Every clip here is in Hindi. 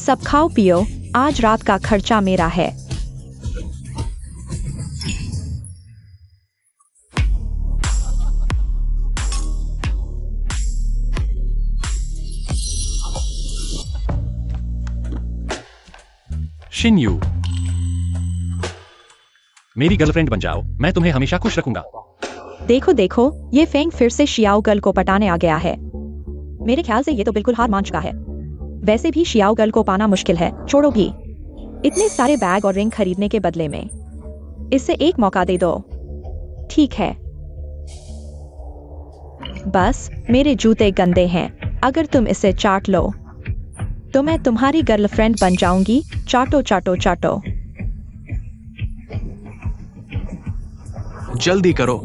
सब खाओ पियो, आज रात का खर्चा मेरा है। शिनयू, मेरी गर्लफ्रेंड बन जाओ, मैं तुम्हें हमेशा खुश रखूंगा। देखो देखो, ये फेंग फिर से शियाओ गर्ल को पटाने आ गया है। मेरे ख्याल से ये तो बिल्कुल हार मान चुका है। वैसे भी शियाओ गर्ल को पाना मुश्किल है, छोड़ो भी। इतने सारे बैग और रिंग खरीदने के बदले में इससे एक मौका दे दो। ठीक है, बस मेरे जूते गंदे हैं, अगर तुम इसे चाट लो तो मैं तुम्हारी गर्लफ्रेंड बन जाऊंगी। चाटो चाटो चाटो। जल्दी करो।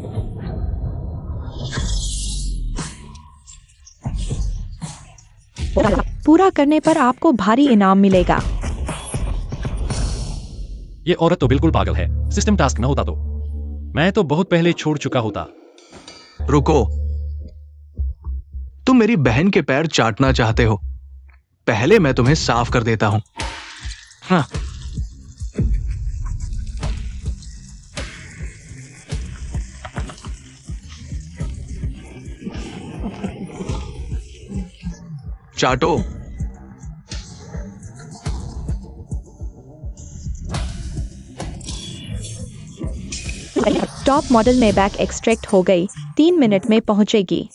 पूरा करने पर आपको भारी इनाम मिलेगा। ये औरत तो बिल्कुल पागल है। सिस्टम टास्क न होता तो मैं तो बहुत पहले छोड़ चुका होता। रुको, तुम मेरी बहन के पैर चाटना चाहते हो? पहले मैं तुम्हें साफ कर देता हूं। हाँ। चाटो। टॉप मॉडल में बैक एक्सट्रैक्ट हो गई, 3 मिनट में पहुंचेगी।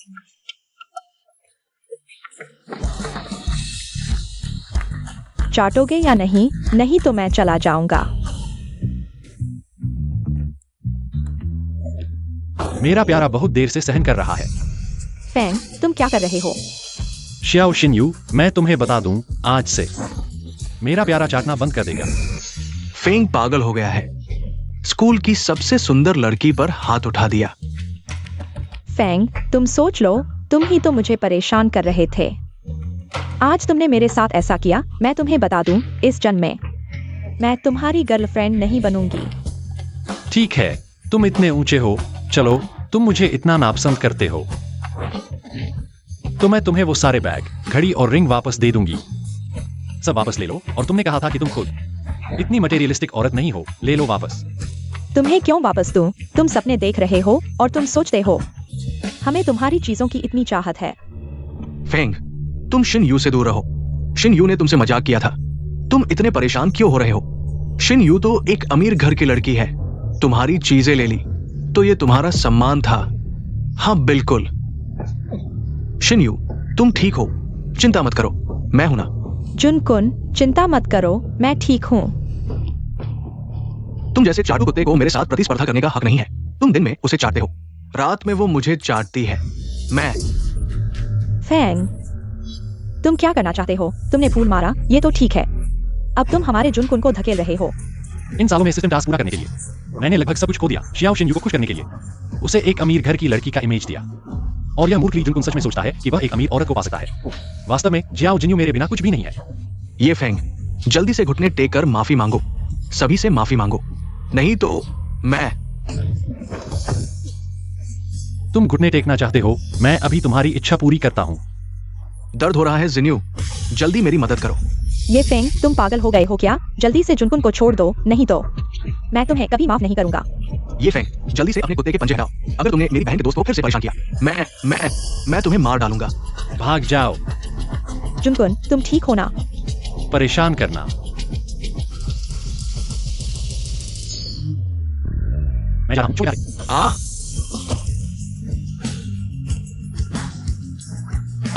चाटोगे या नहीं? नहीं तो मैं चला जाऊंगा। मेरा प्यारा बहुत देर से सहन कर रहा है। फेंग, तुम क्या कर रहे हो? शियाओ शिनयू, मैं तुम्हें बता दूं, आज से मेरा प्यारा चाटना बंद कर देगा। फेंग पागल हो गया है। स्कूल की सबसे सुंदर लड़की पर हाथ उठा दिया। फेंग, तुम सोच लो, तुम ही तो मुझे परेशान कर रहे थे। आज तुमने मेरे साथ ऐसा किया। मैं तुम्हें बता दूं, इस जन्म में मैं तुम्हारी गर्लफ्रेंड नहीं बनूंगी। ठीक है, तुम इतने ऊंचे हो, चलो, तुम मुझे इतना नापसंद करते हो तो मैं तुम्हें वो सारे बैग, घड़ी और रिंग वापस दे दूंगी। सब वापस ले लो। और तुमने कहा था कि तुम खुद इतनी मटेरियलिस्टिक औरत नहीं हो। ले लो वापस। तुम्हें क्यों वापस दूं? तुम सपने देख रहे हो और तुम सोचते हो हमें तुम्हारी चीजों की इतनी चाहत है। फेंग, तुम शिनयू से दूर रहो। शिनयू ने तुमसे मजाक किया था। तुम इतने परेशान क्यों हो रहे हो? शिनयू तो एक अमीर घर की लड़की है। तुम्हारी चीजें ले ली तो ये तुम्हारा सम्मान था। हाँ बिल्कुल। शिनयू, तुम ठीक हो, चिंता मत करो, मैं हूं ना। जुनकुन, चिंता मत करो, मैं ठीक हूँ। तुम जैसे चाटू कुत्ते को मेरे साथ प्रतिस्पर्धा करने का हक नहीं है। तुम दिन में उसे चाटते हो, रात में वो मुझे चाटती है। मैं फेंग, तुम क्या करना चाहते हो? तुमने फूल मारा, ये तो ठीक है। अब तुम हमारे जुनकुन को धकेल रहे हो। इन सालों में सिस्टम टास्क पूरा करने के लिए मैंने लगभग सब कुछ खो दिया। शियाओ शिनयू को खुश करने के लिए उसे एक अमीर घर की लड़की का इमेज दिया। और यह मूर्ख ली जुनकुन सच में सोचता है कि वह एक अमीर औरत को पा सकता है। वास्तव में जियाओ जिन्यू मेरे बिना कुछ भी नहीं है। ये फेंग, जल्दी से घुटने टेक कर माफी मांगो। सभी से माफी मांगो, नहीं तो मैं। तुम घुटने टेकना चाहते हो? मैं अभी तुम्हारी इच्छा पूरी करता हूँ। दर्द हो रहा है जिन्यू, जल्दी मेरी मदद करो। ये फेंग, तुम पागल हो गए हो क्या? जल्दी से जुनकुन को छोड़ दो, नहीं तो मैं तुम्हें कभी माफ नहीं करूंगा। ये फेंग, जल्दी से अपने कुत्ते के पंजे हटाओ। अगर तुमने मेरी बहन के दोस्त को फिर से परेशान किया, मैं तुम्हें मार डालूंगा। भाग जाओ। जुनकुन, तुम ठीक हो ना? परेशान करना। मैं जा रहा हूं, छोड़ यार।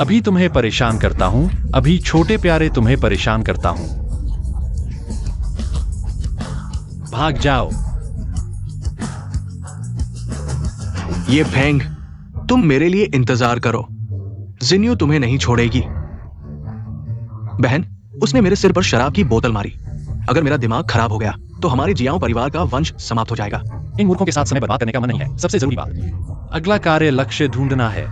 अभी तुम्हें परेशान करता हूं, अभी छोटे प्यारे तुम्हें परेशान करता हूं। भाग जाओ। ये फेंग, तुम मेरे लिए इंतजार करो, जिन्यू तुम्हें नहीं छोड़ेगी। बहन, उसने मेरे सिर पर शराब की बोतल मारी। अगर मेरा दिमाग खराब हो गया तो हमारे जियाओ परिवार का वंश समाप्त हो जाएगा। इन मूर्खों के साथ समय बर्बाद करने का मन नहीं है। सबसे जरूरी बात, अगला कार्य लक्ष्य ढूंढना है।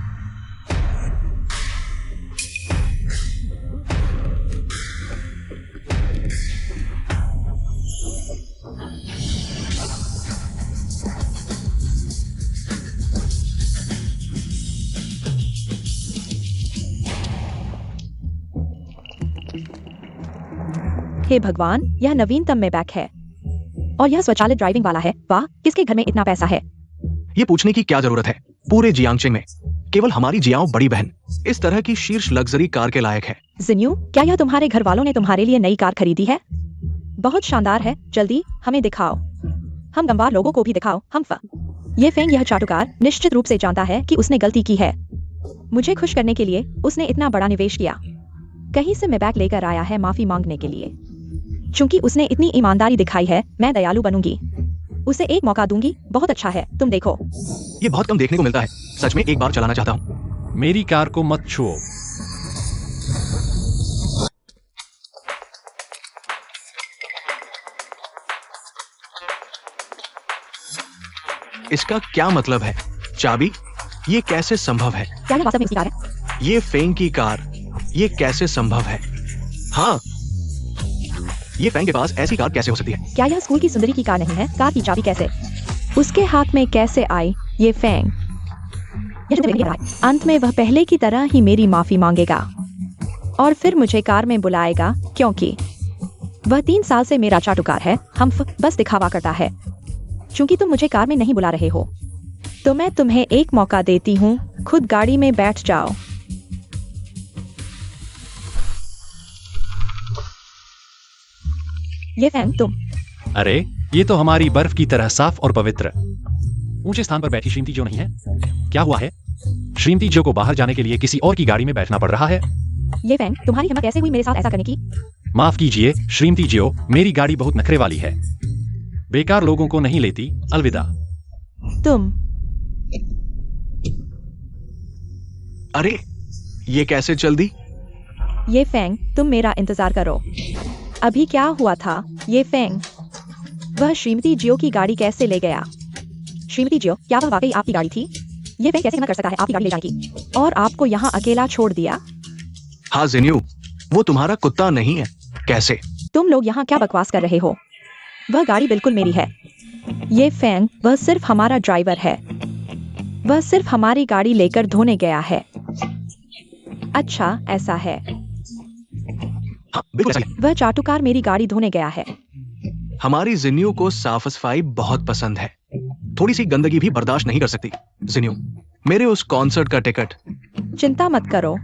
हे भगवान, यह नवीनतम में बैक है और यह स्वचालित ड्राइविंग वाला है। वाह, किसके घर में इतना पैसा है? ये पूछने की क्या जरूरत है? पूरे जियांगशिंग में केवल हमारी जियाओ बड़ी बहन इस तरह की शीर्ष लग्जरी कार के लायक है। जिन्यू, क्या यह तुम्हारे घर वालों ने तुम्हारे लिए नई कार खरीदी है? बहुत शानदार है। जल्दी हमें दिखाओ, हम गंवार लोगों को भी दिखाओ। ये फेंग यह चाटुकार निश्चित रूप से जानता है कि उसने गलती की है। मुझे खुश करने के लिए उसने इतना बड़ा निवेश किया। कहीं से मैं बैग लेकर आया है माफी मांगने के लिए। चूंकि उसने इतनी ईमानदारी दिखाई है, मैं दयालु बनूंगी, उसे एक मौका दूंगी। बहुत अच्छा है, तुम देखो। ये बहुत कम देखने को मिलता है। सच में एक बार चलाना चाहता हूँ। मेरी कार को मत छुओ। इसका क्या मतलब है? चाबी? ये कैसे संभव है? क्या यह वास्तव में इसकी कार है? ये फेंग की कार, ये कैसे संभव है? हाँ, ये फेंग के पास ऐसी कार कैसे हो सकती है? क्या यह स्कूल की सुंदरी की कार नहीं है? कार की चाबी कैसे उसके हाथ में कैसे आई? ये फेंग अंत में वह पहले की तरह ही मेरी माफी मांगेगा और फिर मुझे कार में बुलाएगा, क्योंकि वह 3 साल से मेरा चाटुकार है। हम बस दिखावा करता है। चूंकि तुम मुझे कार में नहीं बुला रहे हो, तो मैं तुम्हें एक मौका देती हूँ। खुद गाड़ी में बैठ जाओ। ये फैंग तुम। अरे, ये तो हमारी बर्फ की तरह साफ और पवित्र ऊंचे स्थान पर बैठी श्रीमती जो नहीं है। क्या हुआ है? श्रीमती जो को बाहर जाने के लिए किसी और की गाड़ी में बैठना पड़ रहा है। ये फैंग, तुम्हारी हिम्मत कैसे हुई मेरे साथ ऐसा करने की? माफ कीजिए श्रीमती जियो, मेरी गाड़ी बहुत नखरे वाली है, बेकार लोगों को नहीं लेती। अलविदा। तुम। अरे, ये कैसे चल दी? ये फैंग, तुम मेरा इंतजार करो। अभी क्या हुआ था? ये फैंग, वह श्रीमती जियो की गाड़ी कैसे ले गया? श्रीमती जियो, क्या वह वाकई आपकी गाड़ी थी? ये फैंग कैसे मना कर सकता है आपकी गाड़ी ले जाने की और आपको यहाँ अकेला छोड़ दिया? हाँ जिन्यू, वो तुम्हारा कुत्ता नहीं है। कैसे? तुम लोग यहाँ क्या बकवास कर रहे हो? वह गाड़ी बिल्कुल मेरी है। ये फैंग, वह सिर्फ हमारा ड्राइवर है। वह सिर्फ हमारी गाड़ी लेकर धोने गया है। अच्छा, ऐसा है। हाँ, बिल्कुल ऐसा ही। वह चाटुकार मेरी गाड़ी धोने गया है। हमारी जिन्यू को साफ सफाई बहुत पसंद है। थोड़ी सी गंदगी भी बर्दाश्त नहीं कर सकती। जिन्यू, मेरे उस कॉन्सर्ट का टिकट। चिंता मत करो,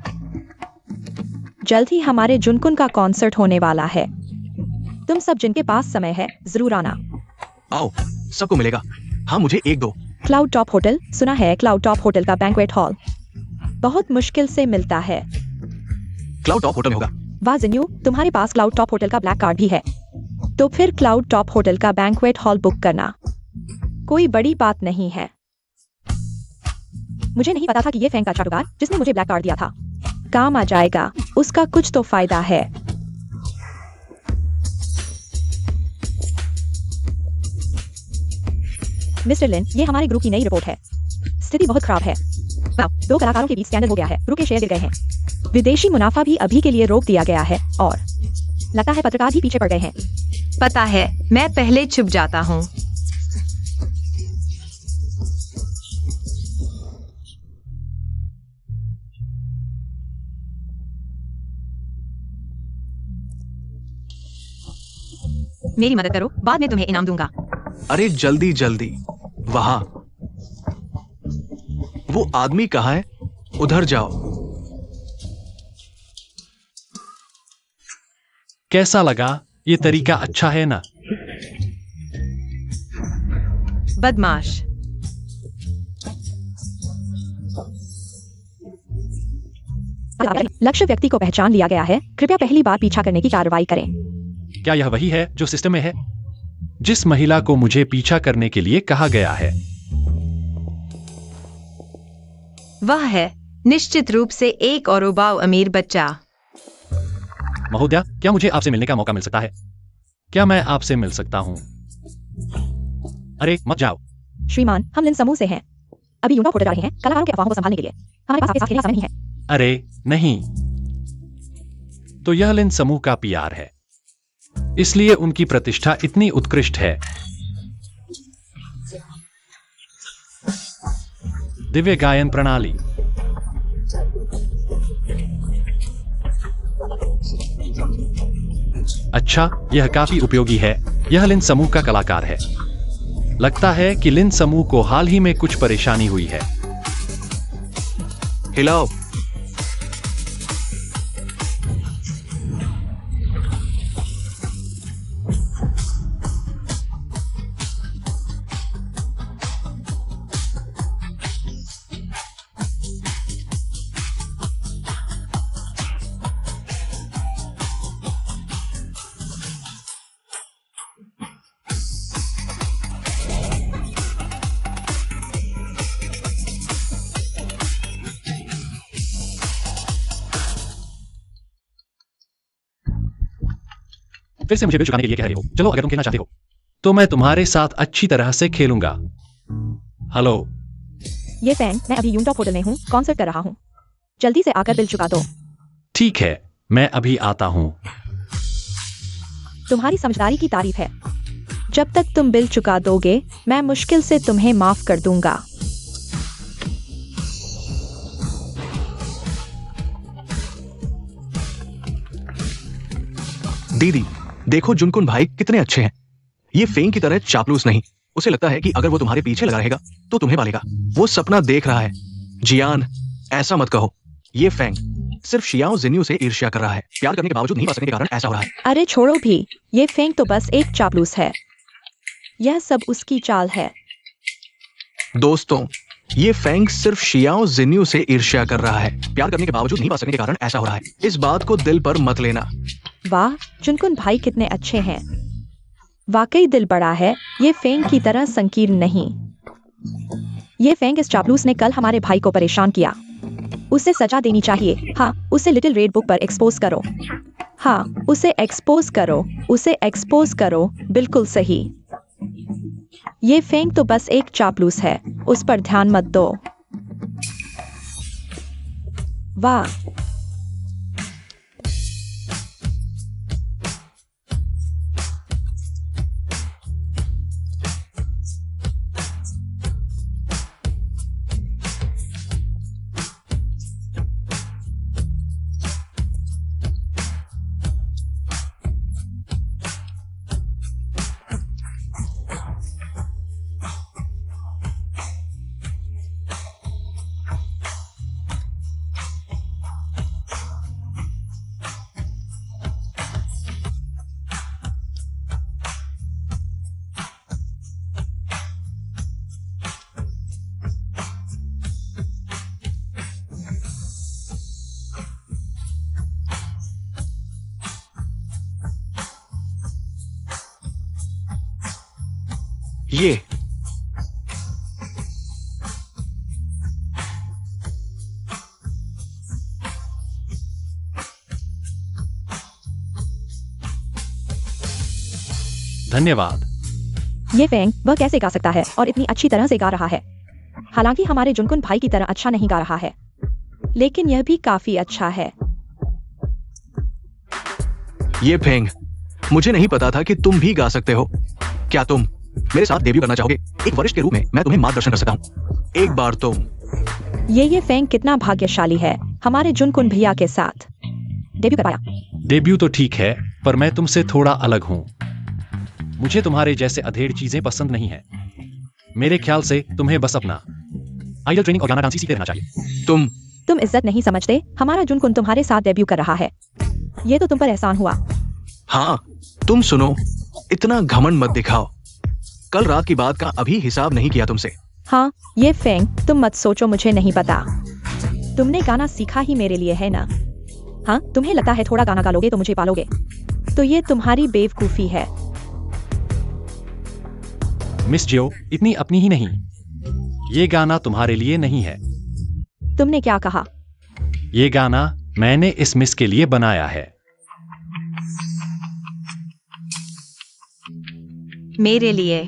जल्द ही हमारे जुनकुन का कॉन्सर्ट होने वाला है। तुम सब जिनके पास समय है, जरूर आना। आओ, सबको मिलेगा। हाँ, मुझे 1-2। क्लाउड टॉप होटल, सुना है क्लाउड टॉप होटल का बैंक्वेट हॉल बहुत मुश्किल से मिलता है। क्लाउड टॉप होटल में होगा। वाह जिन्यू, तुम्हारे पास क्लाउड टॉप होटल का ब्लैक कार्ड भी है। तो फिर क्लाउड टॉप होटल का बैंक्वेट हॉल बुक करना कोई बड़ी बात नहीं है। मुझे नहीं पता था कि ये फैंग का चाटुकार जिसने मुझे ब्लैक कार्ड दिया था काम आ जाएगा। उसका कुछ तो फायदा है। मिस्टर लिन, ये हमारे ग्रुप की नई रिपोर्ट है। स्थिति बहुत खराब है। 2 कलाकारों के बीच स्कैंडल हो गया है। ग्रुप के शेयर गिर गए हैं। विदेशी मुनाफा भी अभी के लिए रोक दिया गया है और लगता है पत्रकार भी पीछे पड़ गए हैं। पता है, मैं पहले छुप जाता हूँ। मेरी मदद करो, बाद में तुम्हें इनाम दूंगा। अरे जल्दी जल्दी, वहां वो आदमी कहाँ है? उधर जाओ। कैसा लगा? ये तरीका अच्छा है ना? बदमाश। लक्ष्य व्यक्ति को पहचान लिया गया है। कृपया पहली बार पीछा करने की कार्रवाई करें। क्या यह वही है जो सिस्टम में है? जिस महिला को मुझे पीछा करने के लिए कहा गया है। वह है निश्चित रूप से एक और उबाऊ अमीर बच्चा। महोदया, क्या मुझे आपसे मिलने का मौका मिल सकता है? क्या मैं आपसे मिल सकता हूँ? अरे मत जाओ। श्रीमान, हम लिन समूह से हैं। अभी यूं फोटो जा रहे हैं कलाकारों के अफवाहों को संभालने के लिए। हमारे पास आपके साथ खेलने का समय नहीं है। अरे नहीं, तो यह लिन समूह का पीआर है, इसलिए उनकी प्रतिष्ठा इतनी उत्कृष्ट है। दिव्य गायन प्रणाली। अच्छा, यह काफी उपयोगी है। यह लिन समूह का कलाकार है। लगता है कि लिन समूह को हाल ही में कुछ परेशानी हुई है। हिलाओ। फिर से मुझे बिल चुकाने के लिए कह रहे हो। चलो, अगर तुम खेलना चाहते हो तो मैं तुम्हारे साथ अच्छी तरह से खेलूंगा। हेलो। ये फैंग, मैं अभी यूंगटॉक होटल में हूँ, कॉन्सर्ट कर रहा हूँ। जल्दी से आकर बिल चुका दो। ठीक है, मैं अभी आता हूँ। तुम्हारी समझदारी की तारीफ है। जब तक तुम बिल चुका दोगे, मैं मुश्किल से तुम्हें माफ कर दूंगा। दीदी, देखो जुनकुन भाई कितने अच्छे हैं। ये फेंग की तरह चापलूस नहीं। उसे लगता है कि अगर वो तुम्हारे पीछे लगा रहेगा तो तुम्हें पालेगा। वो सपना देख रहा है। जियान, ऐसा मत कहो। ये फेंग सिर्फ शियाओ जिन्यू से ईर्ष्या कर रहा है। प्यार करने के बावजूद नहीं पा सकने के कारण ऐसा हो रहा है। अरे छोड़ो भी, ये फेंग तो बस एक चापलूस है। यह सब उसकी चाल है। दोस्तों, ये फेंग सिर्फ शियाओ जिन्यू से ईर्ष्या कर रहा है। प्यार करने के बावजूद नहीं पा सकने के कारण ऐसा हो रहा है। इस बात को दिल पर मत लेना। वाह, जुनकुन भाई कितने अच्छे हैं। वाकई दिल बड़ा है। ये फेंग की तरह संकीर्ण नहीं। ये फेंग इस चापलूस ने कल हमारे भाई को परेशान किया। उसे सजा देनी चाहिए। हाँ, उसे लिटिल रेड बुक पर एक्सपोज करो। हाँ, उसे एक्सपोज करो। उसे एक्सपोज करो। बिल्कुल सही। ये फेंग तो बस एक चापलूस है। उस पर ध्यान मत दो। वाह, ये धन्यवाद। ये फेंग वह कैसे गा सकता है और इतनी अच्छी तरह से गा रहा है। हालांकि हमारे जुनकुन भाई की तरह अच्छा नहीं गा रहा है, लेकिन यह भी काफी अच्छा है। ये फेंग, मुझे नहीं पता था कि तुम भी गा सकते हो। क्या तुम मेरे साथ डेब्यू करना चाहोगे? एक वरिष्ठ के रूप में मैं तुम्हें मार्गदर्शन कर सकता हूँ। एक बार तुम। ये फेंग कितना भाग्यशाली है, हमारे जुनकुन भैया के साथ डेब्यू कर पाया। डेब्यू तो ठीक है, पर मैं तुमसे थोड़ा अलग हूँ। मुझे तुम्हारे जैसे अधेड़ चीजें पसंद नहीं है। मेरे ख्याल से तुम्हें बस अपना आइडल ट्रेनिंग और गाना डांसी सीखते रहना चाहिए। तुम इज्जत नहीं समझते? हमारा जुनकुन तुम्हारे साथ डेब्यू कर रहा है। ये तो तुम पर एहसान हुआ। हाँ, तुम सुनो, इतना घमंड मत दिखाओ। कल रात की बात का अभी हिसाब नहीं किया तुमसे। हाँ, ये फेंग तुम मत सोचो, मुझे नहीं पता। तुमने गाना सीखा ही मेरे लिए है ना? हाँ, तुम्हें लगता है थोड़ा गाना गा लोगे तो मुझे पालोगे? तो ये तुम्हारी बेवकूफी है। मिस जियो, इतनी अपनी ही नहीं। ये गाना तुम्हारे लिए नहीं है। तुमने क्या कहा? ये गाना मैंने इस मिस के लिए बनाया है। मेरे लिए।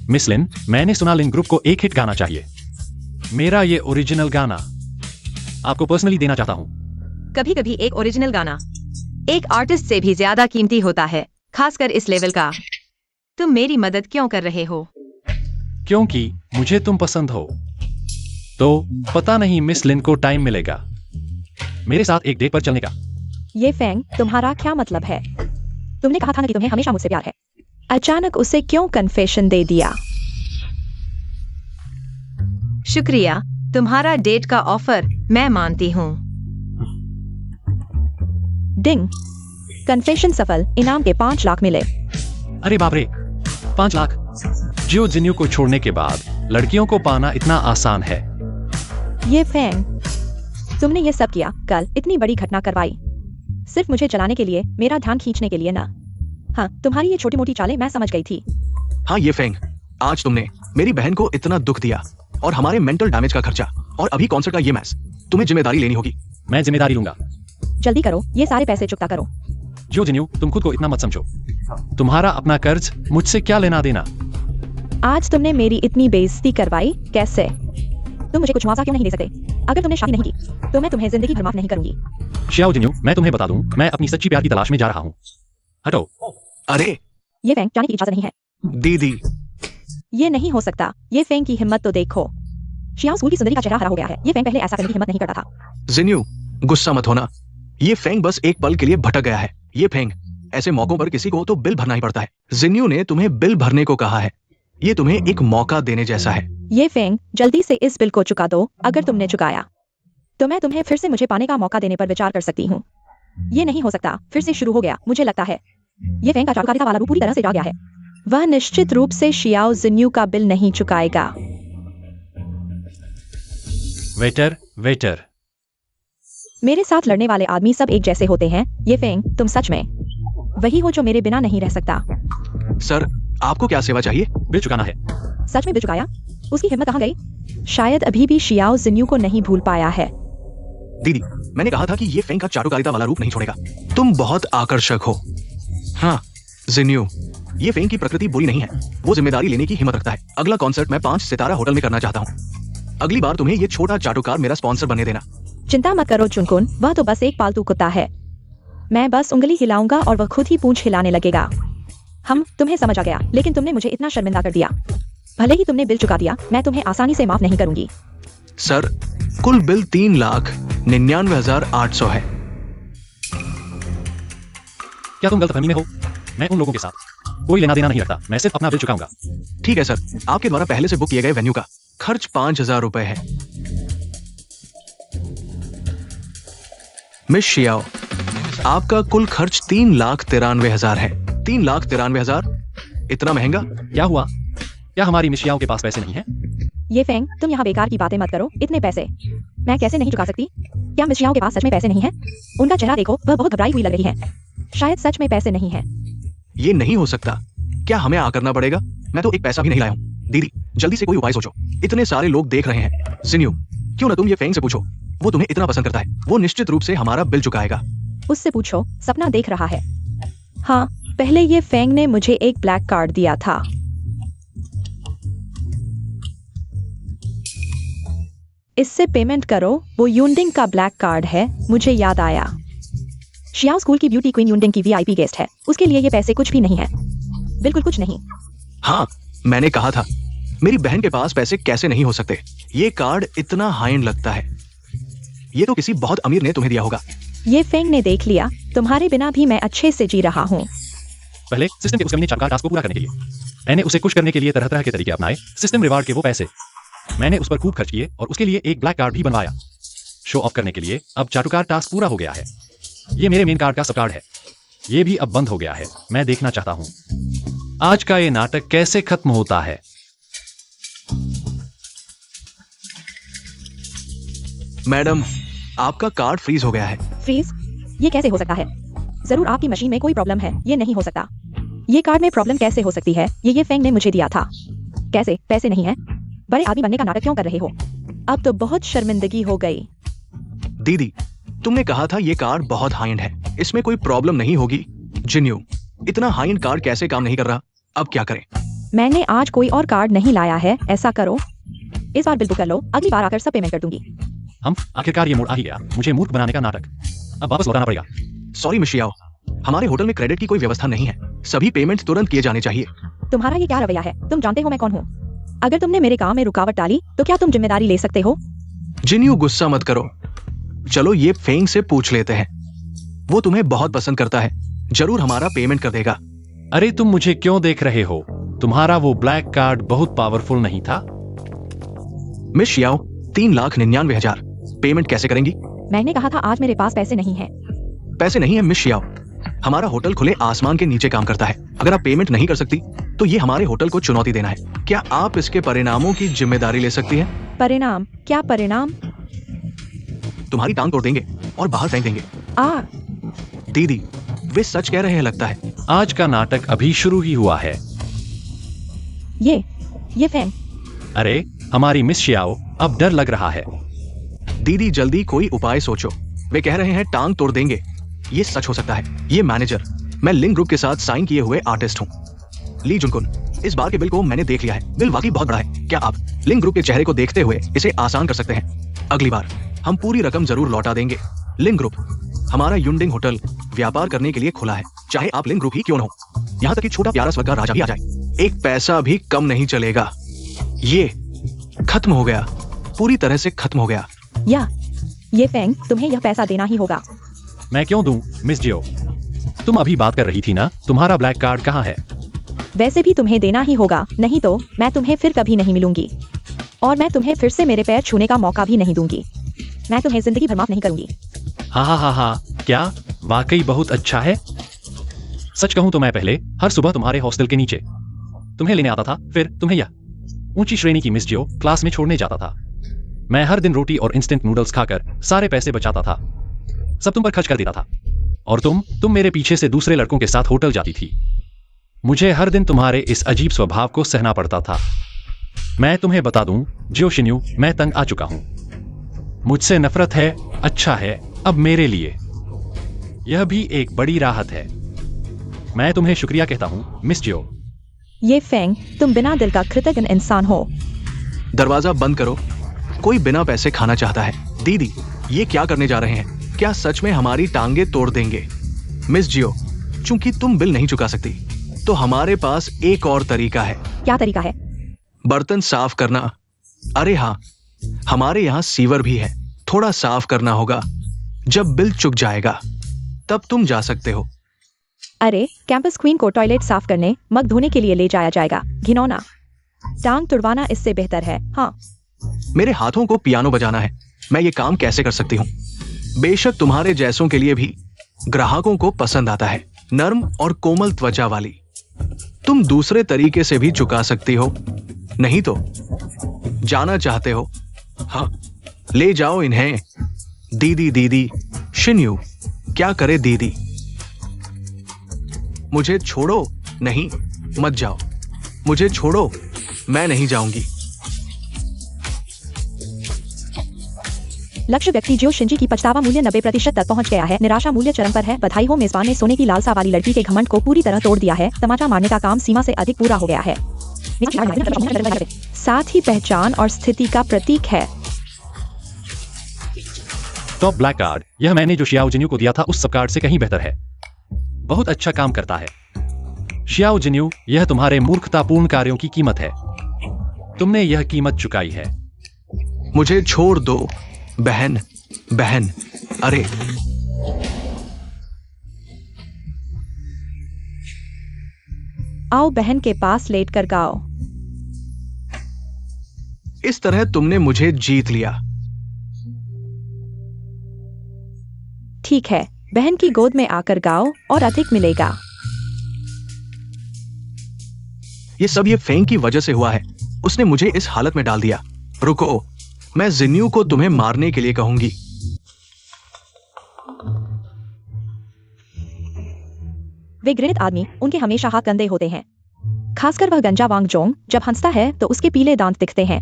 मिस लिन, मैंने सुना लिन ग्रुप को एक हिट गाना चाहिए। मेरा ये ओरिजिनल गाना आपको पर्सनली देना चाहता हूँ। कभी कभी एक ओरिजिनल गाना एक आर्टिस्ट से भी ज्यादा कीमती होता है, खासकर इस लेवल का। तुम मेरी मदद क्यों कर रहे हो? क्योंकि मुझे तुम पसंद हो। तो पता नहीं मिस लिन को टाइम मिलेगा मेरे साथ एक डेट पर चलने का। ये फेंग, तुम्हारा क्या मतलब है? तुमने कहा था ना कि तुम्हें हमेशा मुझसे प्यार है। अचानक उसे क्यों कन्फेशन दे दिया? शुक्रिया, तुम्हारा डेट का ऑफर मैं मानती हूँ। डिंग, कन्फेशन सफल, इनाम के 5 लाख मिले। अरे बाप रे, 5 लाख। जियो जिन्यू को छोड़ने के बाद लड़कियों को पाना इतना आसान है। ये फेंग, तुमने ये सब किया, कल इतनी बड़ी घटना करवाई, सिर्फ मुझे जलाने के लिए, मेरा ध्यान खींचने के लिए ना। हाँ, तुम्हारी ये छोटी मोटी चालें मैं समझ गई थी। हाँ ये फेंग, आज तुमने मेरी बहन को इतना दुख दिया और हमारे मेंटल डैमेज का खर्चा और अभी कॉन्सर्ट का ये मैच, तुम्हें जिम्मेदारी लेनी होगी। मैं जिम्मेदारी लूंगा। जल्दी करो, ये सारे पैसे चुकता करो। जियो जिन्यू, तुम खुद को इतना मत समझो। तुम्हारा अपना कर्ज मुझसे क्या लेना देना। आज तुमने मेरी इतनी बेइज्जती करवाई, कैसे? तुम मुझे कुछ मुआवजा क्यों नहीं दे सकते? अगर तुमने शादी नहीं की तो मैं तुम्हें जिंदगी भर माफ नहीं करूंगी। शियाओ जिन्यू, मैं तुम्हें बता दूं, मैं अपनी सच्ची प्यार की तलाश में जा रहा हूँ। हटो। अरे ये फेंग, जाने की इजाजत नहीं है। दीदी, ये नहीं हो सकता। ये फेंग की हिम्मत तो देखो। शियाओ स्कूल की सुंदरी का चेहरा हरा हो गया है। ये फेंग पहले ऐसा करने की हिम्मत नहीं करता था। जिन्यू, गुस्सा मत होना। ये फेंग बस एक पल के लिए भटक गया है। ये फेंग, ऐसे मौकों पर किसी को तो बिल भरना ही पड़ता है। जिन्यू ने तुम्हें बिल भरने को कहा है। ये तुम्हें एक मौका देने जैसा है। ये फेंग, जल्दी से इस बिल को चुका दो। अगर तुमने चुकाया तो मैं तुम्हें फिर से मुझे पाने का मौका देने पर विचार कर सकती हूँ। ये नहीं हो सकता। फिर से शुरू हो गया, मुझे लगता है। ये फेंग का चाटुकारिता वाला रूप पूरी तरह से जा गया है। वह निश्चित रूप से शियाओ जिन्यू का बिल नहीं चुकाएगा। Waiter, waiter. मेरे साथ लड़ने वाले आदमी सब एक जैसे होते हैं। ये फेंग, तुम सच में वही हो जो मेरे बिना नहीं रह सकता। सर, आपको क्या सेवा चाहिए? बिल चुकाना है। सच में बिल चुकाया? उसकी हिम्मत कहाँ गई? शायद अभी भी शियाओ जिन्यू को नहीं भूल पाया है। दीदी, मैंने कहा था कि ये फेंग का चाटुकारिता वाला रूप नहीं छोड़ेगा। तुम बहुत आकर्षक हो। हाँ जिन्यू, ये फेंग की प्रकृति बुरी नहीं है। वो जिम्मेदारी लेने की हिम्मत रखता है। अगला कॉन्सर्ट मैं 5 सितारा होटल में करना चाहता हूँ। अगली बार तुम्हें ये छोटा चाटुकार मेरा स्पॉन्सर बनने देना। चिंता मत करो चुनकुन, वह तो बस एक पालतू कुत्ता है। मैं बस उंगली हिलाऊंगा और वह खुद ही पूंछ हिलाने लगेगा। हम तुम्हें समझ आ गया, लेकिन तुमने मुझे इतना शर्मिंदा कर दिया। भले ही तुमने बिल चुका दिया, मैं तुम्हें आसानी से माफ नहीं करूंगी। सर, कुल बिल 3,99,800 है। क्या तुम गलतफहमी में हो? मैं उन लोगों के साथ कोई लेना देना नहीं रखता। मैं सिर्फ अपना बिल चुकाऊंगा। ठीक है सर, आपके द्वारा पहले से बुक किए गए वेन्यू का खर्च 5,000 रुपए है। मिस शियाओ, आपका कुल खर्च 3,93,000 है। 3,93,000? इतना महंगा? क्या हुआ? क्या हमारी मिशियाओं के पास पैसे नहीं हैं? ये फेंग, तुम यहाँ बेकार की बातें मत करो। इतने पैसे मैं कैसे नहीं चुका सकती? क्या मिशियाओं के पास सच में पैसे नहीं हैं? उनका चेहरा देखो, वह बहुत घबराई हुई लग रही है। शायद सच में पैसे नहीं हैं। ये नहीं हो सकता। क्या हमें आ करना पड़ेगा? मैं तो एक पैसा भी नहीं लाया हूँ। दीदी, जल्दी से कोई उपाय सोचो। इतने सारे लोग देख रहे हैं। जिन्यू, क्यों ना तुम ये फेंग से पूछो। वो तुम्हें इतना पसंद करता है। वो निश्चित रूप से हमारा बिल चुकाएगा। उससे पूछो, सपना देख रहा है। हाँ, पहले ये फेंग ने मुझे एक ब्लैक कार्ड दिया था। इससे पेमेंट करो। वो यूनडिंग का ब्लैक कार्ड है, मुझे याद आया। शियाओ स्कूल की ब्यूटी क्वीन यूनडिंग की वीआईपी गेस्ट है। उसके लिए ये पैसे कुछ भी नहीं है, बिल्कुल कुछ नहीं। हाँ, मैंने कहा था। मेरी बहन के पास पैसे कैसे नहीं हो सकते? ये कार्ड इतना हाई एंड लगता है। ये तो किसी बहुत अमीर ने तुम्हें दिया होगा। ये फेंग ने देख लिया, तुम्हारे बिना भी मैं अच्छे से जी रहा हूँ। पहले सिस्टम के उस कमीने चाटुकार टास्क को पूरा करने के लिए मैंने उसे खुश करने के लिए तरह तरह के तरीके अपनाए। सिस्टम रिवार्ड के वो पैसे मैंने उस पर खूब खर्च किए और उसके लिए एक ब्लैक कार्ड भी बनवाया शो ऑफ करने के लिए। अब चाटुकार टास्क पूरा हो गया है। ये मेरे मेन कार्ड का सब कार्ड है। ये भी अब बंद हो गया है। मैं देखना चाहता हूँ आज का ये नाटक कैसे खत्म होता है। मैडम, आपका कार्ड फ्रीज हो गया है। फ्रीज? ये कैसे हो सकता है? जरूर आपकी मशीन में कोई प्रॉब्लम है। ये नहीं हो सकता। ये कार्ड में प्रॉब्लम कैसे हो सकती है? ये फेंग ने मुझे दिया था। कैसे पैसे नहीं है? बड़े आदमी बनने का नाटक क्यों कर रहे हो? अब तो बहुत शर्मिंदगी हो गई। दीदी, तुमने कहा था ये कार्ड बहुत हाई एंड है, इसमें कोई प्रॉब्लम नहीं होगी। जिन्यू, इतना हाई एंड कार्ड कैसे काम नहीं कर रहा? अब क्या करें? मैंने आज कोई और कार्ड नहीं लाया है। ऐसा करो, इस बार बिल बुक कर लो, अगली बार आकर सब पेमेंट कर दूंगी। हम आखिरकार ये मोड़ आ ही गया। मुझे मूर्ख बनाने का नाटक अब वापस लौटाना पड़ेगा। सॉरी मिस शियाओ, हमारे होटल में क्रेडिट की कोई व्यवस्था नहीं है। सभी पेमेंट तुरंत किए जाने चाहिए। तुम्हारा ये क्या रवैया है? तुम जानते हो मैं कौन हूँ? अगर तुमने मेरे काम में रुकावट डाली तो क्या तुम जिम्मेदारी ले सकते हो? जिन्यू गुस्सा मत करो। चलो ये फेंग से पूछ लेते हैं। वो तुम्हें बहुत पसंद करता है, जरूर हमारा पेमेंट कर देगा। अरे तुम मुझे क्यों देख रहे हो? तुम्हारा वो ब्लैक कार्ड बहुत पावरफुल नहीं था? मिस शियाओ, 3,99,000 पेमेंट कैसे करेंगी? मैंने कहा था आज मेरे पास पैसे नहीं है। पैसे नहीं है मिस शियाओ, हमारा होटल खुले आसमान के नीचे काम करता है। अगर आप पेमेंट नहीं कर सकती तो ये हमारे होटल को चुनौती देना है। क्या आप इसके परिणामों की जिम्मेदारी ले सकती हैं? परिणाम? क्या परिणाम? तुम्हारी टांग तोड़ देंगे और बाहर फेंक देंगे। आ दीदी, वे सच कह रहे हैं लगता है। आज का नाटक अभी शुरू ही हुआ है। ये फैंग। अरे हमारी मिस शियाओ, अब डर लग रहा है। दीदी जल्दी कोई उपाय सोचो। वे कह रहे हैं टांग तोड़ देंगे। ये सच हो सकता है। ये मैनेजर, मैं लिंग ग्रुप के साथ साइन किए हुए आर्टिस्ट हूँ। ली जुनकुन, इस बार के बिल को मैंने देख लिया है। बिल वाकई बहुत बड़ा है। क्या आप लिंग ग्रुप के चेहरे को देखते हुए इसे आसान कर सकते हैं? अगली बार हम पूरी रकम जरूर लौटा देंगे। लिंग ग्रुप, हमारा युनडिंग होटल व्यापार करने के लिए खुला है, चाहे आप लिंग ग्रुप ही क्यों न हो। यहाँ तक कि छोटा प्यारा स्वर्ग का राजा भी आ जाए, एक पैसा भी कम नहीं चलेगा। ये खत्म हो गया, पूरी तरह से खत्म हो गया। ये फैंग, तुम्हें यह पैसा देना ही होगा। मैं क्यों दूं, मिस जियो? तुम अभी बात कर रही थी ना? तुम्हारा ब्लैक कार्ड कहाँ है? वैसे भी तुम्हें देना ही होगा, नहीं तो मैं तुम्हें फिर कभी नहीं मिलूंगी और मैं तुम्हें फिर से मेरे पैर छूने का मौका भी नहीं दूंगी। मैं तुम्हें जिंदगी भर माफ नहीं करूंगी। हाँ, क्या वाकई बहुत अच्छा है। सच कहूं तो मैं पहले हर सुबह तुम्हारे हॉस्टल के नीचे तुम्हें लेने आता था, फिर तुम्हें यह ऊंची श्रेणी की मिस जियो क्लास में छोड़ने जाता था। मैं हर दिन रोटी और इंस्टेंट नूडल्स खाकर सारे पैसे बचाता था, सब तुम पर खर्च कर देता था। और तुम मेरे पीछे से दूसरे लड़कों के साथ होटल जाती थी। मुझे हर दिन तुम्हारे इस अजीब स्वभाव को सहना पड़ता था। मैं तुम्हें बता दूं जियो शिन्यू, मैं तंग आ चुका हूं। मुझसे नफरत है, अच्छा है, अब मेरे लिए यह भी एक बड़ी राहत है। मैं तुम्हें शुक्रिया कहता हूं मिस जियो। ये फैंग, तुम बिना दिल का कृतज्ञ इंसान हो। दरवाजा बंद करो, कोई बिना पैसे खाना चाहता है। दीदी, ये क्या करने जा रहे हैं? क्या सच में हमारी टांगे तोड़ देंगे? मिस जियो, चूंकि तुम बिल नहीं चुका सकती तो हमारे पास एक और तरीका है। क्या तरीका है? बर्तन साफ करना। अरे हाँ, हमारे यहाँ सीवर भी है, थोड़ा साफ करना होगा। जब बिल चुक जाएगा तब तुम जा सकते हो। अरे कैंपस क्वीन को टॉयलेट साफ करने, मग धोने के लिए ले जाया जाएगा? घिनौना। टांग तुड़वाना इससे बेहतर है। हाँ, मेरे हाथों को पियानो बजाना है। मैं ये काम कैसे कर सकती हूँ? बेशक तुम्हारे जैसों के लिए भी ग्राहकों को पसंद आता है, नर्म और कोमल त्वचा वाली। तुम दूसरे तरीके से भी चुका सकती हो, नहीं तो जाना चाहते हो? हाँ, ले जाओ इन्हें। दीदी, शिन्यू, क्या करे दीदी? मुझे छोड़ो। नहीं, मत जाओ। मुझे छोड़ो, मैं नहीं जाऊंगी। लक्ष्य व्यक्ति जियो शिंजी की पछतावा मूल्य 90% तक पहुंच गया है। निराशा मूल्य चरम पर है। बधाई हो, मेजबान ने सोने की लालसा वाली लड़की के घमंड को पूरी तरह तोड़ दिया है। तमाचा मारने का काम सीमा से अधिक पूरा हो गया है। साथ ही पहचान और स्थिति का प्रतीक है। टॉप ब्लैक कार्ड, यह मैंने जो शियाओ जिन्यू को दिया था उस सब कार्ड से कहीं बेहतर है। बहुत अच्छा काम करता है शियाओ जिन्यू, यह तुम्हारे मूर्खतापूर्ण कार्यों की कीमत है। तुमने यह कीमत चुकाई है। मुझे छोड़ दो बहन। अरे आओ बहन के पास लेटकर गाओ। इस तरह तुमने मुझे जीत लिया। ठीक है, बहन की गोद में आकर गाओ और अधिक मिलेगा। ये सब ये फेंग की वजह से हुआ है। उसने मुझे इस हालत में डाल दिया। रुको, मैं जिन्यू को तुम्हें मारने के लिए कहूंगी। वे घृणित आदमी, उनके हमेशा हाथ गंदे होते हैं। खासकर वह गंजा वांग जोंग, जब हंसता है तो उसके पीले दांत दिखते हैं।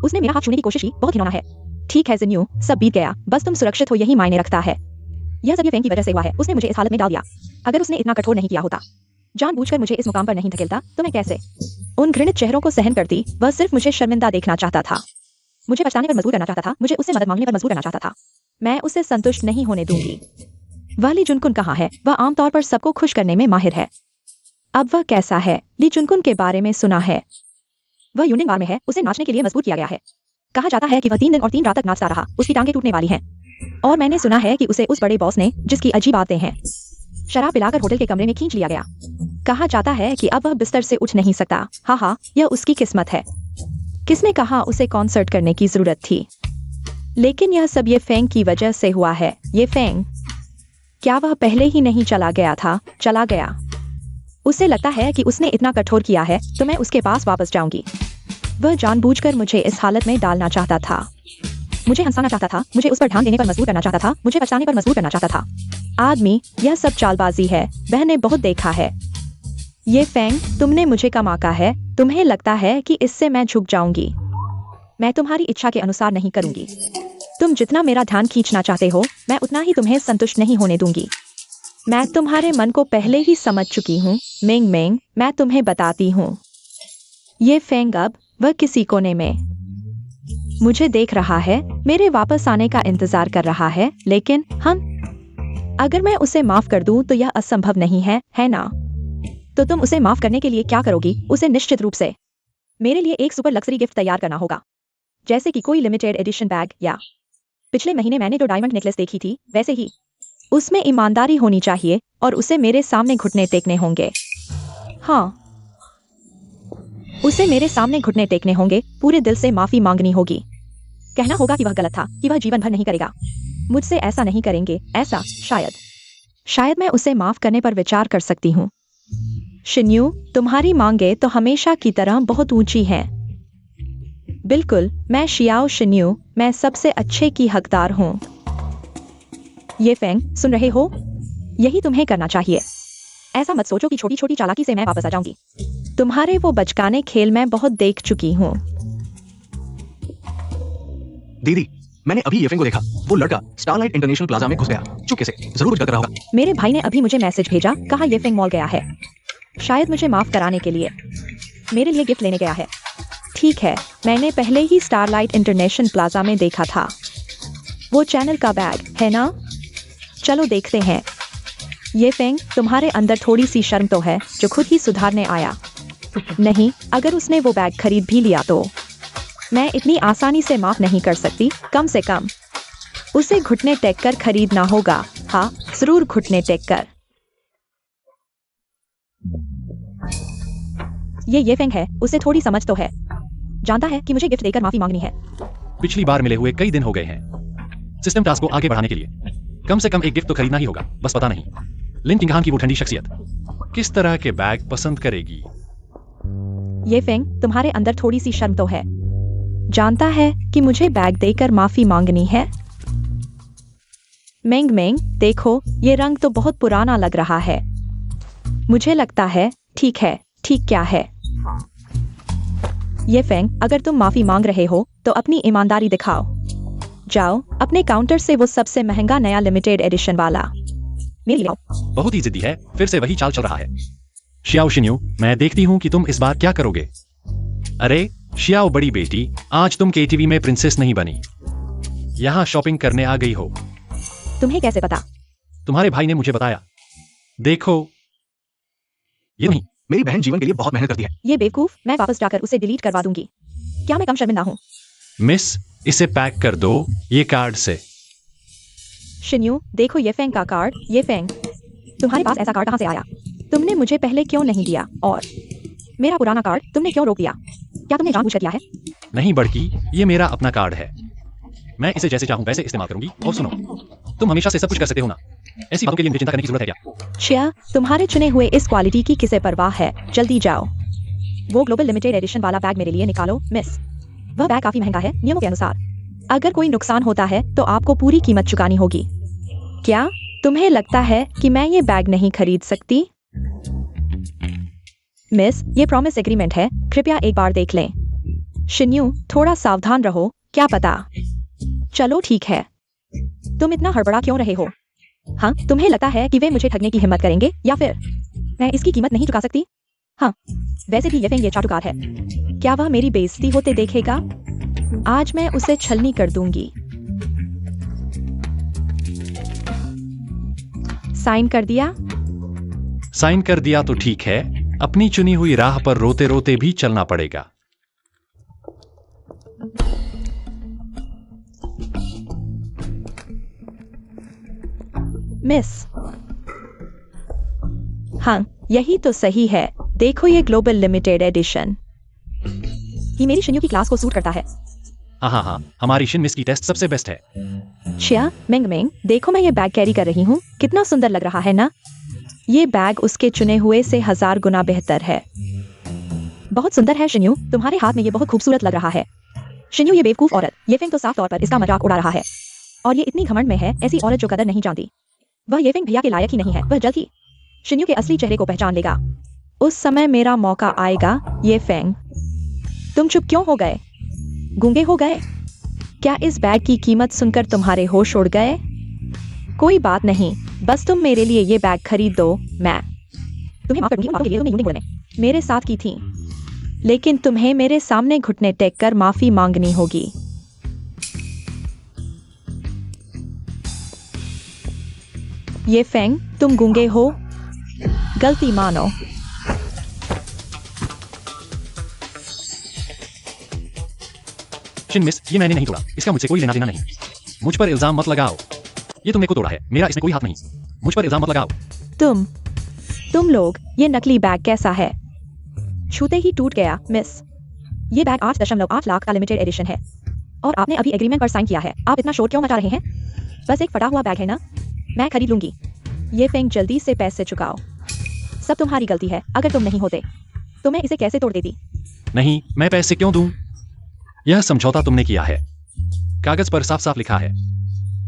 उसने मेरा हाथ छूने की कोशिश की, बहुत घिनौना है। ठीक है जिन्यू, सब बीत गया, बस तुम सुरक्षित हो यही मायने रखता है। यह सब ये फेंग की वजह से हुआ है। उसने मुझे इस हालत में डाल दिया। अगर उसने इतना कठोर नहीं किया होता, जानबूझकर मुझे इस मुकाम पर नहीं धकेलता, तो मैं कैसे उन घृणित चेहरों को सहन करती? वह सिर्फ मुझे शर्मिंदा देखना चाहता था, मुझे पछताने पर मजबूर करना चाहता था, मुझे उससे मदद मांगने पर मजबूर करना चाहता था। मैं उसे संतुष्ट नहीं होने दूंगी। वह ली जुनकुन कहाँ है? वह आमतौर पर सबको खुश करने में माहिर है। अब वह कैसा है? ली जुनकुन के बारे में सुना है। वह यूनियन बार में है, उसे नाचने के लिए मजबूर किया गया है। कहा जाता है कि वह 3 दिन और 3 रात तक नाचता रहा, उसकी टांगें टूटने वाली हैं। और मैंने सुना है कि उसे उस बड़े बॉस ने, जिसकी अजीब आदतें हैं, शराब पिलाकर होटल के कमरे में खींच लिया गया। कहा जाता है कि अब वह बिस्तर से उठ नहीं सकता। हाँ, यह उसकी किस्मत है। किसने कहा उसे कॉन्सर्ट करने की जरूरत थी? लेकिन यह सब ये फेंग की वजह से हुआ है। ये फेंग, क्या वह पहले ही नहीं चला गया था? चला गया। उसे लगता है कि उसने इतना कठोर किया है तो मैं उसके पास वापस जाऊंगी। वह जानबूझकर मुझे इस हालत में डालना चाहता था। मुझे हंसाना चाहता था, मुझे उस पर ध्यान देने पर मजबूर करना चाहता था, मुझे पछताने पर मजबूर करना चाहता था। आदमी, यह सब चालबाजी है। बहने बहुत देखा है। ये फेंग, तुमने मुझे कम आंका है। तुम्हें लगता है कि इससे मैं झुक जाऊंगी? मैं तुम्हारी इच्छा के अनुसार नहीं करूंगी। तुम जितना मेरा ध्यान खींचना चाहते हो, मैं उतना ही तुम्हें संतुष्ट नहीं होने दूंगी। मैं तुम्हारे मन को पहले ही समझ चुकी हूँ। मेंग मेंग, मैं तुम्हें बताती हूँ। ये फेंग अब वह किसी कोने में मुझे देख रहा है, मेरे वापस आने का इंतजार कर रहा है। लेकिन अगर मैं उसे माफ कर दूं तो यह असंभव नहीं है, है ना? तो तुम उसे माफ करने के लिए क्या करोगी? उसे निश्चित रूप से मेरे लिए एक सुपर लग्जरी गिफ्ट तैयार करना होगा, जैसे कि कोई लिमिटेड एडिशन बैग, या पिछले महीने मैंने जो डायमंड नेकलेस देखी थी वैसे ही। उसमें ईमानदारी होनी चाहिए और उसे मेरे सामने घुटने टेकने होंगे। हाँ, उसे मेरे सामने घुटने टेकने होंगे, पूरे दिल से माफी मांगनी होगी। कहना होगा कि वह गलत था, कि वह जीवन भर नहीं करेगा। मुझसे ऐसा नहीं करेंगे। ऐसा शायद मैं उसे माफ करने पर विचार कर सकती हूँ। शिन्यू, तुम्हारी मांगे तो हमेशा की तरह बहुत ऊंची हैं। बिल्कुल, मैं शियाओ शिन्यू, मैं सबसे अच्छे की हकदार हूँ। ये फेंग, सुन रहे हो? यही तुम्हें करना चाहिए। ऐसा मत सोचो कि छोटी छोटी चालाकी से मैं वापस आ जाऊंगी। तुम्हारे वो बचकाने खेल मैं बहुत देख चुकी हूँ। दीदी, मैंने अभी ये फेंग को देखा। वो लड़का स्टारलाइट इंटरनेशनल प्लाजा में घुस गया, चुपके से। जरूर कुछ कर रहा होगा। मेरे भाई ने अभी मुझे मैसेज भेजा, कहा ये फेंग मॉल गया है, शायद मुझे माफ कराने के लिए। मेरे लिए गिफ्ट लेने गया है। ठीक है, मैंने पहले ही स्टारलाइट इंटरनेशनल प्लाजा में देखा था। वो चैनल का बैग है ना? चलो देखते हैं। ये फेंग, तुम्हारे अंदर थोड़ी सी शर्म तो है, जो खुद ही सुधारने आया। नहीं, अगर उसने वो बैग खरीद भी लिया तो मैं इतनी आसानी से माफ नहीं कर सकती। कम से कम उसे घुटने टेक कर खरीदना होगा। हाँ, जरूर घुटने टेक कर। ये फेंग है, उसे थोड़ी समझ तो है। जानता है कि मुझे गिफ्ट देकर माफी मांगनी है। पिछली बार मिले हुए कई दिन हो गए हैं। सिस्टम टास्क को आगे बढ़ाने के लिए कम से कम एक गिफ्ट तो खरीदना ही होगा। बस पता नहीं लिन किंगहाम की वो ठंडी शख्सियत किस तरह के बैग पसंद करेगी। ये फेंग, तुम्हारे अंदर थोड़ी सी शर्म तो है। जानता है कि मुझे बैग देकर माफी मांगनी है। मेंग मेंग, देखो, ये रंग तो बहुत पुराना लग रहा है। मुझे लगता है ठीक है। ठीक क्या है? ये फेंग, अगर तुम माफी मांग रहे हो तो अपनी ईमानदारी दिखाओ। जाओ अपने काउंटर से वो सबसे महंगा नया लिमिटेड एडिशन वाला मेरी लाओ। बहुत ही जिद्दी है, फिर से वही चाल चल रहा है। शियाओ शिन्यू, मैं देखती हूँ कि तुम इस बार क्या करोगे। अरे शियाओ बड़ी बेटी, आज तुम केटीवी में प्रिंसेस नहीं बनी, यहाँ शॉपिंग करने आ गई हो। तुम्हें कैसे पता? तुम्हारे भाई ने मुझे बताया। देखो, ये नहीं। मेरी बहन जीवन के लिए बहुत मेहनत करती है। ये बेवकूफ, मैं वापस जाकर उसे डिलीट करवा दूंगी। क्या मैं कम शर्मिंदा हूँ? मिस, इसे पैक कर दो ये कार्ड से। शिन्यू, देखो ये फेंग का कार्ड। ये फेंग, तुम्हारे पास ऐसा कार्ड कहाँ से आया? तुमने मुझे पहले क्यों नहीं दिया? और मेरा पुराना कार्ड तुमने क्यों रोक दिया? क्या तुमने जानबूझकर किया है? नहीं बड़की, ये मेरा अपना कार्ड है। मैं इसे जैसे चाहूं वैसे इस्तेमाल करूंगी। और सुनो, तुम हमेशा से सब कुछ कर सकते हो ना, ऐसी बातों के लिए मुझे चिंता करने की जरूरत है क्या? शिया, तुम्हारे चुने हुए इस क्वालिटी की किसे परवाह है? जल्दी जाओ, वो ग्लोबल लिमिटेड एडिशन वाला बैग मेरे लिए निकालो। मिस, वह बैग काफी महंगा है नियमों के अनुसार। अगर कोई नुकसान होता है तो आपको पूरी कीमत चुकानी होगी। क्या तुम्हें लगता है कि मैं ये बैग नहीं खरीद सकती? मिस, ये प्रॉमिस एग्रीमेंट है, कृपया एक बार देख लें। शिन्यू, थोड़ा सावधान रहो, क्या पता। चलो ठीक है, तुम इतना हड़बड़ा क्यों रहे हो? हाँ, तुम्हें लगता है कि वे मुझे ठगने की हिम्मत करेंगे, या फिर मैं इसकी कीमत नहीं चुका सकती? हाँ, वैसे भी ये चाटुकार है। क्या वह मेरी बेइज्जती होते देखेगा? आज मैं उसे छलनी कर दूंगी। साइन कर दिया? साइन कर दिया तो ठीक है, अपनी चुनी हुई राह पर रोते रोते भी चलना पड़ेगा। मिस। हाँ, यही तो सही है। देखो ये ग्लोबल लिमिटेड एडिशन। ये मेरी शिन्यू की क्लास को सूट करता है। हाँ हाँ हाँ, हमारी शिन मिस की टेस्ट सबसे बेस्ट है। छिया, मिंग मिंग, देखो मैं ये बैग कैरी कर रही हूँ, कितना सुंदर लग रहा है ना? ये बैग उसके चुने हुए से 1000 गुना बेहतर है। बहुत सुंदर है शिन्यू, तुम्हारे हाथ में ये बहुत खूबसूरत लग रहा है। शिन्यू ये बेवकूफ औरत, ये फेंग तो साफ तौर पर इसका मजाक उड़ा रहा है। और ये इतनी घमंड में है, ऐसी औरत जो कदर नहीं जानती। वह ये फेंग भैया के लायक ही नहीं है, वह जल्द ही शिन्यू के असली चेहरे को पहचान लेगा। उस समय मेरा मौका आएगा। ये फेंग, तुम चुप क्यों हो गए? गूंगे हो गए? क्या इस बैग की कीमत सुनकर तुम्हारे होश उड़ गए? कोई बात नहीं, बस तुम मेरे लिए ये बैग खरीद दो। मैं तुम्हें माफ कर दूंगी उन बातों के लिए तुमने यूनिक बोलने मेरे साथ की थी, लेकिन तुम्हें मेरे सामने घुटने टेक कर माफी मांगनी होगी। ये फेंग, तुम गूंगे हो? गलती मानो। शिन मिस, ये मैंने नहीं तोड़ा, इसका मुझसे कोई लेना देना नहीं। मुझ पर इल्जाम मत लगाओ। ये तुमने को तोड़ा है, मेरा इसमें कोई हाथ नहीं। मुझ पर इल्जाम मत लगाओ। तुम लोग, ये नकली बैग कैसा है? छूते ही टूट गया। मिस, ये बैग 8.8 लाख का लिमिटेड एडिशन है और आपने अभी एग्रीमेंट पर साइन किया है। आप इतना शोर क्यों मचा रहे हैं? बस एक फटा हुआ बैग है ना, मैं खरीद लूंगी। ये फेंग, जल्दी से पैसे चुकाओ। सब तुम्हारी गलती है, अगर तुम नहीं होते तो मैं इसे कैसे तोड़ देती? नहीं, मैं पैसे क्यों दूं? यह समझौता तुमने किया है, कागज पर साफ साफ लिखा है,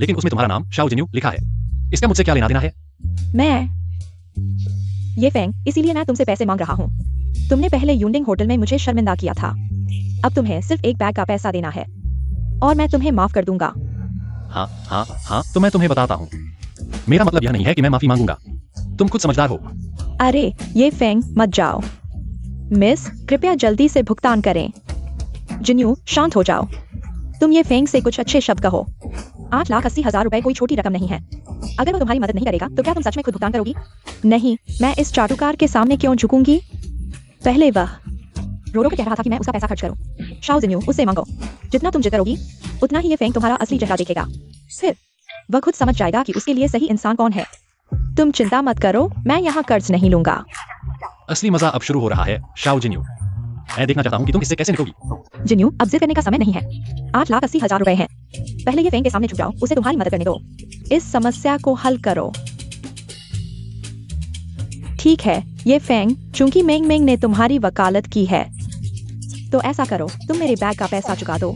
लेकिन उसमें तुम्हारा नाम शाओ जिन्यू लिखा है। इसका मुझसे क्या लेना देना है? ये फेंग, इसीलिए मैं तुमसे पैसे मांग रहा हूँ। तुमने पहले यूनिंग होटल में मुझे शर्मिंदा किया था, अब तुम्हें सिर्फ एक बैग का पैसा देना है और मैं तुम्हें माफ कर दूंगा। हाँ हाँ हाँ, तो मैं तुम्हें बताता हूँ, मेरा मतलब यह नहीं है कि मैं माफी मांगूंगा। तुम खुद समझदार हो। अरे ये फेंग, मत जाओ। मिस, कृपया जल्दी से भुगतान करें। जिन्यू, शांत हो जाओ। तुम ये फेंग से कुछ अच्छे शब्द कहो। 8,80,000 रुपए कोई छोटी रकम नहीं है। अगर वो तुम्हारी मदद नहीं करेगा तो क्या तुम सच में खुद भुगतान करोगी? नहीं, मैं इस चाटुकार के सामने क्यों झुकूंगी? पहले वह रोरो को कह रहा था कि मैं उसका पैसा खर्च करूं। शाओ जिन्यू, उससे मांगो। जितना तुम जिद करोगी उतना ही ये फेंग तुम्हारा असली चेहरा देखेगा। फिर वह खुद समझ जाएगा कि उसके लिए सही इंसान कौन है। तुम चिंता मत करो, मैं यहाँ कर्ज नहीं लूंगा। असली मजा अब शुरू हो रहा है शाओ जिन्यू। मैं देखना चाहता हूँ कि तुम इससे कैसे निकलोगी। जिन्यू, अब जिद करने का समय नहीं है। 8,80,000 रुपए हैं। पहले ये फेंग के सामने झुक जाओ, उसे तुम्हारी मदद करने दो। इस समस्या को हल करो। ठीक है, ये फेंग, चूंकि मेंग मेंग ने तुम्हारी वकालत की है तो ऐसा करो, तुम मेरे बैग का पैसा चुका दो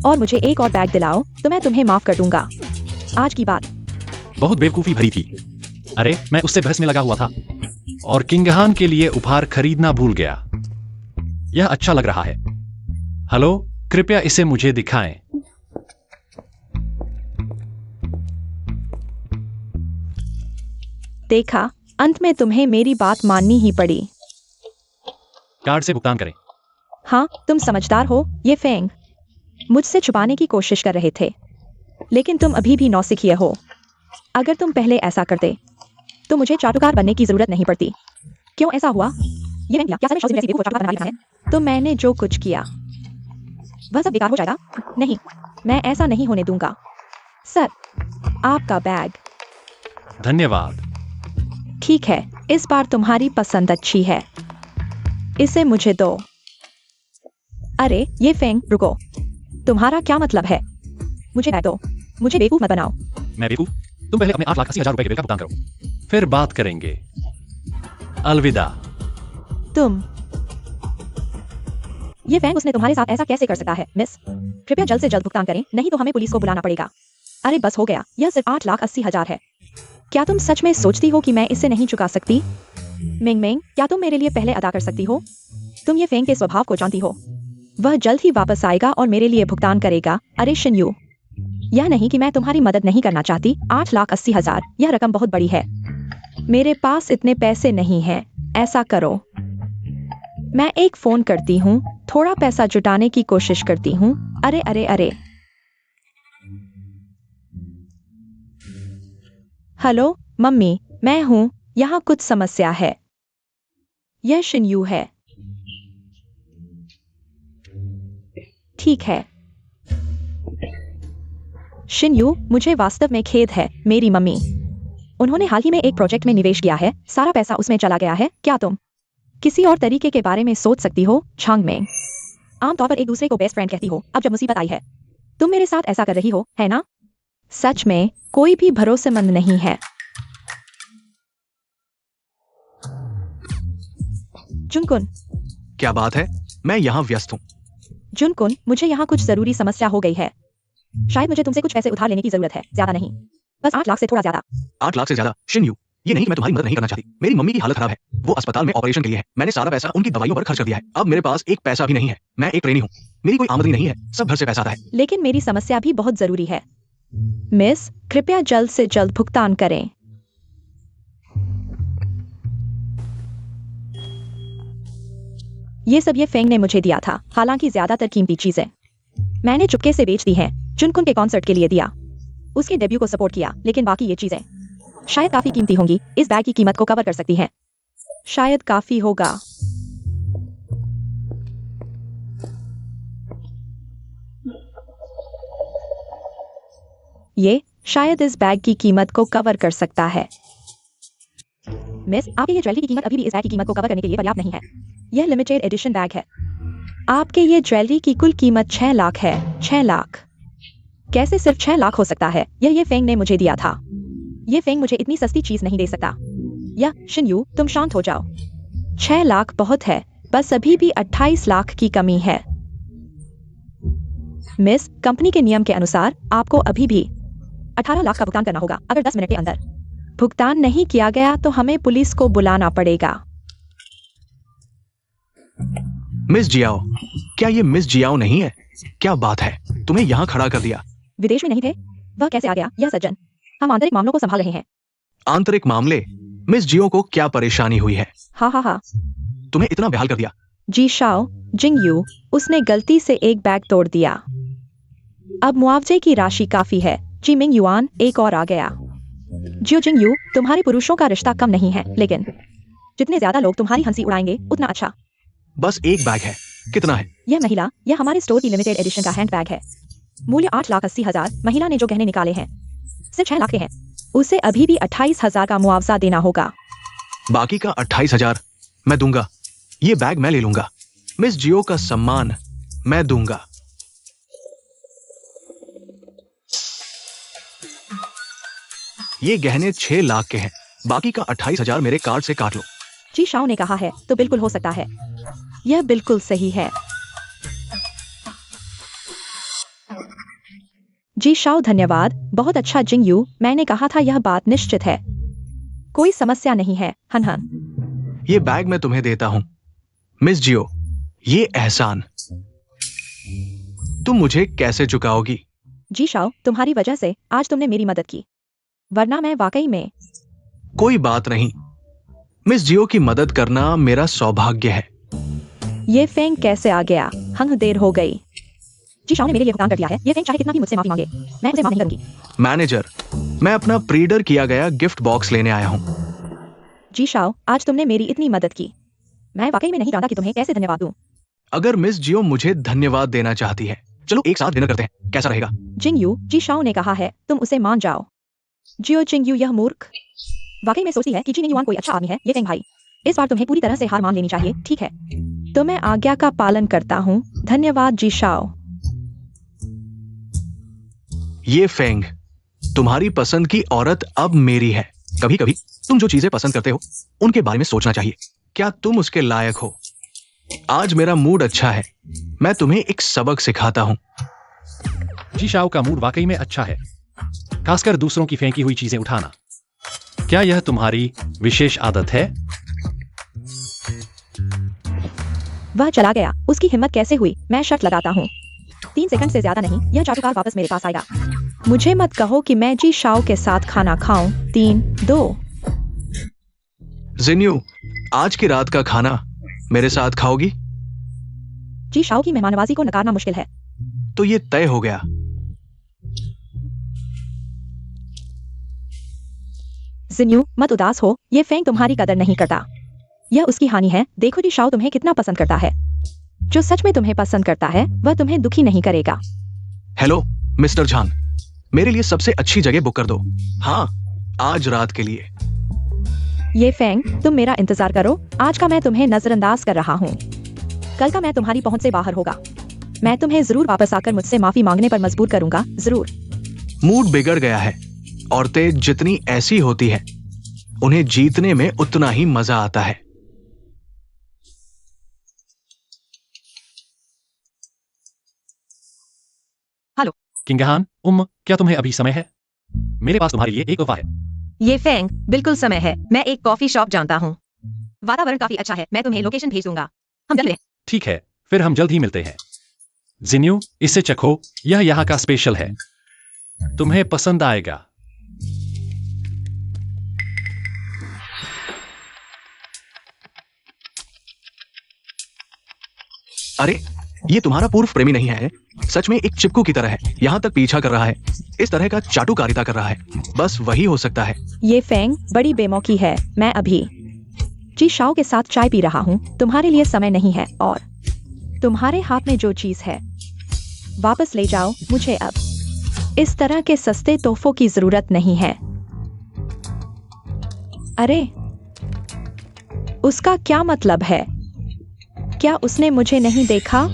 और मुझे एक और बैग दिलाओ तो मैं तुम्हें माफ कर दूंगा। आज की बात बहुत बेवकूफी भरी थी। अरे, मैं उससे बहस में लगा हुआ था और किंगहान के लिए उपहार खरीदना भूल गया। यह अच्छा लग रहा है। हेलो, कृपया इसे मुझे दिखाएं। देखा, अंत में तुम्हें मेरी बात माननी ही पड़ी। कार्ड से भुगतान करें। हाँ, तुम समझदार हो। ये फेंग, मुझसे छुपाने की कोशिश कर रहे थे, लेकिन तुम अभी भी नौसिखिए हो। अगर तुम पहले ऐसा करते तो मुझे चाटुकार बनने की जरूरत नहीं पड़ती। क्यों ऐसा हुआ? ये फेंग, क्या सच में शाओ जिन्यू को चाटुकार बना लिया है? तो मैंने जो कुछ किया वह सब बेकार हो जाएगा? नहीं, मैं ऐसा नहीं होने दूंगा। सर, आपका बैग। धन्यवाद। ठीक है, इस बार तुम्हारी पसंद अच्छी है, इसे मुझे दो। अरे ये फेंग, रुको, तुम्हारा क्या मतलब है? मुझे बैग दो, मुझे बेवकूफ मत बनाओ। मैं बेवकूफ? तुम पहले अपने 8,80,000 रुपए के बिल का भुगतान करो, फिर बात करेंगे। अलविदा। तुम, ये फेंग, उसने तुम्हारे साथ ऐसा कैसे कर सकता है? मिस, कृपया जल्द से जल्द भुगतान करें, नहीं तो हमें पुलिस को बुलाना पड़ेगा। अरे बस हो गया, यह सिर्फ 8,80,000 है। क्या तुम सच में सोचती हो कि मैं इसे नहीं चुका सकती? मिंग मिंग, क्या तुम मेरे लिए पहले अदा कर सकती हो? तुम ये फेंग के स्वभाव को जानती हो, वह जल्द ही वापस आएगा और मेरे लिए भुगतान करेगा। अरे शिन्यू, यह नहीं कि मैं तुम्हारी मदद नहीं करना चाहती। 8,80,000, यह रकम बहुत बड़ी है। मेरे पास इतने पैसे नहीं हैं। ऐसा करो, मैं एक फोन करती हूँ, थोड़ा पैसा जुटाने की कोशिश करती हूँ। अरे अरे अरे, हेलो मम्मी, मैं हूँ, यहाँ कुछ समस्या है। यह शिन्यू है। ठीक है। शिनयू, मुझे वास्तव में खेद है, मेरी मम्मी। उन्होंने हाल ही में एक प्रोजेक्ट में निवेश किया है, सारा पैसा उसमें चला गया है। क्या तुम किसी और तरीके के बारे में सोच सकती हो? छांग में आमतौर पर एक दूसरे को बेस्ट फ्रेंड कहती हो, अब जब मुसीबत आई है तुम मेरे साथ ऐसा कर रही हो, है ना? सच में कोई भी भरोसेमंद नहीं है। जुनकुन, क्या बात है? मैं यहाँ व्यस्त हूँ। जुनकुन, मुझे यहाँ कुछ जरूरी समस्या हो गई है। शायद मुझे तुमसे कुछ पैसे उधार लेने की जरूरत है, ज्यादा नहीं, बस 8 लाख से थोड़ा ज्यादा। 8 लाख से ज्यादा? शिनयू, ये नहीं कि मैं तुम्हारी मदद नहीं करना चाहती। मेरी मम्मी की हालत खराब है, वो अस्पताल में ऑपरेशन के लिए है। मैंने सारा पैसा उनकी दवाइयों पर खर्च कर दिया है। अब मेरे पास एक पैसा भी नहीं है। मैं एक ट्रेनी हूँ, मेरी कोई आमदनी नहीं है, सब घर से पैसा आता है। लेकिन मेरी समस्या भी बहुत जरूरी है। मिस, कृपया जल्द से जल्द भुगतान करें। ये सब ये फेंग ने मुझे दिया था, हालांकि ज्यादातर कीमती चीजें मैंने चुपके से बेच दी हैं। जुनकुन के कॉन्सर्ट के लिए दिया, उसके डेब्यू को सपोर्ट किया, लेकिन बाकी ये चीजें शायद काफी कीमती होंगी, इस बैग की कीमत को कवर कर सकती हैं। शायद काफी होगा। ये शायद इस बैग की कीमत को कवर कर सकता है। मिस, आपके ये ज्वेलरी की कीमत अभी भी इस बैग की कीमत को कवर करने के लिए पर्याप्त नहीं है। यह लिमिटेड एडिशन बैग है। आपके ये ज्वेलरी की कुल कीमत 6 लाख है। 6 लाख? कैसे सिर्फ 6 लाख हो सकता है? ये फेंग ने मुझे दिया था। ये फेंग मुझे इतनी सस्ती चीज नहीं दे सकता। या शिनयू, तुम शांत हो जाओ। 6 लाख बहुत है, बस अभी भी 28 लाख की कमी है। मिस, कंपनी के नियम के अनुसार आपको अभी भी 18 लाख का भुगतान करना होगा। अगर 10 मिनट के अंदर भुगतान नहीं किया गया तो हमें पुलिस को बुलाना पड़ेगा। मिस जियाओ, क्या ये मिस जियाओ नहीं है? क्या बात है, तुम्हें यहाँ खड़ा कर दिया। विदेश में नहीं थे? वह कैसे आ गया? यह सज्जन, हम आंतरिक मामलों को संभाल रहे हैं। आंतरिक मामले? मिस जियो को क्या परेशानी हुई है? हाँ, तुम्हें इतना बेहाल कर दिया? जी शाओ, जिंगयू, उसने गलती से एक बैग तोड़ दिया। अब मुआवजे की राशि काफी है। जी मिंग युआन, एक और आ गया। जियो जिंगयू, तुम्हारे पुरुषों का रिश्ता कम नहीं है, लेकिन जितने ज्यादा लोग तुम्हारी हंसी उड़ाएंगे उतना अच्छा। बस एक बैग है, कितना है? यह हमारे स्टोर की लिमिटेड एडिशन का हैंड बैग है। मूल्य 8,80,000। महिला ने जो गहने निकाले हैं सिर्फ 6 लाख के हैं। उसे अभी भी 28,000 का मुआवजा देना होगा। बाकी का 28,000 मैं दूंगा। ये बैग मैं ले लूंगा। मिस जियो का सम्मान मैं दूंगा। ये गहने 6 लाख के हैं, बाकी का 28,000 मेरे कार्ड से काट लो। जी शाओ ने कहा है तो बिल्कुल हो सकता है। यह बिल्कुल सही है। जी शाओ, धन्यवाद, बहुत अच्छा जिंगयू, मैंने कहा था यह बात निश्चित है। कोई समस्या नहीं है। हन। ये बैग मैं तुम्हें देता हूं। मिस जियो, ये एहसान तुम मुझे कैसे चुकाओगी? जी शाओ, तुम्हारी वजह से आज तुमने मेरी मदद की, वरना मैं वाकई में। कोई बात नहीं, मिस जियो की मदद करना मेरा सौभाग्य है। ये फेंग कैसे आ गया? देर हो गई। जी शाओ ने मेरे लिए भुगतान कर दिया है। ये फेंग चाहे कितना भी मुझसे माफी मांगे, मैं उसे माफ नहीं करूंगी। मैनेजर, मैं अपना प्रीडर किया गया गिफ्ट बॉक्स लेने आया हूं। जी शाओ, आज तुमने मेरी इतनी मदद की, मैं वाकई में नहीं जानता कि तुम्हें कैसे धन्यवाद दूं। अगर मिस जियो मुझे धन्यवाद देना चाहती है, चलो एक साथ डिनर करते हैं, कैसा रहेगा? जिंगयू, जी शाओ ने कहा है तुम उसे मान जाओ। जियो जिंगयू, यह मूर्ख वाकई में सोचती है कि जी युआन कोई अच्छा आदमी है। ये फेंग भाई, इस बार तुम्हें पूरी तरह से हार मान लेनी चाहिए, ठीक है? तो मैं आज्ञा का पालन करता हूँ। धन्यवाद जी शाओ। ये फेंग, तुम्हारी पसंद की औरत अब मेरी है। कभी कभी तुम जो चीजें पसंद करते हो उनके बारे में सोचना चाहिए। क्या तुम उसके लायक हो? आज मेरा मूड अच्छा है, मैं तुम्हें एक सबक सिखाता हूं। जी शाओ का मूड वाकई में अच्छा है, खासकर दूसरों की फेंकी हुई चीजें उठाना। क्या यह तुम्हारी विशेष आदत है? वह चला गया। उसकी हिम्मत कैसे हुई? मैं शर्त लगाता हूँ 3 सेकंड से ज्यादा नहीं, यह जादूगर वापस मेरे पास आएगा। मुझे मत कहो कि मैं जी शाओ के साथ खाना खाऊं। 3, 2। जिन्यू, आज की रात का खाना मेरे साथ खाओगी? जी शाओ की मेहमाननवाजी को नकारना मुश्किल है। तो ये तय हो गया। जिन्यू, मत उदास हो, ये फेंग तुम्हारी कदर नहीं करता। यह उसकी हानि है। देखो जी शाओ तुम्हें कितना पसंद करता है। जो सच में तुम्हें पसंद करता है वह तुम्हें दुखी नहीं करेगा। हेलो मिस्टर झान, मेरे लिए सबसे अच्छी जगह बुक कर दो। हाँ, आज रात के लिए। ये फेंग, तुम मेरा इंतजार करो। आज का मैं तुम्हें नजरअंदाज कर रहा हूँ, कल का मैं तुम्हारी पहुंच से बाहर होगा। मैं तुम्हें जरूर वापस आकर मुझसे माफी मांगने पर मजबूर करूंगा, जरूर। मूड बिगड़ गया है। औरतें जितनी ऐसी होती है, उन्हें जीतने में उतना ही मजा आता है। हेलो किंगहान, क्या तुम्हें अभी समय है? मेरे पास तुम्हारे लिए एक तोहफा है। ये फेंग, बिल्कुल समय है। मैं एक कॉफी शॉप जानता हूँ। वातावरण काफी अच्छा है। मैं तुम्हें लोकेशन भेज दूंगा। हम जल्द मिलें। ठीक है, फिर हम जल्द ही मिलते हैं। जिन्यू, इसे चखो, यह यहाँ का स्पेशल है, तुम्हें पसंद आएगा। अरे, ये तुम्हारा पूर्व प्रेमी नहीं है, सच में एक चिपकू की तरह है। यहाँ तक पीछा कर रहा है, इस तरह का चाटुकारिता कर रहा है। बस वही हो सकता है। ये फेंग बड़ी बेमौकी है। मैं अभी जी शाओ के साथ चाय पी रहा हूँ। तुम्हारे लिए समय नहीं है, और तुम्हारे हाथ में जो चीज है वापस ले जाओ। मुझे अब इस तरह के सस्ते तोहफों की जरूरत नहीं है। अरे, उसका क्या मतलब है? क्या उसने मुझे नहीं देखा?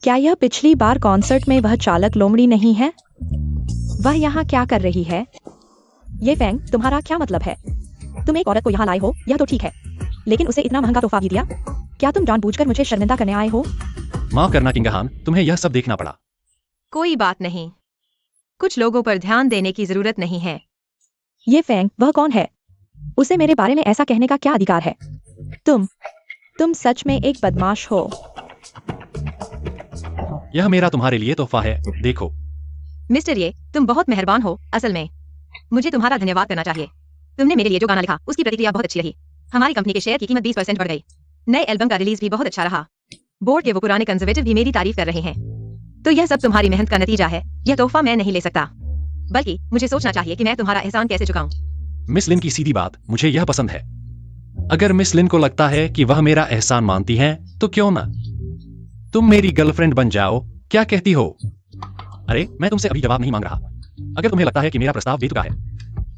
क्या यह पिछली बार कॉन्सर्ट में वह चालक लोमड़ी नहीं है? वह यहाँ क्या कर रही है? ये फेंग, तुम्हारा क्या मतलब है? तुम एक औरत को यहाँ लाए हो, यह तो ठीक है, लेकिन उसे इतना महंगा तोहफा भी दिया। क्या तुम जानबूझकर मुझे शर्मिंदा करने आए हो? माफ करना किंगहान, तुम्हें यह सब देखना पड़ा। कोई बात नहीं, कुछ लोगों पर ध्यान देने की जरूरत नहीं है। ये फेंग, वह कौन है? उसे मेरे बारे में ऐसा कहने का क्या अधिकार है? तुम सच में एक बदमाश हो। यह मेरा तुम्हारे लिए तोहफा है, देखो। मिस्टर ये, तुम बहुत मेहरबान हो। असल में मुझे तुम्हारा धन्यवाद करना चाहिए। तुमने मेरे लिए जो गाना लिखा, उसकी प्रतिक्रिया बहुत अच्छी रही। हमारी कंपनी के शेयर की कीमत 20% बढ़ गई। नए एल्बम का रिलीज भी बहुत अच्छा रहा। बोर्ड के वो पुराने कंजर्वेटिव भी मेरी तारीफ कर रहे हैं। तो यह सब तुम्हारी मेहनत का नतीजा है। यह तोहफा मैं नहीं ले सकता, बल्कि मुझे सोचना चाहिए कि मैं तुम्हारा एहसान कैसे चुकाऊं। मिस लिन की सीधी बात, मुझे यह पसंद है। अगर मिस लिन को लगता है कि वह मेरा एहसान मानती हैं, तो क्यों ना तुम मेरी गर्लफ्रेंड बन जाओ। क्या कहती हो? अरे, मैं तुमसे अभी जवाब नहीं मांग रहा। अगर तुम्हें लगता है कि मेरा प्रस्ताव बेतुका है,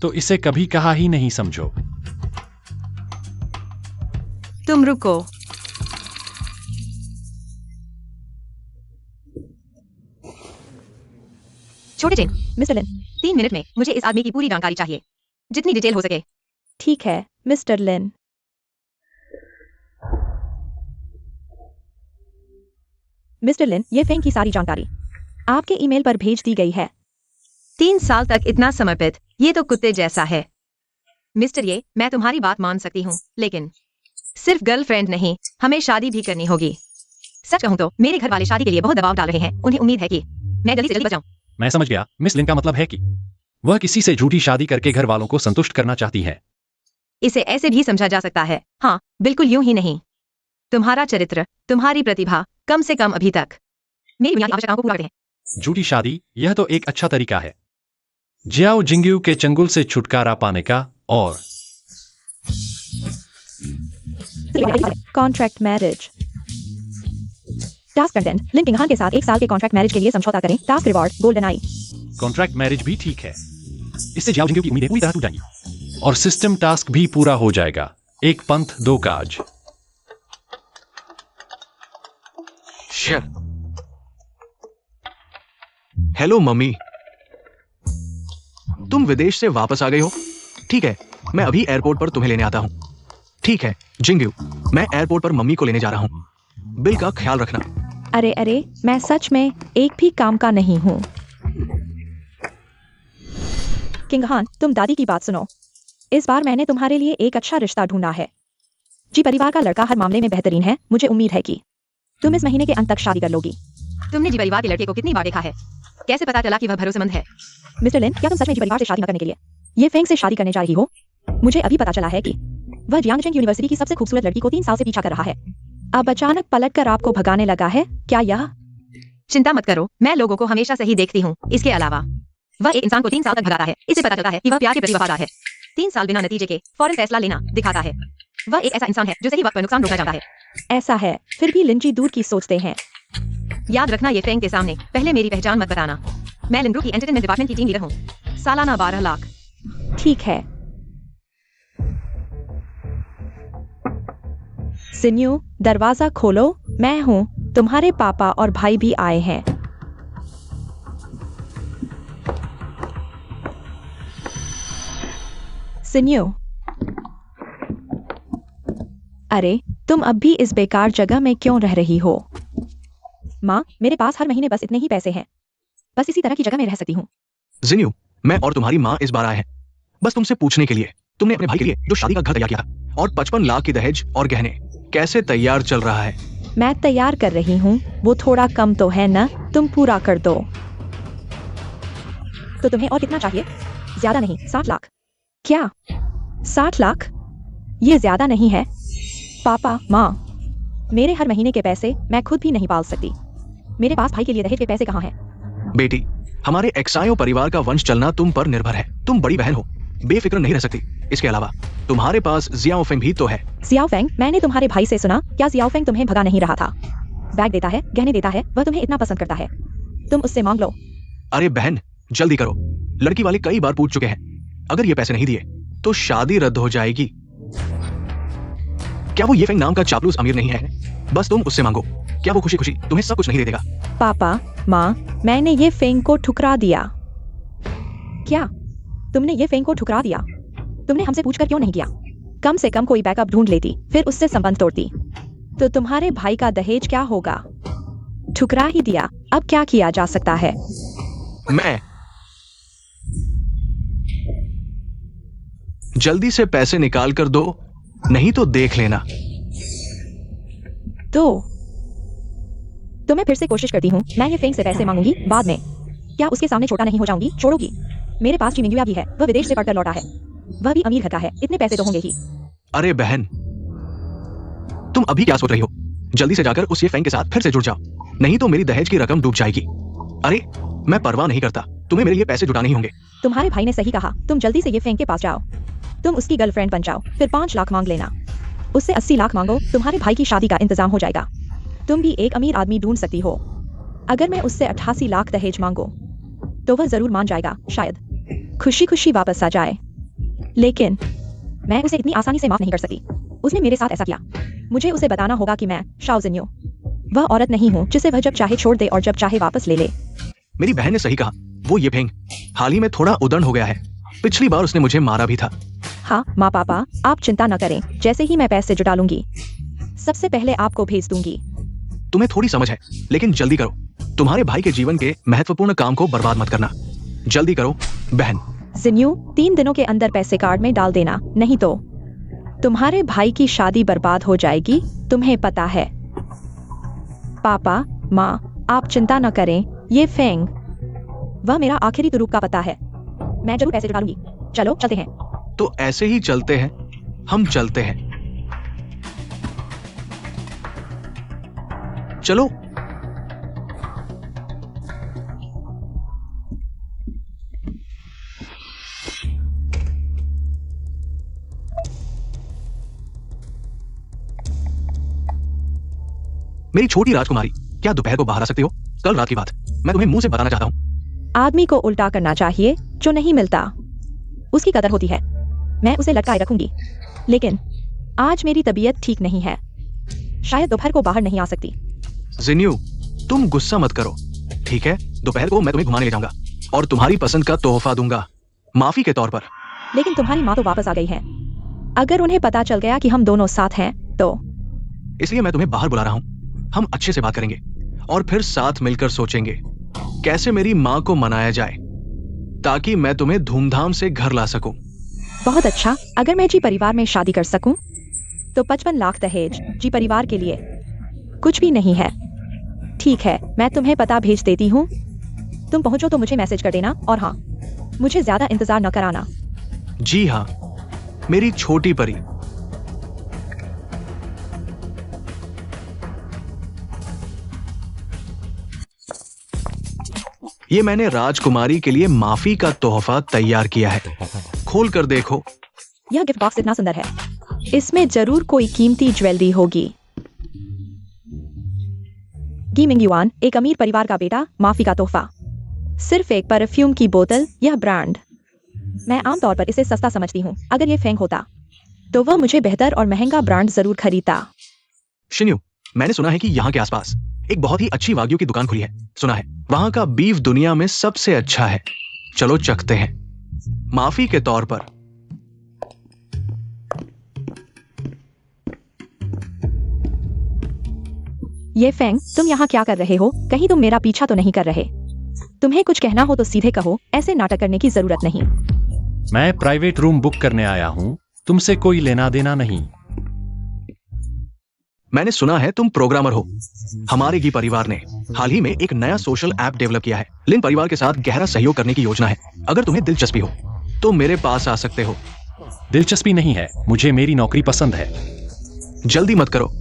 तो इसे कभी कहा ही नहीं समझो। तुम रुको। छोटे चेन, मिस्टर लिन। 3 मिनट में मुझे इस आदमी की पूरी जानकारी चाहिए, जितनी डिटेल हो सके। ठीक है मिस्टर लिन। मिस्टर लिन, ये फेंग की सारी जानकारी आपके ईमेल पर भेज दी गई है। 3 साल तक इतना समर्पित, ये तो कुत्ते जैसा है। मिस्टर ये, मैं तुम्हारी बात मान सकती हूँ, लेकिन सिर्फ गर्लफ्रेंड नहीं, हमें शादी भी करनी होगी। सच कहूँ तो मेरे घर वाले शादी के लिए बहुत दबाव डाल रहे हैं। उन्हें उम्मीद है कि मैं जल्दी से जल्दी बचाऊं। मैं समझ गया। मिस लिन का मतलब है कि वह किसी से झूठी शादी करके घर वालों को संतुष्ट करना चाहती है। इसे ऐसे भी समझा जा सकता है। हाँ, बिल्कुल यूं ही नहीं। तुम्हारा चरित्र, तुम्हारी प्रतिभा, कम से कम अभी तक मेरी बुनियादी आवश्यकताओं को पूरा करते हैं। झूठी शादी, यह तो एक अच्छा तरीका है जियाओ जिंग्यू के चंगुल से छुटकारा पाने का। और कॉन्ट्रैक्ट मैरिज। टास्क कंटेंट, लिन किंगहान के साथ 1 साल के कॉन्ट्रैक्ट मैरिज के लिए समझौता करें। टास्क रिवॉर्ड, गोल्डन आई। कॉन्ट्रैक्ट मैरिज भी ठीक है। इससे जियाओ जिंग्यू की उम्मीदें पूरी तरह टूट जाएंगी और सिस्टम टास्क भी पूरा हो जाएगा। एक पंथ दो काज। हेलो मम्मी, तुम विदेश से वापस आ गई हो? ठीक है, मैं अभी एयरपोर्ट पर तुम्हें लेने आता हूँ। ठीक है जिंग्यू, मैं एयरपोर्ट पर मम्मी को लेने जा रहा हूँ। बिल का ख्याल रखना। अरे अरे, मैं सच में एक भी काम का नहीं हूँ। किंगहान, तुम दादी की बात सुनो। इस बार मैंने तुम्हारे लिए एक अच्छा रिश्ता ढूंढा है। जी परिवार का लड़का हर मामले में बेहतरीन है। मुझे उम्मीद है कि तुम इस महीने के अंत तक शादी कर लोगी। तुमने जी परिवार के लड़के को कितनी बार देखा है? कैसे पता चला कि वह भरोसेमंद है? मिस्टर लिन, क्या तुम सच में जी परिवार से शादी न करने के लिए ये फेंग से शादी करने जा रही हो? मुझे अभी पता चला है कि वह जियांगचेंग यूनिवर्सिटी की सबसे खूबसूरत लड़की को 3 साल से पीछा कर रहा है। अब अचानक पलटकर आपको भगाने लगा है। क्या यह? चिंता मत करो, मैं लोगों को हमेशा सही देखती हूँ। इसके अलावा वह एक इंसान को 3 साल तक भगाता है। इससे पता चलता है कि वह प्यार के प्रति वफादार है। 3 साल बिना नतीजे के फौरन फैसला लेना दिखाता है। वह एक ऐसा इंसान है जो सही वक्त पर नुकसान रोकना चाहता है। ऐसा है, फिर भी लिंजी दूर की सोचते हैं। याद रखना ये फेंग के सामने पहले मेरी पहचान मत बताना। मैं लिंड्रू की एंटरटेनमेंट डिपार्टमेंट की टीम लीडर हूँ। सालाना 12 लाख। ठीक है। सिन्यू, दरवाजा खोलो, मैं हूँ। तुम्हारे पापा और भाई भी आए हैं। सिन्यू, अरे तुम अब भी इस बेकार जगह में क्यों रह रही हो? माँ, मेरे पास हर महीने बस इतने ही पैसे हैं। बस इसी तरह की जगह में रह सकती हूँ। जिन्यू, मैं और तुम्हारी माँ इस बार आए हैं बस तुमसे पूछने के लिए। तुमने अपने भाई के लिए जो शादी का घर तैयार किया था और 55 लाख की दहेज और गहने कैसे तैयार चल रहा है? मैं तैयार कर रही हूँ, वो थोड़ा कम तो है ना, तुम पूरा कर दो। तो तुम्हें और कितना चाहिए? ज्यादा नहीं, 60 लाख। क्या 60 लाख? ये ज्यादा नहीं है? पापा, माँ, मेरे हर महीने के पैसे मैं खुद भी नहीं पाल सकती। मेरे पास भाई के लिए दहेज के पैसे कहाँ हैं? बेटी, हमारे एक्सायो परिवार का वंश चलना तुम पर निर्भर है। तुम बड़ी बहन हो, बेफिक्र नहीं रह सकती। इसके अलावा तुम्हारे पास जियाओफेंग भी तो है। जियाओफेंग? मैंने तुम्हारे भाई से सुना, क्या जियाओफेंग तुम्हें भगा नहीं रहा था? बैग देता है, गहने देता है, वह तुम्हें इतना पसंद करता है, तुम उससे मांग लो। अरे बहन, जल्दी करो। लड़की वाले कई बार पूछ चुके हैं। अगर ये पैसे नहीं दिए तो शादी रद्द हो जाएगी। क्या वो ये फेंग नाम का चापलूस अमीर नहीं है? बस तुम उससे मांगो। क्या वो खुशी खुशी तुम्हें सब कुछ नहीं दे देगा? पापा, माँ, मैंने ये फेंग को ठुकरा दिया। क्या तुमने ये फेंग को ठुकरा दिया? तुमने हमसे पूछकर क्यों नहीं किया? कम से कम कोई बैकअप ढूंढ लेती, फिर उससे संबंध तोड़ती। तो तुम्हारे भाई का दहेज क्या होगा? ठुकरा ही दिया, अब क्या किया जा सकता है? मैं जल्दी से पैसे निकाल कर दो, नहीं तो देख लेना। तो मैं फिर से कोशिश करती हूँ। मैं ये फेंग से पैसे मांगूंगी बाद में। क्या उसके सामने छोटा नहीं हो जाऊंगी? छोड़ोगी? मेरे पास चिमिंगुआ भी है, वह विदेश से पढ़कर लौटा है, वह भी अमीर घर का है, इतने पैसे तो होंगे ही। अरे बहन, तुम अभी क्या सोच रही हो? जल्दी से जाकर उस ये फेंग के साथ फिर से जुड़ जाओ, नहीं तो मेरी दहेज की रकम डूब जाएगी। अरे मैं परवाह नहीं करता, तुम्हें मेरे लिए पैसे जुटाने ही होंगे। तुम्हारे भाई ने सही कहा, तुम जल्दी से ये फेंग के पास जाओ। तुम उसकी गर्लफ्रेंड बन जाओ, फिर 5 लाख मांग लेना। उससे 80 लाख मांगो, तुम्हारे भाई की शादी का इंतजाम हो जाएगा। तुम भी एक अमीर आदमी ढूंढ सकती हो। अगर मैं उससे 88 लाख दहेज मांगो तो वह जरूर मान जाएगा, शायद खुशी खुशी वापस आ जाए। लेकिन मैं उसे इतनी आसानी से माफ नहीं कर सकती। उसने मेरे साथ ऐसा किया, मुझे उसे बताना होगा कि मैं शाओ जिन्यू वह औरत नहीं हूँ जिसे वह जब चाहे छोड़ दे और जब चाहे वापस ले ले। मेरी बहन ने सही कहा, वो ये फेंग हाल ही में थोड़ा उदंड हो गया है। पिछली बार उसने मुझे मारा भी था। हाँ माँ पापा, आप चिंता न करें, जैसे ही मैं पैसे जुटा लूंगी सबसे पहले आपको भेज दूंगी। तुम्हें थोड़ी समझ है, लेकिन जल्दी करो। तुम्हारे भाई के जीवन के महत्वपूर्ण काम को बर्बाद मत करना। जल्दी करो बहन। जिन्यू, 3 दिनों के अंदर पैसे कार्ड में डाल देना, नहीं तो तुम्हारे भाई की शादी बर्बाद हो जाएगी, तुम्हें पता है। पापा, माँ, आप चिंता न करें, ये फेंग वह मेरा आखिरी तुरुप का पता है। मैं जरूर पैसे जुटा लूंगी। चलो चलते हैं। तो ऐसे ही चलते हैं, हम चलते हैं। चलो। मेरी छोटी राजकुमारी, क्या दोपहर को बाहर आ सकती हो? कल रात की बात मैं तुम्हें मुंह से बताना चाहता हूँ। आदमी को उल्टा करना चाहिए, जो नहीं मिलता उसकी कदर होती है। मैं उसे लटकाए रखूंगी, लेकिन आज मेरी तबीयत ठीक नहीं है, शायद दोपहर को बाहर नहीं आ सकती। जिन्यू, तुम गुस्सा मत करो, ठीक है? दोपहर को मैं तुम्हें घुमाने ले जाऊंगा और तुम्हारी पसंद का तोहफा दूंगा, माफी के तौर पर। लेकिन तुम्हारी माँ तो वापस आ गई है। अगर उन्हें पता चल गया कि हम दोनों साथ हैं तो? इसलिए मैं तुम्हें बाहर बुला रहा हूँ। हम अच्छे से बात करेंगे और फिर साथ मिलकर सोचेंगे कैसे मेरी माँ को मनाया जाए, ताकि मैं तुम्हें धूमधाम से घर ला सकूं। बहुत अच्छा, अगर मैं जी परिवार में शादी कर सकूं तो 55 लाख दहेज जी परिवार के लिए कुछ भी नहीं है। ठीक है, मैं तुम्हें पता भेज देती हूँ, तुम पहुंचो तो मुझे मैसेज कर देना। और हाँ, मुझे ज्यादा इंतजार न कराना। जी हाँ, मेरी छोटी परी। ये मैंने राजकुमारी के लिए माफी का तोहफा तैयार किया है, खोल कर देखो। यह गिफ्ट बॉक्स इतना सुंदर है। इसमें जरूर कोई कीमती ज्वेलरी होगी। गी मिंग युआन, एक अमीर परिवार का बेटा, माफी का तोहफा। सिर्फ एक परफ्यूम की बोतल, यह ब्रांड। मैं आमतौर पर इसे सस्ता समझती हूँ। अगर ये फेंग होता तो वह मुझे बेहतर और महंगा ब्रांड जरूर खरीदता। शिन्यू, मैंने सुना है कि यहाँ के आसपास एक बहुत ही अच्छी वाग्यू की दुकान खुली है। सुना है वहां का बीफ दुनिया में सबसे अच्छा है। चलो चखते हैं। माफी के तौर पर। ये फेंग, तुम यहाँ क्या कर रहे हो? कहीं तुम मेरा पीछा तो नहीं कर रहे? तुम्हें कुछ कहना हो तो सीधे कहो, ऐसे नाटक करने की जरूरत नहीं। मैं प्राइवेट रूम बुक करने आया हूँ, तुमसे कोई लेना देना नहीं। मैंने सुना है तुम प्रोग्रामर हो। हमारे गी परिवार ने हाल ही में एक नया सोशल ऐप डेवलप किया है। लिन परिवार के साथ गहरा सहयोग करने की योजना है। अगर तुम्हें दिलचस्पी हो तो मेरे पास आ सकते हो। दिलचस्पी नहीं है, मुझे मेरी नौकरी पसंद है। जल्दी मत करो।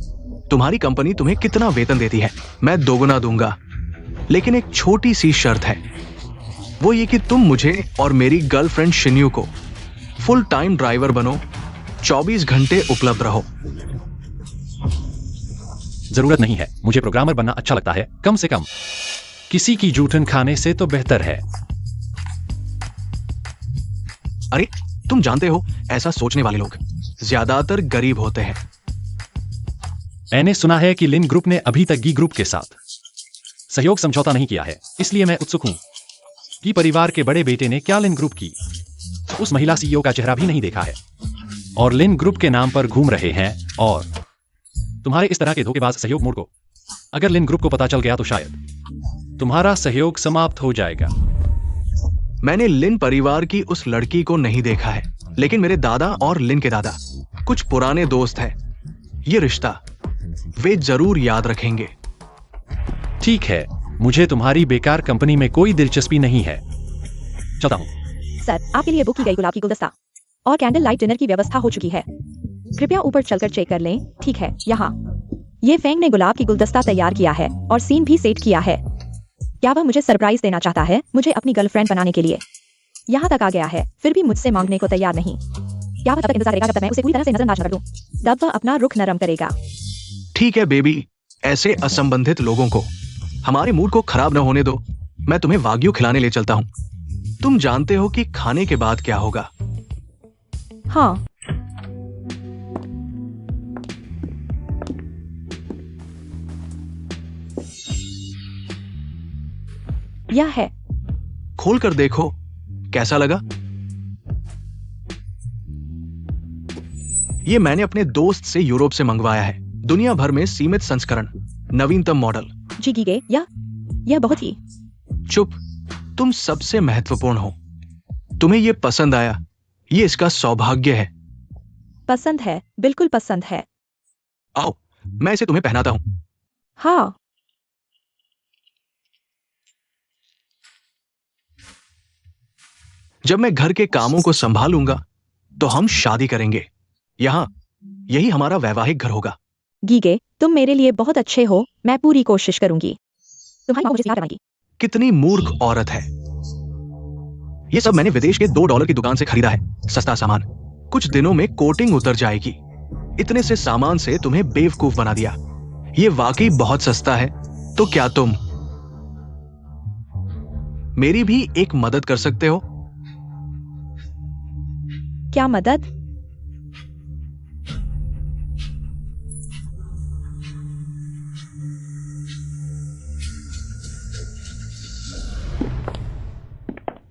तुम्हारी कंपनी तुम्हें कितना वेतन देती है? मैं दोगुना दूंगा, लेकिन एक छोटी सी शर्त है। वो ये कि तुम मुझे और मेरी गर्लफ्रेंड शिन्यू को फुल टाइम ड्राइवर बनो, 24 घंटे उपलब्ध रहो। जरूरत नहीं है, मुझे प्रोग्रामर बनना अच्छा लगता है। कम से कम किसी की जूठन खाने से तो बेहतर है। अरे तुम जानते हो, ऐसा सोचने वाले लोग ज्यादातर गरीब होते हैं। मैंने सुना है कि लिन ग्रुप ने अभी तक गी ग्रुप के साथ सहयोग समझौता नहीं किया है, इसलिए मैं उत्सुक हूं कि परिवार के बड़े बेटे ने क्या लिन ग्रुप की उस महिला सीईओ का चेहरा भी नहीं देखा है और लिन ग्रुप के नाम पर घूम रहे हैं। और तुम्हारे इस तरह के धोखेबाज सहयोग मोड को अगर लिन ग्रुप को पता चल गया तो शायद तुम्हारा सहयोग समाप्त हो जाएगा। मैंने लिन परिवार की उस लड़की को नहीं देखा है, लेकिन मेरे दादा और लिन के दादा कुछ पुराने दोस्त हैं। ये रिश्ता वे जरूर याद रखेंगे। ठीक है, मुझे तुम्हारी बेकार कंपनी में कोई दिलचस्पी नहीं है। चलता हूँ। सर, आपके लिए बुक की गई गुलाब की गुलदस्ता और कैंडल लाइट डिनर की व्यवस्था हो चुकी है। कृपया ऊपर चलकर चेक कर लें। ठीक है, यहाँ ये फेंग ने गुलाब की गुलदस्ता तैयार किया है और सीन भी सेट किया है। क्या वह मुझे सरप्राइज देना चाहता है, मुझे अपनी गर्लफ्रेंड बनाने के लिए? यहाँ तक आ गया है, फिर भी मुझसे मांगने को तैयार नहीं। क्या वह तब तक इंतजार करेगा जब तक मैं उसे पूरी तरह से नजरअंदाज न कर दूं? तब वह अपना रुख नरम करेगा। ठीक है बेबी, ऐसे असंबंधित लोगों को हमारे मूड को खराब न होने दो। मैं तुम्हें वाग्यू खिलाने ले चलता हूँ। तुम जानते हो कि खाने के बाद क्या होगा। हाँ, यह है। खोल कर देखो, कैसा लगा? ये मैंने अपने दोस्त से यूरोप से मंगवाया है। दुनिया भर में सीमित संस्करण, नवीनतम मॉडल। जी गीगे, यह बहुत ही। चुप, तुम सबसे महत्वपूर्ण हो। तुम्हें ये पसंद आया, ये इसका सौभाग्य है। पसंद है, बिल्कुल पसंद है। आओ, मैं इसे तुम्हें पहनाता हूं। हाँ, जब मैं घर के कामों को संभालूंगा तो हम शादी करेंगे। यहाँ यही हमारा वैवाहिक घर होगा। गीगे, तुम मेरे लिए बहुत अच्छे हो। मैं पूरी कोशिश करूंगी। तुम्हारी माँ मुझे प्यार करवाएगी। कितनी मूर्ख औरत है। ये सब मैंने विदेश के $2 की दुकान से खरीदा है। सस्ता सामान, कुछ दिनों में कोटिंग उतर जाएगी। इतने से सामान से तुम्हें बेवकूफ बना दिया। ये वाकई बहुत सस्ता है। तो क्या तुम मेरी भी एक मदद कर सकते हो? क्या मदद?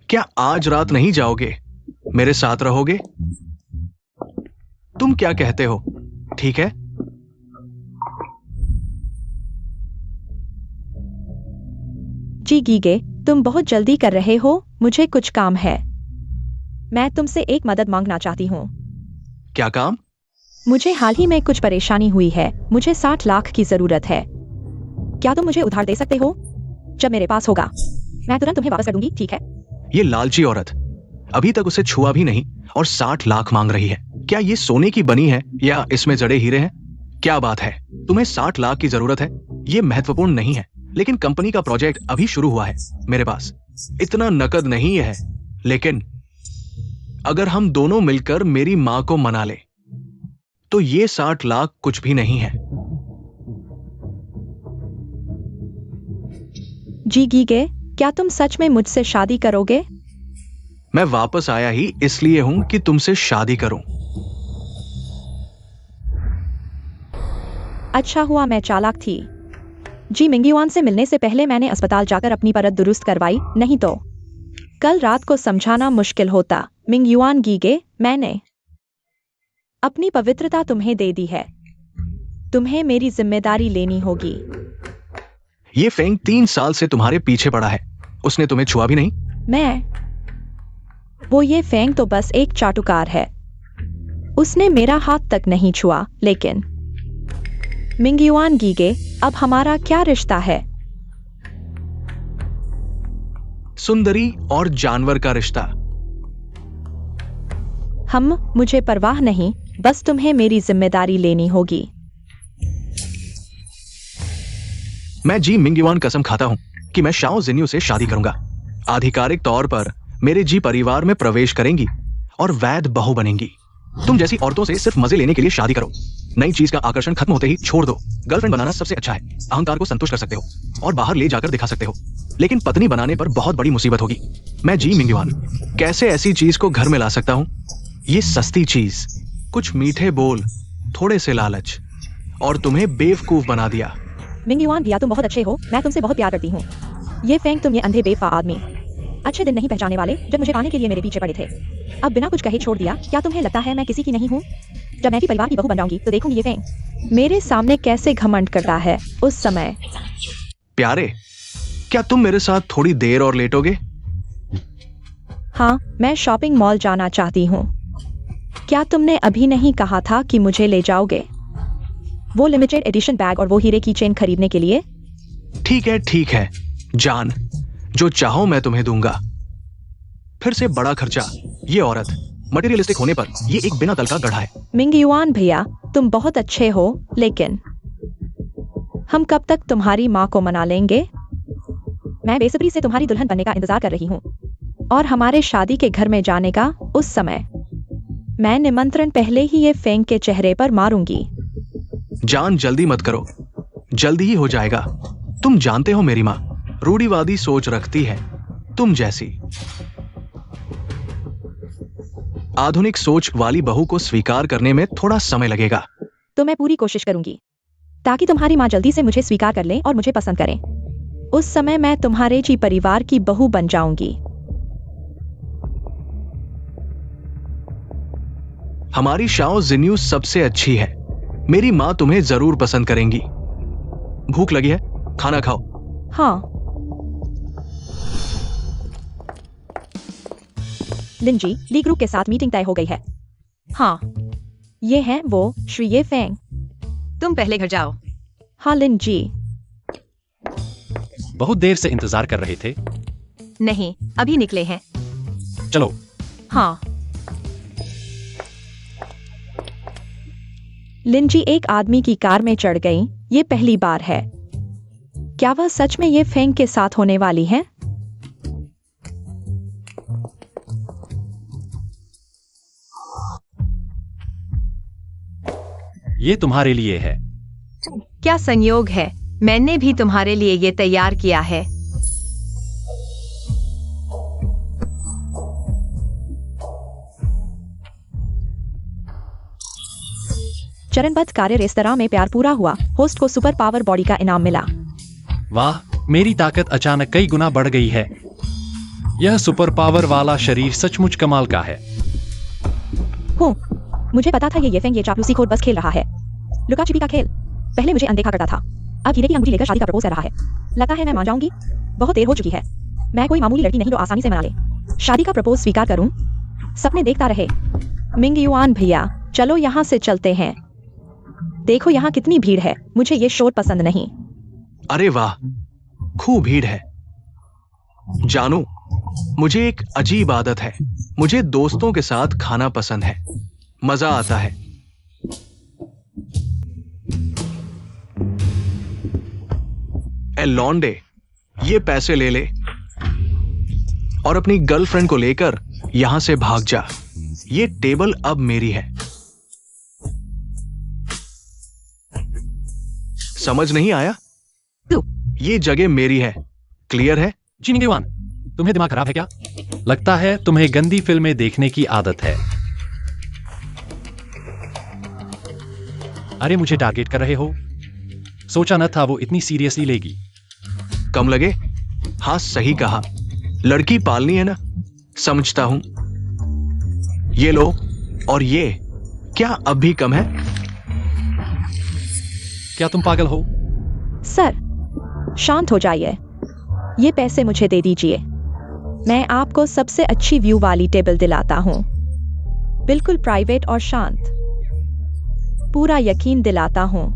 क्या आज रात नहीं जाओगे? मेरे साथ रहोगे? तुम क्या कहते हो? ठीक है। जी गीगे, तुम बहुत जल्दी कर रहे हो। मुझे कुछ काम है। मैं तुमसे एक मदद मांगना चाहती हूँ। क्या काम? मुझे हाल ही में कुछ परेशानी हुई है। मुझे 60 लाख की जरूरत है। क्या तुम मुझे उधार दे सकते हो? जब मेरे पास होगा मैं तुरंत तुम्हें वापस कर दूंगी। ठीक है? ये लालची औरत अभी तक उसे छुआ भी नहीं और 60 लाख मांग रही है। क्या ये सोने की बनी है या इसमें जड़े हीरे हैं? क्या बात है, तुम्हें 60 लाख की जरूरत है? ये महत्वपूर्ण नहीं है, लेकिन कंपनी का प्रोजेक्ट अभी शुरू हुआ है। मेरे पास इतना नकद नहीं है, लेकिन अगर हम दोनों मिलकर मेरी मां को मना ले तो ये 60 लाख कुछ भी नहीं है। जी गीगे, क्या तुम सच में मुझसे शादी करोगे? मैं वापस आया ही इसलिए हूं कि तुमसे शादी करूं। अच्छा हुआ मैं चालाक थी। जी मिंगयुआन से मिलने से पहले मैंने अस्पताल जाकर अपनी परत दुरुस्त करवाई, नहीं तो कल रात को समझाना मुश्किल होता। मिंगयुआन गीगे, मैंने अपनी पवित्रता तुम्हें दे दी है। तुम्हें मेरी जिम्मेदारी लेनी होगी। ये फेंग 3 साल से तुम्हारे पीछे पड़ा है, उसने तुम्हें छुआ भी नहीं। वो ये फेंग तो बस एक चाटुकार है। उसने मेरा हाथ तक नहीं छुआ। लेकिन मिंगयुआन गीगे, अब हमारा क्या रिश्ता है? सुंदरी और जानवर का रिश्ता। मुझे परवाह नहीं, बस तुम्हें मेरी जिम्मेदारी लेनी होगी। मैं जी मिंगयुआन कसम खाता हूं कि मैं शाओ जिन्यू से शादी करूंगा। आधिकारिक तौर पर मेरे जी परिवार में प्रवेश करेंगी और वैध बहू बनेंगी। तुम जैसी औरतों से सिर्फ मजे लेने के लिए शादी करो। नई चीज का आकर्षण खत्म होते ही छोड़ दो। गर्लफ्रेंड बनाना सबसे अच्छा है, अहंकार को संतुष्ट कर सकते हो और बाहर ले जाकर दिखा सकते हो, लेकिन पत्नी बनाने पर बहुत बड़ी मुसीबत होगी। मैं जी मिंगयुआन कैसे ऐसी चीज को घर में ला सकता हूं? ये सस्ती चीज, कुछ मीठे बोल, थोड़े से लालच, और तुम्हें बेवकूफ बना दिया। मिंगयुआन भैया, तुम बहुत अच्छे हो। मैं तुमसे बहुत प्यार करती हूँ। ये फेंग, तुम ये अंधे बेवफा आदमी अच्छे दिन नहीं पहचाने वाले जब मुझे पाने के लिए मेरे पीछे पड़े थे, अब बिना कुछ कहे छोड़ दिया। क्या तुम्हें लगता है मैं किसी की नहीं हूँ? जब मैं भी परिवार की बहू बन जाऊंगी तो देखूंगी ये फेंग मेरे सामने कैसे घमंड करता है। उस समय प्यारे, क्या तुम मेरे साथ थोड़ी देर और लेटोगे? हाँ, मैं शॉपिंग मॉल जाना चाहती हूँ। क्या तुमने अभी नहीं कहा था कि मुझे ले जाओगे? वो लिमिटेड एडिशन बैग और वो हीरे की चेन खरीदने के लिए? ठीक है जान, जो चाहो मैं तुम्हें दूंगा। फिर से बड़ा खर्चा। ये औरत मटेरियलिस्टिक होने पर ये एक बिना दल का गधा है। मिंगयुआन भैया, तुम बहुत अच्छे हो, लेकिन हम कब तक तुम्हारी माँ को मना लेंगे? मैं बेसब्री से तुम्हारी दुल्हन बनने का इंतजार कर रही हूँ और हमारे शादी के घर में जाने का। उस समय मैं निमंत्रण पहले ही ये फेंग के चेहरे पर मारूंगी। जान, जल्दी मत करो, जल्दी ही हो जाएगा। तुम जानते हो मेरी माँ रूढ़िवादी सोच रखती है, तुम जैसी। आधुनिक सोच वाली बहू को स्वीकार करने में थोड़ा समय लगेगा। तो मैं पूरी कोशिश करूंगी ताकि तुम्हारी माँ जल्दी से मुझे स्वीकार कर ले और मुझे पसंद करें। उस समय मैं तुम्हारे जी परिवार की बहू बन जाऊंगी। हमारी शाओ जिन्यू सबसे अच्छी है। मेरी माँ तुम्हें जरूर पसंद करेंगी। भूख लगी है, खाना खाओ। हाँ। लिंजी, ली ग्रुप के साथ मीटिंग तय हो गई है। हाँ, ये हैं वो श्री ये फेंग। तुम पहले घर जाओ। हाँ लिंजी। बहुत देर से इंतजार कर रहे थे। नहीं, अभी निकले हैं। चलो। हाँ। लिंजी एक आदमी की कार में चढ़ गई। ये पहली बार है। क्या वह सच में ये फेंग के साथ होने वाली है? ये तुम्हारे लिए है। क्या संयोग है, मैंने भी तुम्हारे लिए ये तैयार किया है। चरणबद्ध कार्य रेस्तरां में प्यार पूरा हुआ। होस्ट को सुपर पावर बॉडी का इनाम मिला। वाह, मेरी ताकत अचानक कई गुना बढ़ गई है। यह सुपर पावर वाला शरीर सचमुच कमाल का है। हो, मुझे पता था ये फेंग ये चापलूसी खोर बस खेल रहा है। लुका छिपी का खेल। पहले मुझे अनदेखा करता था, अब हीरे की अंगूठी लेकर शादी का प्रपोज कर रहा है। लगता है मैं मान जाऊंगी। बहुत देर हो चुकी है। मैं कोई मामूली लड़की नहीं जो आसानी से मना ले। शादी का प्रपोज स्वीकार करूं? सपने देखता रहे। मिंगयुआन भैया, चलो यहाँ से चलते हैं। देखो यहाँ कितनी भीड़ है। मुझे ये शोर पसंद नहीं। अरे वाह, खूब भीड़ है। जानू, मुझे एक अजीब आदत है। मुझे दोस्तों के साथ खाना पसंद है, मजा आता है। ए लॉन्डे, ये पैसे ले ले और अपनी गर्लफ्रेंड को लेकर यहां से भाग जा। ये टेबल अब मेरी है। समझ नहीं आया? क्यों? ये जगह मेरी है, क्लियर है? जी निंगेवान, तुम्हें दिमाग खराब है क्या? लगता है तुम्हें गंदी फिल्में देखने की आदत है। अरे मुझे टारगेट कर रहे हो? सोचा न था वो इतनी सीरियसली लेगी। कम लगे? हाँ सही कहा, लड़की पालनी है ना, समझता हूं। ये लो, और ये क्या अब भी कम है? क्या तुम पागल हो? सर, शांत हो जाइए। ये पैसे मुझे दे दीजिए। मैं आपको सबसे अच्छी व्यू वाली टेबल दिलाता हूं, बिल्कुल प्राइवेट और शांत। पूरा यकीन दिलाता हूं।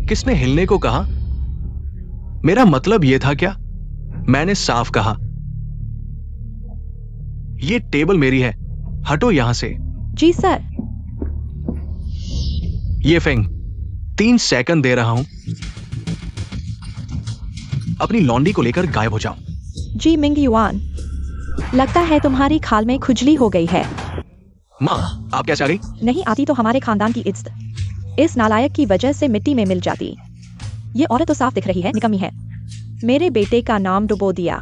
किसने हिलने को कहा? मेरा मतलब यह था क्या? मैंने साफ कहा। ये टेबल मेरी है, हटो यहां से। जी सर। ये फेंग, 3 सेकंड दे रहा हूं, अपनी लॉन्डी को लेकर गायब हो जाओ। जी मिंग युआन, लगता है तुम्हारी खाल में खुजली हो गई है। माँ, आप कैसे आ गई? नहीं आती तो हमारे खानदान की इज्जत इस नालायक की वजह से मिट्टी में मिल जाती। ये औरत तो साफ दिख रही है निकम्मी है। मेरे बेटे का नाम डुबो दिया।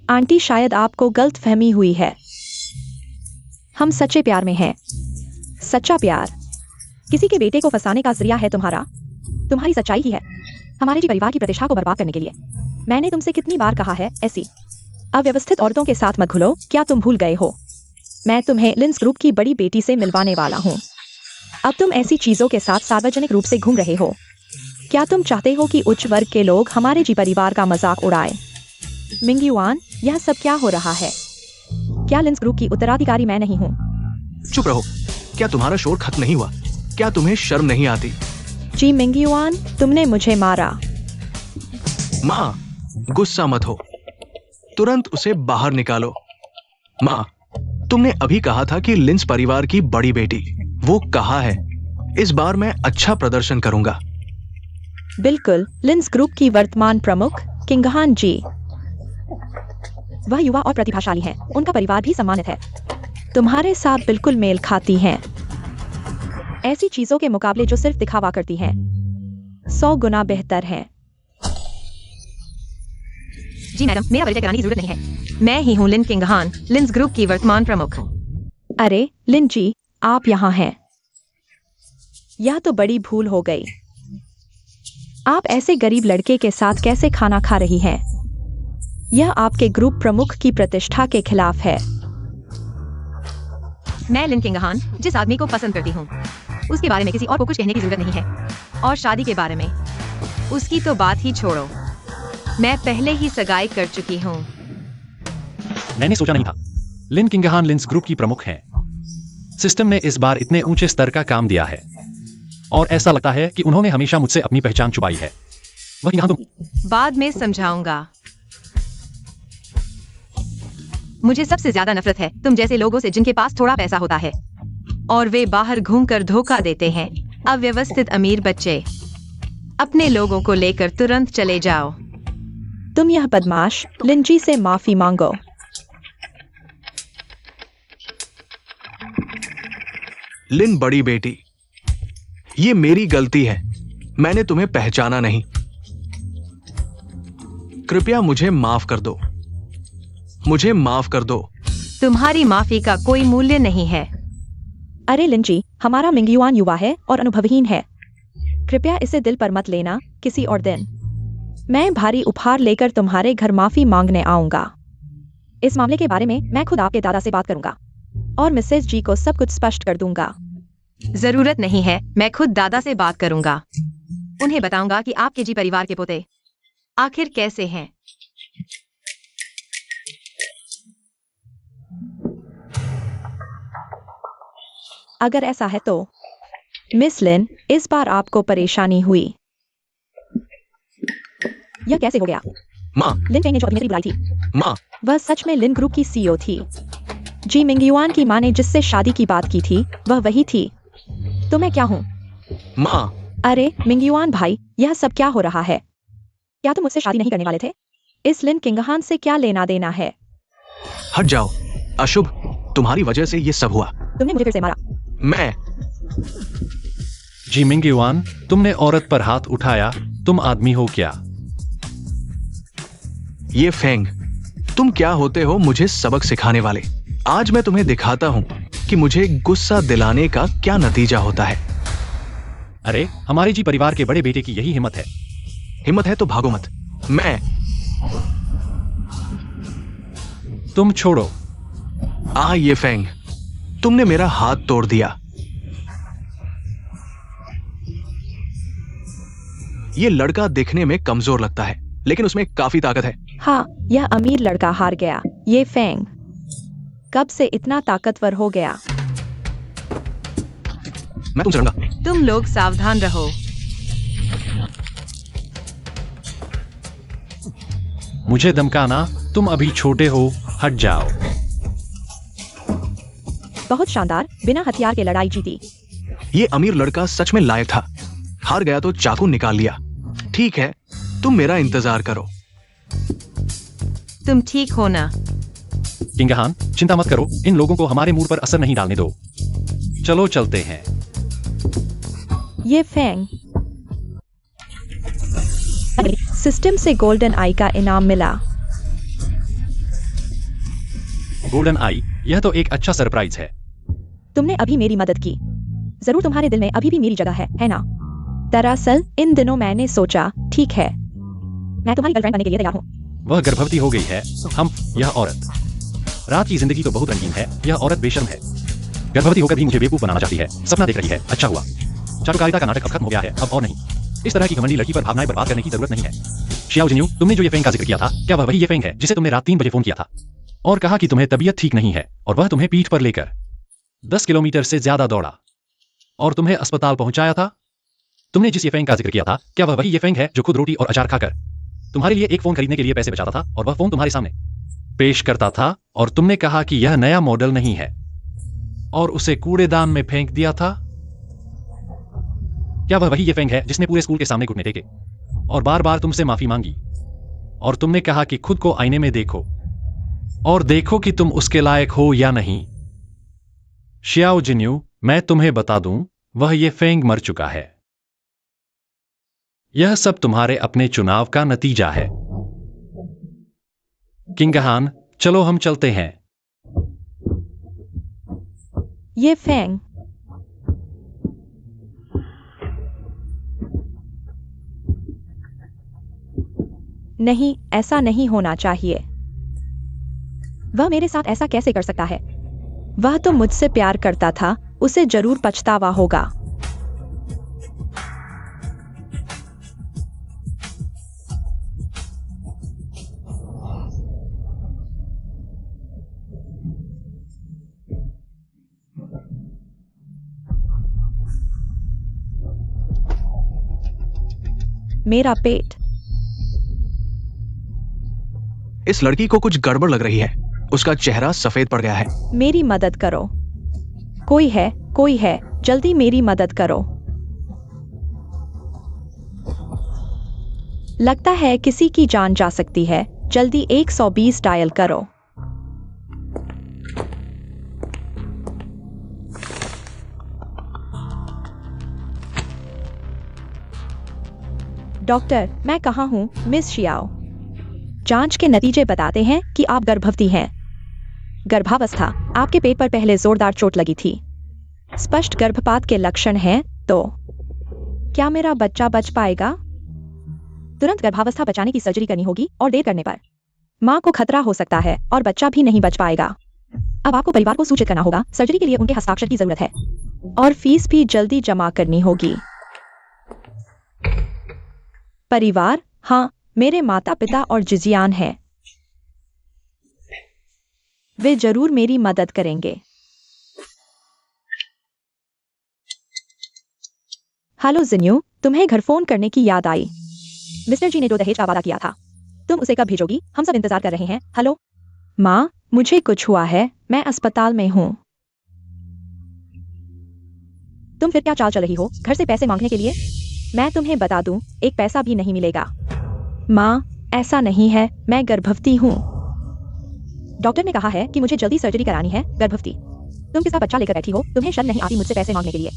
आंटी शायद आपको गलत फहमी हुई है। हम सच्चे प्यार में हैं। सच्चा प्यार किसी के बेटे को फंसाने का जरिया है तुम्हारी सच्चाई ही है हमारे जी परिवार की प्रतिष्ठा को बर्बाद करने के लिए। मैंने तुमसे कितनी बार कहा है ऐसी अव्यवस्थित औरतों के साथ मत घुलो, क्या तुम भूल गए हो? मैं तुम्हें लिंस ग्रुप की बड़ी बेटी से मिलवाने वाला हूँ। अब तुम ऐसी चीजों के साथ सार्वजनिक रूप से घूम रहे हो। क्या तुम चाहते हो कि उच्च वर्ग के लोग हमारे जी परिवार का मजाक उड़ाएं? मिंग युआन, यह सब क्या हो रहा है? क्या लिंस ग्रुप की उत्तराधिकारी मैं नहीं हूँ? चुप रहो। क्या तुम्हारा शोर खत्म नहीं हुआ? क्या तुम्हें शर्म नहीं आती? जी मिंग युआन, तुमने मुझे मारा। माँ, गुस्सा मत हो, तुरंत उसे बाहर निकालो। माँ, तुमने अभी कहा था कि लिंस परिवार की बड़ी बेटी, वो कहाँ है? इस बार मैं अच्छा प्रदर्शन करूंगा। बिल्कुल, लिंस ग्रुप की वर्तमान प्रमुख किंगहान जी। वह युवा और प्रतिभाशाली हैं, उनका परिवार भी सम्मानित है। तुम्हारे साथ बिल्कुल मेल खाती हैं। ऐसी चीजों के मुकाबले जो सिर्फ दिखावा करती हैं 100 गुना बेहतर हैं। जी मैडम, मेरा परिचय कराने की जरूरत नहीं है। मैं ही हूँ लिन किंगहान, लिंस ग्रुप की वर्तमान प्रमुख। अरे लिन जी, आप यहाँ हैं। यह तो बड़ी भूल हो गई। आप ऐसे गरीब लड़के के साथ कैसे खाना खा रही हैं? यह आपके ग्रुप प्रमुख की प्रतिष्ठा के खिलाफ है। मैं लिन किंगहान जिस आदमी को पसंद करती हूँ, उसके बारे में किसी और को कुछ कहने की जरूरत नहीं है। और शादी के बारे में, उसकी तो बात ही छोड़ो। मैं पहले ही सगाई कर चुकी हूँ। मैंने सोचा नहीं था लिन किंगहान लिंस ग्रुप की प्रमुख हैं। सिस्टम ने इस बार इतने ऊंचे स्तर का काम दिया है और ऐसा लगता है कि उन्होंने हमेशा मुझसे अपनी पहचान छुपाई है। वह यहाँ तुम। बाद में समझाऊंगा। मुझे सबसे ज्यादा नफरत है तुम जैसे लोगों से जिनके पास थोड़ा पैसा होता है और वे बाहर घूमकर धोखा देते हैं। अव्यवस्थित अमीर बच्चे, अपने लोगों को लेकर तुरंत चले जाओ। तुम यह बदमाश लिंजी से माफी मांगो। लिन बड़ी बेटी, ये मेरी गलती है, मैंने तुम्हें पहचाना नहीं। कृपया मुझे माफ कर दो, मुझे माफ कर दो। तुम्हारी माफी का कोई मूल्य नहीं है। अरे लिंजी, हमारा मिंगयुआन युवा है और अनुभवहीन है। कृपया इसे दिल पर मत लेना। किसी और दिन मैं भारी उपहार लेकर तुम्हारे घर माफी मांगने आऊंगा। इस मामले के बारे में मैं खुद आपके दादा से बात करूंगा और मिसेस जी को सब कुछ स्पष्ट कर दूंगा। जरूरत नहीं है, मैं खुद दादा से बात करूंगा। उन्हें बताऊंगा कि आपके जी परिवार के पोते आखिर कैसे हैं। अगर ऐसा है तो मिस लिन, इस बार आपको परेशानी हुई। यह कैसे हो गया? माँ, लिन फेंग ने जो अभिनेत्री बुलाई थी, माँ, वह सच में लिन ग्रुप की सीईओ थी। जी मिंगयुआन की माँ ने जिससे शादी की बात की थी वह वही थी। तो मैं क्या हूँ? माँ। अरे मिंगयुआन भाई, यह सब क्या हो रहा है? क्या तुम मुझसे शादी नहीं करने वाले थे? इस लिन किंगहान से क्या लेना देना है? हट जाओ, अशुभ, तुम्हारी वजह से ये सब हुआ। तुमने मुझे फिर से मारा। मैं जी मिंग युआन, तुमने औरत पर हाथ उठाया, तुम आदमी हो क्या? ये फेंग, तुम क्या होते हो मुझे सबक सिखाने वाले? आज मैं तुम्हें दिखाता हूं कि मुझे गुस्सा दिलाने का क्या नतीजा होता है। अरे, हमारे जी परिवार के बड़े बेटे की यही हिम्मत है। हिम्मत है तो भागो मत। मैं तुम छोड़ो। ये फेंग, तुमने मेरा हाथ तोड़ दिया। ये लड़का दिखने में कमजोर लगता है, लेकिन उसमें काफी ताकत है। हाँ, यह अमीर लड़का हार गया। ये फेंग कब से इतना ताकतवर हो गया? मैं तुमसे लड़ूंगा। तुम लोग सावधान रहो। मुझे धमकाना, तुम अभी छोटे हो, हट जाओ। बहुत शानदार, बिना हथियार के लड़ाई जीती। ये अमीर लड़का सच में लायक था। हार गया तो चाकू निकाल लिया। ठीक है, तुम मेरा इंतजार करो। तुम ठीक हो ना? किंगहान, चिंता मत करो, इन लोगों को हमारे मूड पर असर नहीं डालने दो। चलो चलते हैं। ये फेंग सिस्टम से गोल्डन आई का इनाम मिला। गोल्डन आई, यह तो एक अच्छा सरप्राइज है। तुमने अभी मेरी मदद की। जरूर तुम्हारे दिल में अभी भी मेरी जगह है ना? दरअसल इन दिनों मैंने सोचा, ठीक है, मैं तुम्हारी गर्लफ्रेंड बनने के लिए तैयार हूँ। वह गर्भवती हो गई है। यह औरत। रात की जिंदगी तो बहुत रंगीन है, यह औरत बेशर्म है। गर्भवती होकर भी मुझे बेवकूफ बनाना चाहती है, सपना देख रही है। अच्छा हुआ, चाटुकारिता का नाटक अब खत्म हो गया है, अब और नहीं। इस तरह की घमंडी लड़की पर भावनाएं बर्बाद करने की जरूरत नहीं है। शियाओ जिन्यू, तुमने जो ये फेंग का जिक्र किया था, क्या वह वही ये फेंग है जिसे तुमने रात 3 बजे फोन किया था और कहा कि तुम्हें तबीयत ठीक नहीं है, और वह तुम्हें पीठ पर लेकर 10 किलोमीटर से ज्यादा दौड़ा और तुम्हें अस्पताल पहुंचाया था? तुमने जिस ये फेंग का जिक्र किया था, क्या वह वही ये फेंग है जो खुद रोटी और अचार खाकर तुम्हारे लिए एक फोन खरीदने के लिए पैसे बचाता था और वह फोन तुम्हारे सामने पेश करता था और तुमने कहा कि यह नया मॉडल नहीं है और उसे कूड़ेदान में फेंक दिया था? क्या वह वही ये फेंग है जिसने पूरे स्कूल के सामने घुटने टेके और बार बार तुमसे माफी मांगी और तुमने कहा कि खुद को आईने में देखो और देखो कि तुम उसके लायक हो या नहीं? शियाओ जिन्यू, मैं तुम्हें बता दूं, वह ये फेंग मर चुका है। यह सब तुम्हारे अपने चुनाव का नतीजा है। किंगहान, चलो हम चलते हैं। ये फेंग नहीं, ऐसा नहीं होना चाहिए। वह मेरे साथ ऐसा कैसे कर सकता है? वह तो मुझसे प्यार करता था, उसे जरूर पछतावा होगा। मेरा पेट। इस लड़की को कुछ गड़बड़ लग रही है। उसका चेहरा सफेद पड़ गया है। मेरी मदद करो। कोई है, जल्दी मेरी मदद करो। लगता है किसी की जान जा सकती है, जल्दी 120 डायल करो। डॉक्टर, मैं कहाँ हूँ? मिस शियाओ, जांच के नतीजे बताते हैं कि आप गर्भवती हैं। गर्भावस्था, आपके पेट पर पहले जोरदार चोट लगी थी। स्पष्ट गर्भपात के लक्षण हैं, तो क्या मेरा बच्चा बच पाएगा? तुरंत गर्भावस्था बचाने की सर्जरी करनी होगी और देर करने पर मां को खतरा हो सकता है और बच्चा भी नहीं बच पाएगा। अब आपको परिवार को सूचित करना होगा। सर्जरी के लिए उनके हस्ताक्षर की जरूरत है और फीस भी जल्दी जमा करनी होगी। परिवार, हाँ, मेरे माता पिता और जिजियान हैं। वे जरूर मेरी मदद करेंगे। हेलो जिन्यू, तुम्हें घर फोन करने की याद आई। मिस्टर जी ने जो दहेज का वादा किया था, तुम उसे कब भेजोगी? हम सब इंतजार कर रहे हैं। हेलो माँ, मुझे कुछ हुआ है, मैं अस्पताल में हूँ। तुम फिर क्या चाल चल रही हो घर से पैसे मांगने के लिए? मैं तुम्हें बता दूं, एक पैसा भी नहीं मिलेगा। माँ, ऐसा नहीं है, मैं गर्भवती हूँ। डॉक्टर ने कहा है कि मुझे जल्दी सर्जरी करानी है। गर्भवती, तुम किसका बच्चा लेकर बैठी हो? तुम्हें शर्म नहीं आती मुझसे पैसे मांगने के लिए?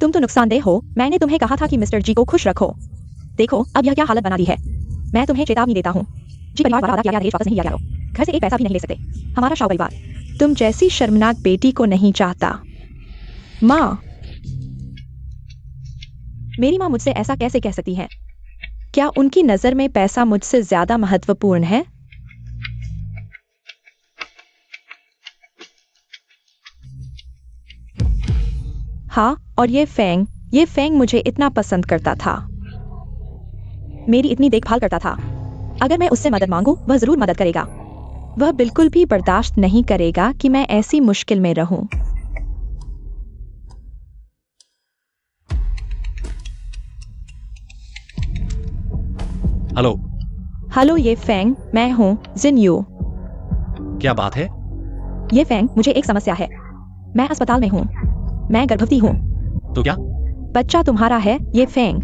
तुम तो नुकसानदेह हो। मैंने तुम्हें कहा था कि मिस्टर जी को खुश रखो। देखो अब यह क्या हालत बना दी है। मैं तुम्हें चेतावनी देता हूँ। जी परिवार वादा किया गया दहेज वापस नहीं लिया करो। घर से एक पैसा भी नहीं ले सकते। हमारा शाह परिवार तुम जैसी शर्मनाक बेटी को नहीं चाहता। माँ, मेरी माँ मुझसे ऐसा कैसे कह सकती है? क्या उनकी नजर में पैसा मुझसे ज्यादा महत्वपूर्ण है? हाँ, और ये फेंग मुझे इतना पसंद करता था, मेरी इतनी देखभाल करता था। अगर मैं उससे मदद मांगूं, वह जरूर मदद करेगा। वह बिल्कुल भी बर्दाश्त नहीं करेगा कि मैं ऐसी मुश्किल में रहूं। हेलो। हेलो, ये फेंग, मैं हूँ जिनयू। क्या बात है? ये फेंग, मुझे एक समस्या है। मैं अस्पताल में हूँ। मैं गर्भवती हूँ। तो क्या? बच्चा तुम्हारा है, ये फेंग।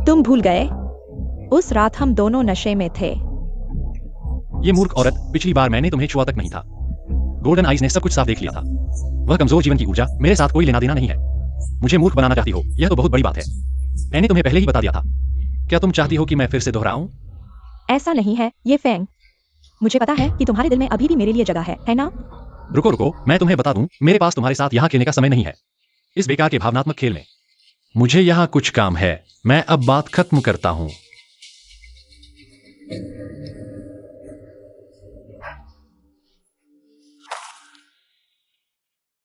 तुम भूल गए? उस रात हम दोनों नशे में थे। ये मूर्ख औरत, पिछली बार मैंने तुम्हें छुआ तक नहीं था। गोल्डन आइज ने सब कुछ साफ देख लिया था। वह कमजोर जीवन की ऊर्जा मेरे साथ कोई लेना देना नहीं है। मुझे मूर्ख बनाना चाहती हो, यह तो बहुत बड़ी बात है। मैंने तुम्हें पहले ही बता दिया था। क्या तुम चाहती हो कि मैं फिर से दोहराऊं? ऐसा नहीं है, ये फेंग। मुझे पता है कि तुम्हारे दिल में अभी भी मेरे लिए जगह है ना? रुको रुको, मैं तुम्हें बता दूं, मेरे पास तुम्हारे साथ यहाँ खेलने का समय नहीं है, इस बेकार के भावनात्मक खेल में। मुझे यहाँ कुछ काम है। मैं अब बात खत्म करता हूँ।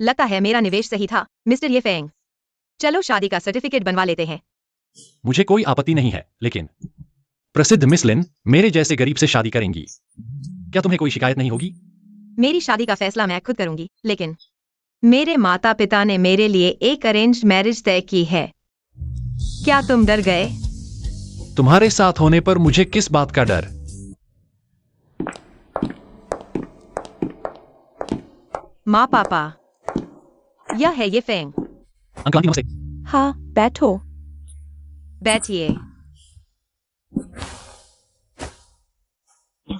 लगता है मेरा निवेश सही था, मिस्टर ये फेंग। चलो शादी का सर्टिफिकेट बनवा लेते हैं। मुझे कोई आपत्ति नहीं है, लेकिन प्रसिद्ध मिस लिन मेरे जैसे गरीब से शादी करेंगी। क्या तुम्हें कोई शिकायत नहीं होगी? मेरी शादी का फैसला मैं खुद करूंगी, लेकिन मेरे माता पिता ने मेरे लिए एक अरेंज मैरिज तय की है। क्या तुम डर गए? तुम्हारे साथ होने पर मुझे किस बात का डर? माँ पापा, यह है ये फेंग। अंकल आंटी नमस्ते। हाँ, बैठो। बैठिए।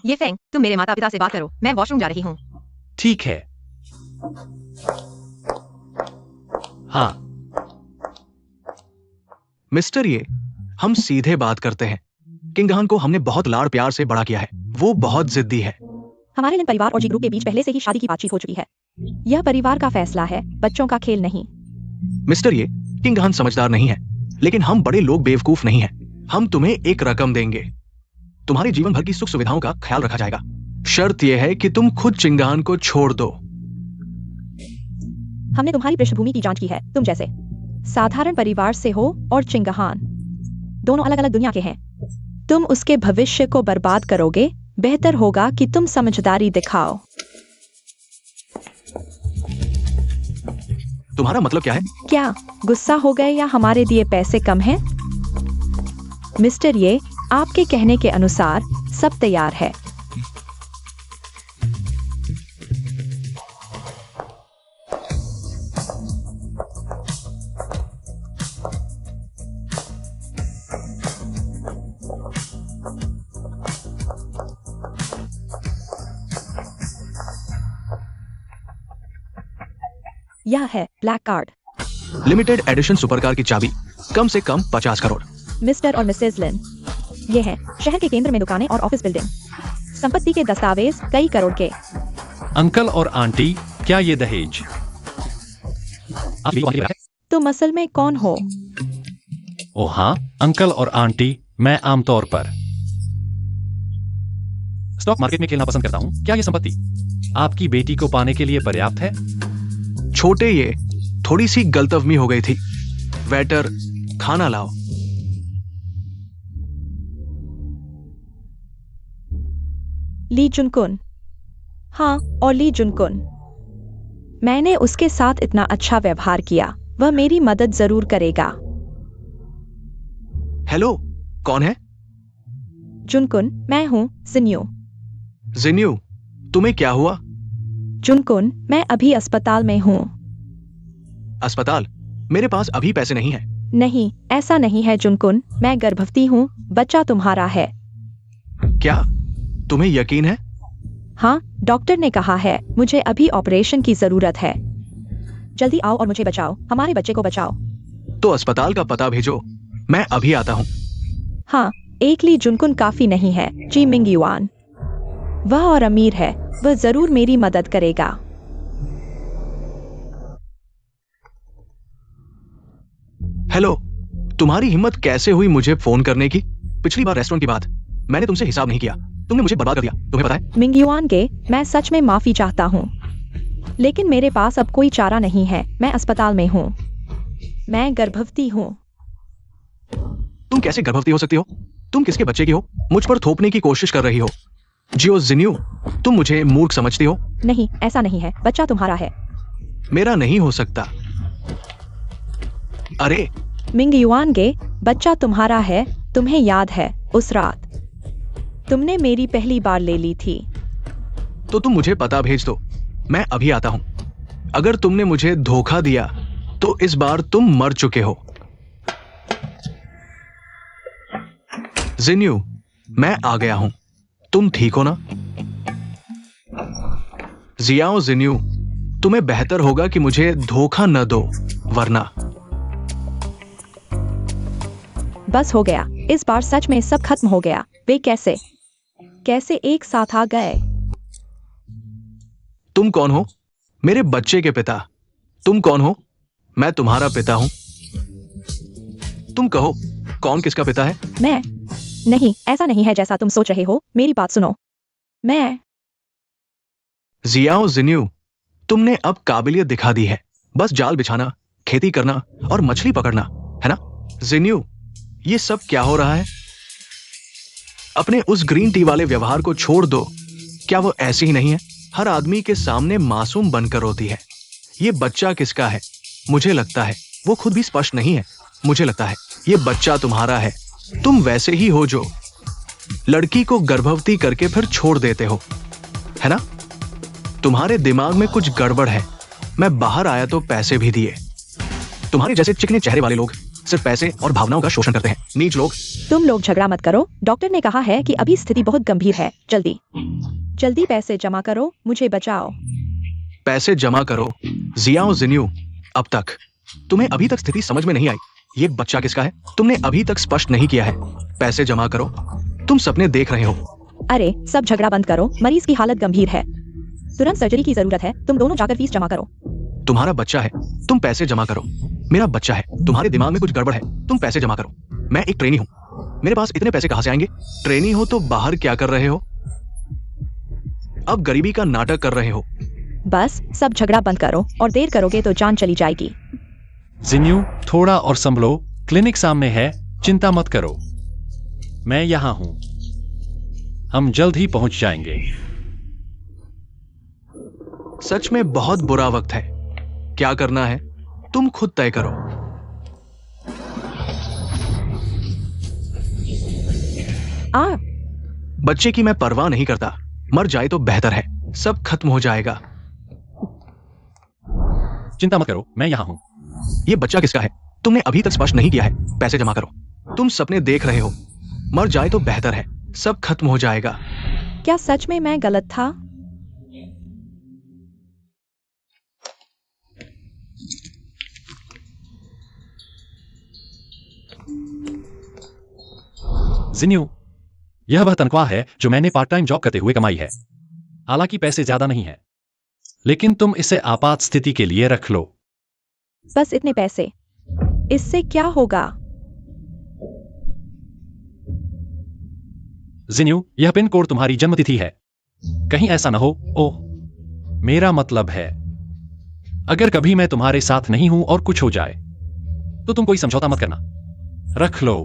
ये फेंग, तुम मेरे माता पिता से बात करो, मैं वॉशरूम जा रही हूँ। ठीक है। हाँ। मिस्टर ये, हम सीधे बात करते हैं। किंगहान को हमने बहुत लाड़ प्यार से बड़ा किया है। वो बहुत जिद्दी है। हमारे लिन परिवार और जी ग्रुप के बीच पहले से ही शादी की बातचीत हो चुकी है। यह परिवार का फैसला है, बच्चों का खेल नहीं। मिस्टर ये, किंगहान समझदार नहीं है, लेकिन हम बड़े लोग बेवकूफ नहीं हैं। हम तुम्हें एक रकम देंगे। तुम्हारे जीवन भर की सुख सुविधाओं का ख्याल रखा जाएगा। शर्त यह है कि तुम खुद चिंगान को छोड़ दो। हमने तुम्हारी पृष्ठभूमि की जांच की है। तुम जैसे साधारण परिवार से हो और चिंगहान दोनों अलग अलग दुनिया के हैं। तुम उसके भविष्य को बर्बाद करोगे। बेहतर होगा कि तुम समझदारी दिखाओ। तुम्हारा मतलब क्या है? क्या गुस्सा हो गए या हमारे दिए पैसे कम हैं? मिस्टर ये, आपके कहने के अनुसार सब तैयार है। यह है black card. Limited edition supercar की चाबी, कम से कम 50 करोड़। मिस्टर और मिसेज लिन, ये है शहर के केंद्र में दुकानें और ऑफिस बिल्डिंग। संपत्ति के दस्तावेज कई करोड़ के। अंकल और आंटी, क्या ये दहेज? आप भी है? तुम असल में कौन हो? ओ हाँ, अंकल और आंटी, मैं आमतौर पर स्टॉक मार्केट में खेलना पसंद करता हूँ। क्या ये संपत्ति आपकी बेटी को पाने के लिए पर्याप्त है? छोटे ये, थोड़ी सी गलतफहमी हो गई थी। वेटर, खाना लाओ। ली जुनकुन। हाँ, और ली जुनकुन। मैंने उसके साथ इतना अच्छा व्यवहार किया, वह मेरी मदद जरूर करेगा। हेलो, कौन है? जुनकुन, मैं हूँ जिन्यू। जिन्यू, तुम्हें क्या हुआ? जुनकुन, मैं अभी अस्पताल में हूँ। अस्पताल? मेरे पास अभी पैसे नहीं है। नहीं, ऐसा नहीं है जुनकुन, मैं गर्भवती हूँ, बच्चा तुम्हारा है। क्या तुम्हें यकीन है? हाँ, डॉक्टर ने कहा है, मुझे अभी ऑपरेशन की जरूरत है। जल्दी आओ और मुझे बचाओ, हमारे बच्चे को बचाओ। तो अस्पताल का पता भेजो, मैं अभी आता हूँ। हाँ, एक ली जुनकुन काफी नहीं है, जी मिंग युआन। वह और अमीर है, वह जरूर मेरी मदद करेगा। हेलो, तुम्हारी हिम्मत कैसे हुई मुझे फोन करने की? पिछली बार रेस्टोरेंट की बात, मैंने तुमसे हिसाब नहीं किया, तुमने मुझे बर्बाद कर दिया, तुम्हें पता है? मिंग युआन गे, मैं सच में माफी चाहता हूँ, लेकिन मेरे पास अब कोई चारा नहीं है। मैं अस्पताल में हूँ, मैं गर्भवती हूँ। तुम कैसे गर्भवती हो सकती हो? तुम किसके बच्चे की हो? मुझ पर थोपने की कोशिश कर रही हो। जियो जिन्यू, तुम मुझे मूर्ख समझती हो? नहीं, ऐसा नहीं है, बच्चा तुम्हारा है। मेरा नहीं हो सकता। अरे मिंग युआन गे, बच्चा तुम्हारा है। तुम्हें याद है उस रात तुमने मेरी पहली बार ले ली थी? तो तुम मुझे पता भेज दो, मैं अभी आता हूं। अगर तुमने मुझे धोखा दिया तो इस बार तुम मर चुके हो। जिन्यू, मैं आ गया हूं, तुम ठीक हो ना? जियाओ जिन्यू, तुम्हें बेहतर होगा कि मुझे धोखा न दो, वरना। बस हो गया, इस बार सच में सब खत्म हो गया। वे कैसे एक साथ आ गए? तुम कौन हो? मेरे बच्चे के पिता। तुम कौन हो? मैं तुम्हारा पिता हूं। तुम कहो, कौन किसका पिता है? मैं नहीं, ऐसा नहीं है जैसा तुम सोच रहे हो। मेरी बात सुनो। मैं जियाओ जिन्यू, तुमने अब काबिलियत दिखा दी है। बस जाल बिछाना, खेती करना और मछली पकड़ना, है ना? जिन्यू, ये सब क्या हो रहा है? अपने उस ग्रीन टी वाले व्यवहार को छोड़ दो। क्या वो ऐसी ही नहीं है? हर आदमी के सामने मासूम बनकर रोती है। ये बच्चा किसका है? मुझे लगता है वो खुद भी स्पष्ट नहीं है। मुझे लगता है ये बच्चा तुम्हारा है। तुम वैसे ही हो जो लड़की को गर्भवती करके फिर छोड़ देते हो, है ना? तुम्हारे दिमाग में कुछ गड़बड़ है। मैं बाहर आया तो पैसे भी दिए। तुम्हारे जैसे चिकने चेहरे वाले लोग सिर्फ पैसे और भावनाओं का शोषण करते हैं। नीच लोग। तुम लोग झगड़ा मत करो। डॉक्टर ने कहा है कि अभी स्थिति बहुत गंभीर है। जल्दी पैसे जमा करो, मुझे बचाओ। पैसे जमा करो। जियाओ जिन्यू, अब तक तुम्हें अभी तक स्थिति समझ में नहीं आई। ये बच्चा किसका है? तुमने अभी तक स्पष्ट नहीं किया है। पैसे जमा करो। तुम सपने देख रहे हो। अरे, सब झगड़ा बंद करो, मरीज की हालत गंभीर है, तुरंत सर्जरी की जरूरत है। तुम दोनों जाकर फीस जमा करो। तुम्हारा बच्चा है, तुम पैसे जमा करो। मेरा बच्चा है, तुम्हारे दिमाग में कुछ गड़बड़ है, तुम पैसे जमा करो। मैं एक ट्रेनी हूं, मेरे पास इतने पैसे कहां से आएंगे? ट्रेनी हो तो बाहर क्या कर रहे हो? अब गरीबी का नाटक कर रहे हो। बस सब झगड़ा बंद करो, और देर करोगे तो जान चली जाएगी। जिन्यू, थोड़ा और संभलो। क्लिनिक सामने है, चिंता मत करो। मैं यहां हूं, हम जल्द ही पहुंच जाएंगे। सच में बहुत बुरा वक्त है। क्या करना है तुम खुद तय करो। बच्चे की मैं परवाह नहीं करता। मर जाए तो बेहतर है, सब खत्म हो जाएगा। चिंता मत करो, मैं यहां हूं। ये बच्चा किसका है? तुमने अभी तक स्पष्ट नहीं किया है। पैसे जमा करो। तुम सपने देख रहे हो। मर जाए तो बेहतर है, सब खत्म हो जाएगा। क्या सच में मैं गलत था? जिन्यू, यह वह तनख्वाह है जो मैंने पार्ट टाइम जॉब करते हुए कमाई है। हालांकि पैसे ज्यादा नहीं है, लेकिन तुम इसे आपात स्थिति के लिए रख लो। बस इतने पैसे, इससे क्या होगा? जिन्यू, यह पिन कोड तुम्हारी जन्मतिथि है। कहीं ऐसा न हो। ओह, मेरा मतलब है, अगर कभी मैं तुम्हारे साथ नहीं हूं और कुछ हो जाए तो तुम कोई समझौता मत करना। रख लो।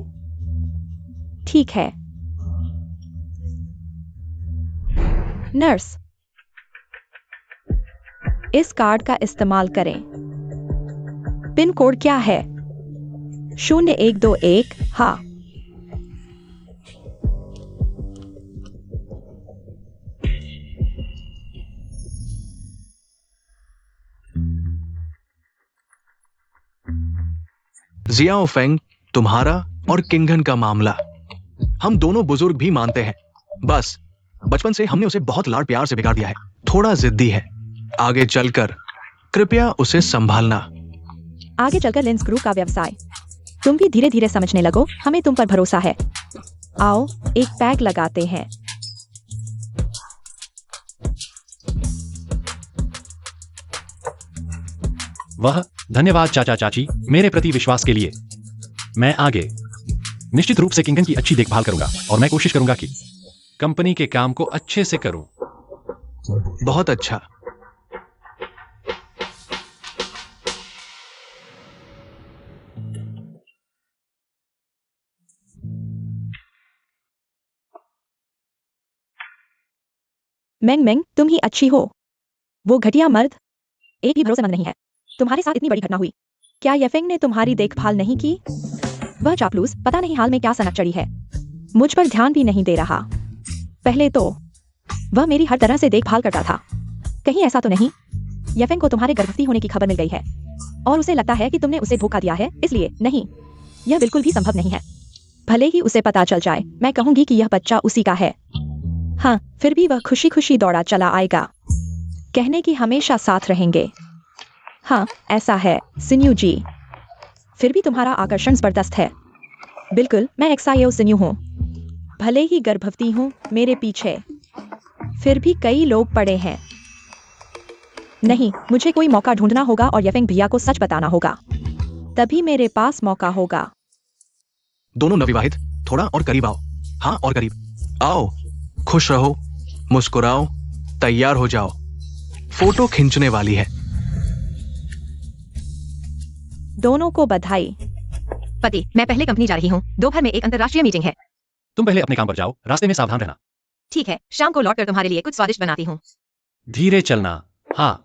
ठीक है। नर्स, इस कार्ड का इस्तेमाल करें। पिन कोड क्या है? 0121। हाँ, जियाओ फेंग, तुम्हारा और किंगन का मामला हम दोनों बुजुर्ग भी मानते हैं। बस बचपन से हमने उसे बहुत लाड प्यार से बिगाड़ दिया है। थोड़ा जिद्दी है। आगे चलकर कृपया उसे संभालना। आगे चलकर लेंस ग्रुप का व्यवसाय तुम भी धीरे धीरे समझने लगो, हमें तुम पर भरोसा है। आओ एक पैक लगाते हैं। वह धन्यवाद चाचा चाची मेरे प्रति विश्वास के लिए। मैं आगे निश्चित रूप से किंगन की अच्छी देखभाल करूंगा और मैं कोशिश करूंगा कि कंपनी के काम को अच्छे से करूं। बहुत अच्छा। मेंग मेंग, तुम ही अच्छी हो। वो घटिया मर्द एक भी भरोसेमंद नहीं है। तुम्हारे साथ इतनी बड़ी घटना हुई, क्या येफेंग ने तुम्हारी देखभाल नहीं की? वह चापलूस पता नहीं हाल में क्या सनक चढ़ी है, मुझ पर ध्यान भी नहीं दे रहा। पहले तो वह मेरी हर तरह से देखभाल करता था। कहीं ऐसा तो नहीं येफेंग को तुम्हारे गर्भवती होने की खबर मिल गई है और उसे लगता है कि तुमने उसे धोखा दिया है? इसलिए नहीं, यह बिल्कुल भी संभव नहीं है। भले ही उसे पता चल जाए, मैं कहूंगी कि यह बच्चा उसी का है। हाँ, फिर भी वह खुशी खुशी दौड़ा चला आएगा, कहने की हमेशा साथ रहेंगे। हाँ ऐसा है सिन्यू जी, फिर भी तुम्हारा आकर्षण जबरदस्त है। बिल्कुल, मैं एक्सायो सिन्यू हूँ, भले ही गर्भवती हूँ। मेरे पीछे फिर भी कई लोग पड़े हैं। नहीं, मुझे कोई मौका ढूंढना होगा और येफेंग भैया को सच बताना होगा, तभी मेरे पास मौका होगा। दोनों नवविवाहित, थोड़ा और करीब आओ। हाँ और करीब आओ। खुश रहो, मुस्कुराओ, तैयार हो जाओ, फोटो खींचने वाली है। दोनों को बधाई। पति, मैं पहले कंपनी जा रही हूँ, दोपहर में एक अंतर्राष्ट्रीय मीटिंग है। तुम पहले अपने काम पर जाओ, रास्ते में सावधान रहना। ठीक है, शाम को लौटकर तुम्हारे लिए कुछ स्वादिष्ट बनाती हूँ। धीरे चलना। हाँ।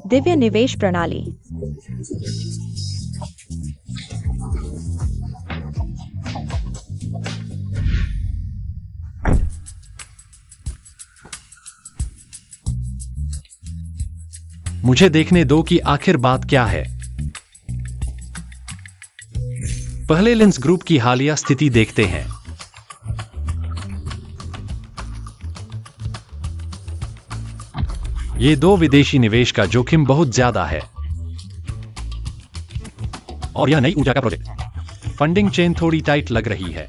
दिव्य निवेश प्रणाली। मुझे देखने दो कि आखिर बात क्या है। पहले लेंस ग्रुप की हालिया स्थिति देखते हैं। ये दो विदेशी निवेश का जोखिम बहुत ज्यादा है और यह नई ऊर्जा का प्रोजेक्ट। फंडिंग चेन थोड़ी टाइट लग रही है।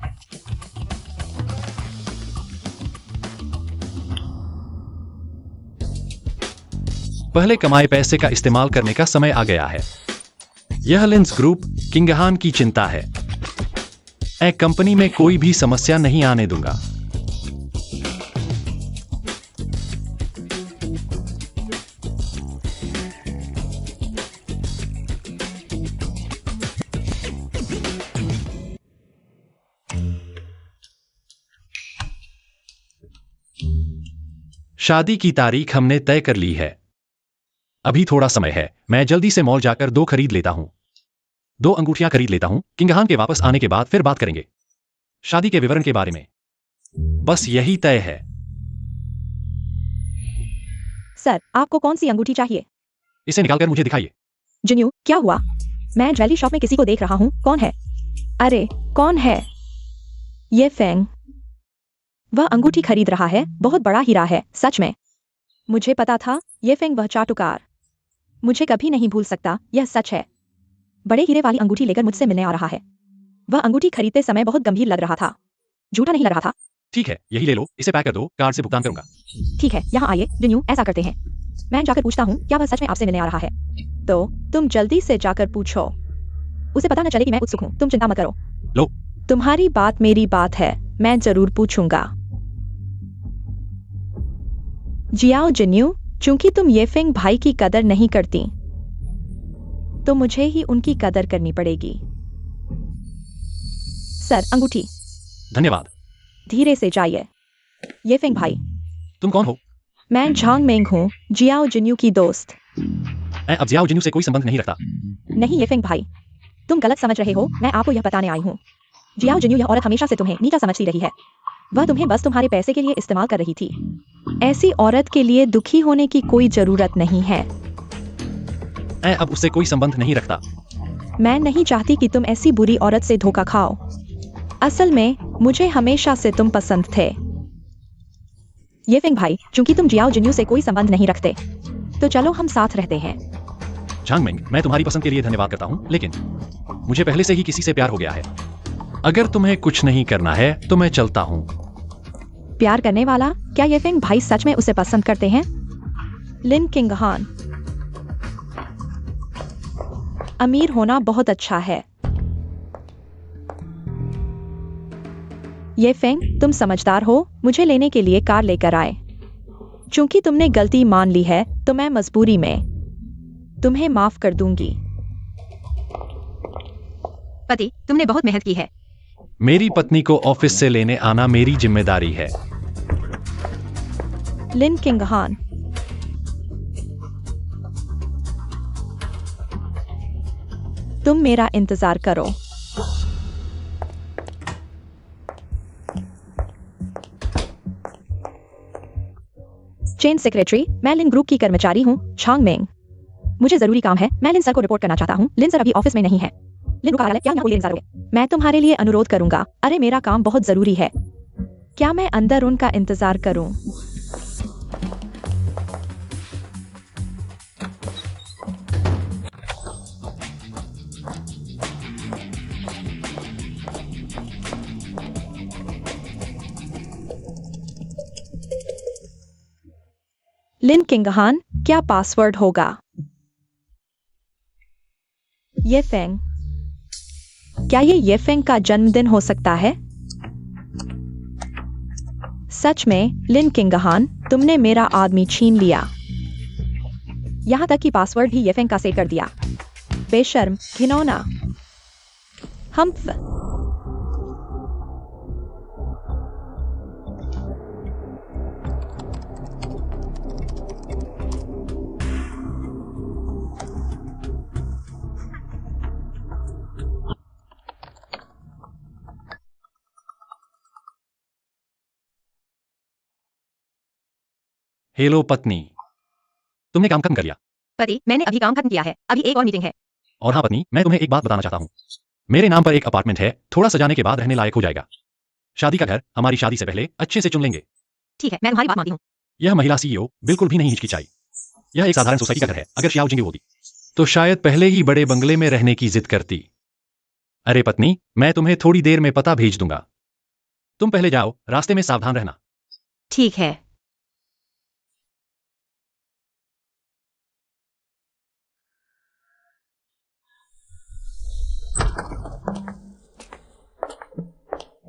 पहले कमाए पैसे का इस्तेमाल करने का समय आ गया है। यह लेंस ग्रुप किंगहान की चिंता है। एक कंपनी में कोई भी समस्या नहीं आने दूंगा। शादी की तारीख हमने तय कर ली है। अभी थोड़ा समय है, मैं जल्दी से मॉल जाकर 2 खरीद लेता हूं। 2 अंगूठियां खरीद लेता हूं। किंगहान के वापस आने के बाद फिर बात करेंगे शादी के विवरण के बारे में। बस यही तय है। सर, आपको कौन सी अंगूठी चाहिए? इसे निकालकर मुझे दिखाइए। जिन्यू, क्या हुआ? मैं ज्वेलरी शॉप में किसी को देख रहा हूँ। कौन है? अरे कौन है? ये फेंग। वह अंगूठी खरीद रहा है, बहुत बड़ा हीरा है। सच में? मुझे पता था। ये फेंग वह चाटुकार, मुझे कभी नहीं भूल सकता। यह सच है। बड़े हीरे वाली अंगूठी लेकर मुझसे मिलने आ रहा है। वह अंगूठी खरीदते समय बहुत गंभीर लग रहा था, झूठा नहीं लग रहा था। ठीक है, यही ले लो, इसे पैक कर दो, कार्ड से भुगतान करूंगा। ठीक है, यहाँ आइए जिन्यू, ऐसा करते हैं। मैं जाकर पूछता हूँ क्या वह सच में आपसे मिलने आ रहा है। तो तुम जल्दी से जाकर पूछो, उसे पता न चले कि मैं उत्सुक हूँ। तुम चिंता मत करो। लो। तुम्हारी बात मेरी बात है, मैं जरूर पूछूंगा। जियाओ जिन्यू, चूंकि तुम येफेंग भाई की कदर नहीं करती, तो मुझे ही उनकी कदर करनी पड़ेगी। सर, अंगूठी। धन्यवाद। धीरे से जाइए। येफेंग भाई। तुम कौन हो? मैं झांग मेंग हूँ, जियाओ जिन्यू की दोस्त। मैं अब जियाओ जिन्यू से कोई संबंध नहीं रखता। नहीं येफेंग भाई, तुम गलत समझ रहे हो। मैं आपको यह बताने आई हूँ। जियाओ जिन्यू यह औरत हमेशा से तुम्हें नीचा समझती रही है। वह तुम्हें बस तुम्हारे पैसे के लिए इस्तेमाल कर रही थी। ऐसी औरत के लिए दुखी होने की कोई जरूरत नहीं है। मैं अब उससे कोई संबंध नहीं रखता। मैं नहीं चाहती कि तुम ऐसी बुरी औरत से धोखा खाओ। असल में मुझे हमेशा से तुम पसंद थे। येफेंग भाई, चूंकि तुम जियाओ जिन्यू से कोई संबंध नहीं रखते, तो चलो हम साथ रहते हैं। झांगमिंग, मैं तुम्हारी पसंद के लिए धन्यवाद करता हूँ, लेकिन मुझे पहले से ही किसी से प्यार हो गया है। अगर तुम्हें कुछ नहीं करना है तो मैं चलता हूँ। प्यार करने वाला? क्या ये फेंग भाई सच में उसे पसंद करते हैं? लिन किंगहान, अमीर होना बहुत अच्छा है। ये फेंग, तुम समझदार हो, मुझे लेने के लिए कार लेकर आए। चूंकि तुमने गलती मान ली है तो मैं मजबूरी में तुम्हें माफ कर दूंगी। पति, तुमने बहुत मेहनत की है। मेरी पत्नी को ऑफिस से लेने आना मेरी जिम्मेदारी है। लिन किंगहान, तुम मेरा इंतजार करो। चेन सेक्रेटरी, मैं लिन ग्रुप की कर्मचारी हूँ, झांगमिंग। मुझे जरूरी काम है, मैं लिन सर को रिपोर्ट करना चाहता हूँ। लिन सर अभी ऑफिस में नहीं है। लिन कार्यालय, क्या यहाँ कोई इंतजार होगा? मैं तुम्हारे लिए अनुरोध करूंगा। अरे मेरा काम बहुत जरूरी है। क्या मैं अंदर उनका इंतजार करूं? लिन किंगहान, क्या पासवर्ड होगा? ये फेंग, क्या ये फेंग का जन्मदिन हो सकता है? सच में, लिन किंगहान, तुमने मेरा आदमी छीन लिया। यहां तक कि पासवर्ड भी ये फेंग का सेट कर दिया। बेशर्म, घिनौना। हम्फ। हेलो पत्नी, तुमने काम खत्म कर लिया? पति, मैंने अभी काम खत्म किया है, अभी एक और मीटिंग है। और हाँ पत्नी, मैं तुम्हें एक बात बताना चाहता हूँ। मेरे नाम पर एक अपार्टमेंट है, थोड़ा सजाने के बाद रहने लायक हो जाएगा। शादी का घर हमारी शादी से पहले अच्छे से चुन लेंगे। ठीक है, मैं तुम्हारी बात मानती हूँ। यह महिला सीईओ बिल्कुल भी नहीं हिचकिचाई। यह एक साधारण सोसाइटी का घर है। अगर शियाओ जिंग होती तो शायद पहले ही बड़े बंगले में रहने की जिद करती। अरे पत्नी, मैं तुम्हें थोड़ी देर में पता भेज दूंगा। तुम पहले जाओ, रास्ते में सावधान रहना। ठीक है।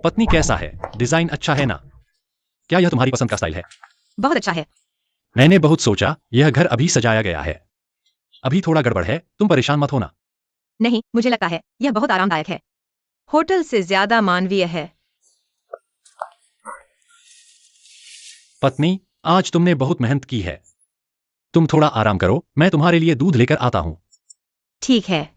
पत्नी कैसा है? डिजाइन अच्छा है ना? क्या यह तुम्हारी पसंद का स्टाइल है? बहुत अच्छा है। मैंने बहुत सोचा, यह घर अभी सजाया गया है। अभी थोड़ा गड़बड़ है, तुम परेशान मत होना। नहीं, मुझे लगता है यह बहुत आरामदायक है। होटल से ज्यादा मानवीय है। पत्नी, आज तुमने बहुत मेहनत की है। तुम थोड़ा आराम करो, मैं तुम्हारे लिए दूध लेकर आता हूं। ठीक है।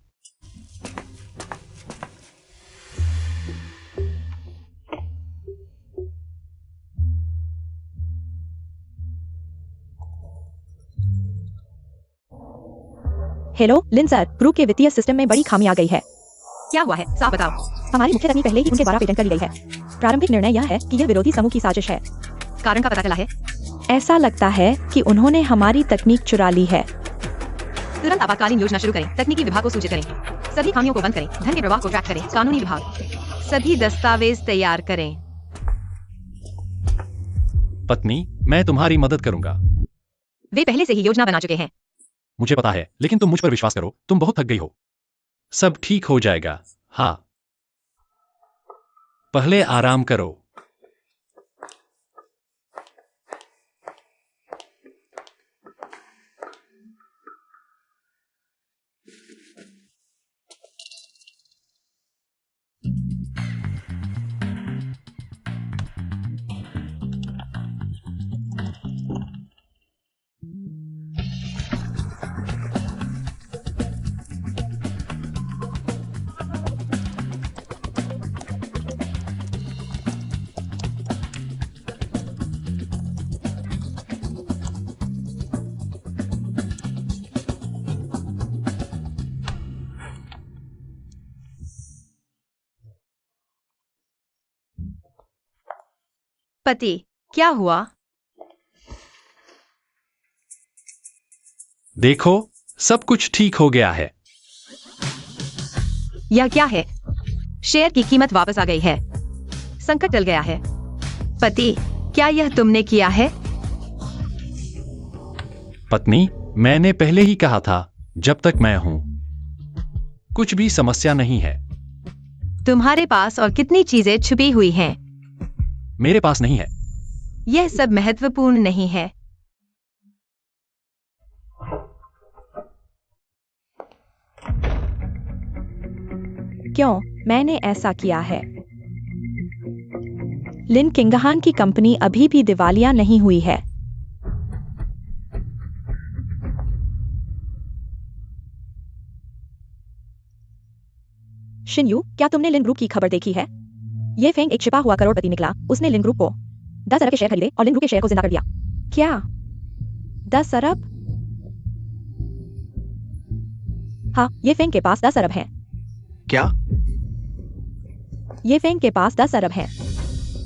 हेलो लिन सर, ग्रुप के वित्तीय सिस्टम में बड़ी खामी आ गई है। क्या हुआ है, साफ बताओ। हमारी मुख्य तकनीक पहले ही उनके द्वारा पेटेंट कर ली गई है। प्रारंभिक निर्णय यह है कि यह विरोधी समूह की साजिश है। कारण का पता चला है? ऐसा लगता है कि उन्होंने हमारी तकनीक चुरा ली है। तुरंत आपातकालीन योजना शुरू करें, तकनीकी विभाग को सूचित करें, सभी खामियों को बंद करें, धन के प्रवाह को ट्रैक करें, कानूनी विभाग सभी दस्तावेज तैयार करें। पत्नी, मैं तुम्हारी मदद करूंगा। वे पहले से ही योजना बना चुके हैं। मुझे पता है, लेकिन तुम मुझ पर विश्वास करो, तुम बहुत थक गई हो। सब ठीक हो जाएगा। हाँ, पहले आराम करो। पति, क्या हुआ? देखो, सब कुछ ठीक हो गया है। यह क्या है? शेयर की कीमत वापस आ गई है। संकट टल गया है। पति, क्या यह तुमने किया है? पत्नी, मैंने पहले ही कहा था, जब तक मैं हूं, कुछ भी समस्या नहीं है। तुम्हारे पास और कितनी चीजें छुपी हुई हैं? मेरे पास नहीं है। यह सब महत्वपूर्ण नहीं है। क्यों मैंने ऐसा किया है? लिन किंगहान की कंपनी अभी भी दिवालिया नहीं हुई है। शिनयू, क्या तुमने लिन ग्रुप की खबर देखी है? ये फेंग एक छिपा हुआ करोड़पति निकला। उसने लिन ग्रुप को 10 अरब के शेयर खरीदे और लिन ग्रुप के शेयर को जिंदा कर दिया। क्या 10 अरब? हाँ, ये फेंग के पास 10 अरब हैं। क्या? ये फेंग के पास 10 अरब हैं।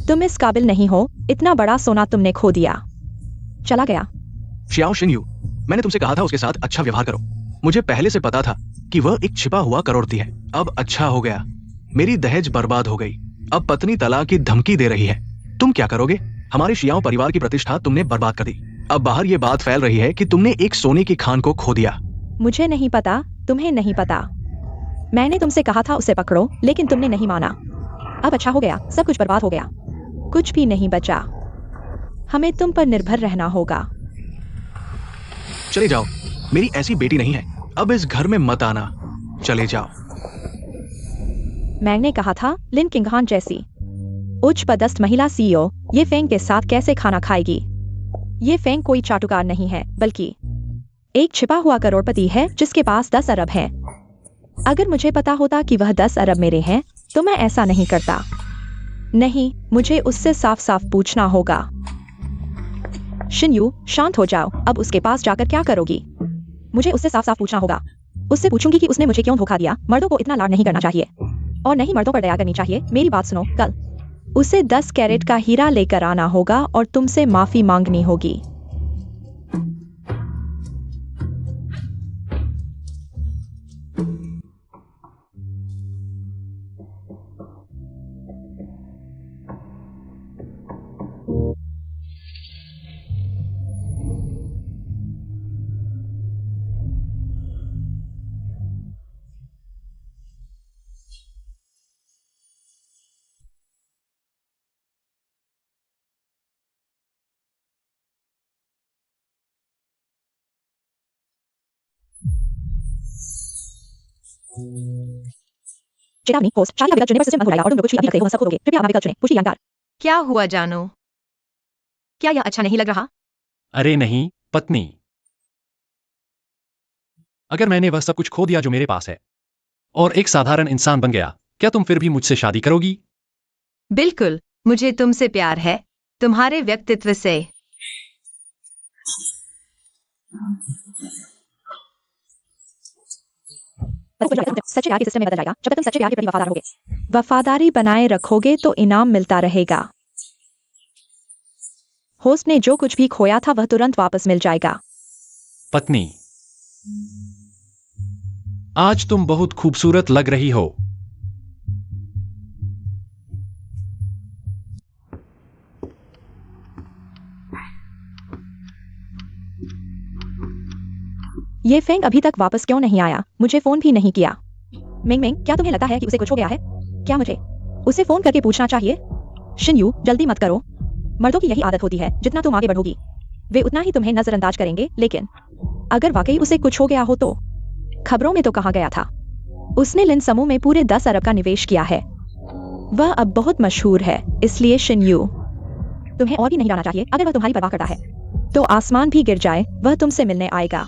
तुम इस काबिल नहीं हो। इतना बड़ा सोना तुमने खो दिया। चला गया। श्याओ शिनयू, मैंने तुमसे कहा था उसके साथ अच्छा व्यवहार करो। मुझे पहले से पता था कि वह एक छिपा हुआ करोड़पति है। अब अच्छा हो गया। मेरी दहेज बर्बाद हो गई। अब पत्नी तलाक की धमकी दे रही है। तुम क्या करोगे? हमारे शियाओ परिवार की प्रतिष्ठा तुमने बर्बाद कर दी। अब बाहर ये बात फैल रही है कि तुमने एक सोने की खान को खो दिया। मुझे नहीं पता, तुम्हें नहीं पता। मैंने तुमसे कहा था उसे पकड़ो, लेकिन तुमने नहीं माना। अब अच्छा हो गया, सब कुछ बर्बाद हो गया। कुछ भी नहीं बचा। हमें तुम पर निर्भर रहना होगा। चले जाओ, मेरी ऐसी बेटी नहीं है। अब इस घर में मत आना। चले जाओ। मैंने कहा था, लिन किंगहान जैसी उच्च पदस्थ महिला सीईओ ये फेंग के साथ कैसे खाना खाएगी? ये फेंग कोई चाटुकार नहीं है, बल्कि एक छिपा हुआ करोड़पति है जिसके पास 10 अरब है। अगर मुझे पता होता कि वह 10 अरब मेरे हैं, तो मैं ऐसा नहीं करता। नहीं, मुझे उससे साफ साफ पूछना होगा। शिनयू, शांत हो जाओ। अब उसके पास जाकर क्या करोगी? मुझे उससे साफ साफ पूछना होगा। उससे पूछूंगी कि उसने मुझे क्यों धोखा दिया। मर्दों को इतना लाड नहीं करना चाहिए, और नहीं मर्दों पर दया करनी चाहिए। मेरी बात सुनो, कल उसे 10 कैरेट का हीरा लेकर आना होगा और तुमसे माफी मांगनी होगी। चेतावनी, होस्ट, शादी का विकल्प चुनने पर सिस्टम बंद हो जाएगा और तुम जो कुछ भी अभी रखते हो वह सब खो दोगे। कृपया अपना विकल्प चुनें। पुष्टि जानकार। क्या हुआ जानू? क्या यह अच्छा नहीं लग रहा? अरे नहीं, पत्नी। अगर मैंने वह सब कुछ खो दिया जो मेरे पास है, और एक साधारण इंसान बन गया, क्या तुम फिर भी मुझसे शादी करोगी? बिल्कुल, मुझे तुमसे प्यार है, तुम्हारे व्यक्तित्व से। सच्चे प्यार के सिस्टम में बदल जाएगा जब तक तुम सच्चे प्यार के प्रति वफादार रहोगे। वफादारी बनाए रखोगे तो इनाम मिलता रहेगा। होस्ट ने जो कुछ भी खोया था वह तुरंत वापस मिल जाएगा। पत्नी, आज तुम बहुत खूबसूरत लग रही हो। ये फेंग अभी तक वापस क्यों नहीं आया? मुझे फोन भी नहीं किया। मिंग मिंग, क्या तुम्हें लगता है कि उसे कुछ हो गया है? क्या मुझे उसे फोन करके पूछना चाहिए? शिनयू, जल्दी मत करो। मर्दों की यही आदत होती है, जितना तुम आगे बढ़ोगी वे उतना ही तुम्हें नजरअंदाज करेंगे। लेकिन अगर वाकई उसे कुछ हो गया हो तो? खबरों में तो कहा गया था उसने लिन समूह में पूरे 10 अरब का निवेश किया है। वह अब बहुत मशहूर है, इसलिए शिनयू तुम्हें और भी नहीं रहना चाहिए। अगर वह तुम्हारी परवाह करता है तो आसमान भी गिर जाए वह तुमसे मिलने आएगा।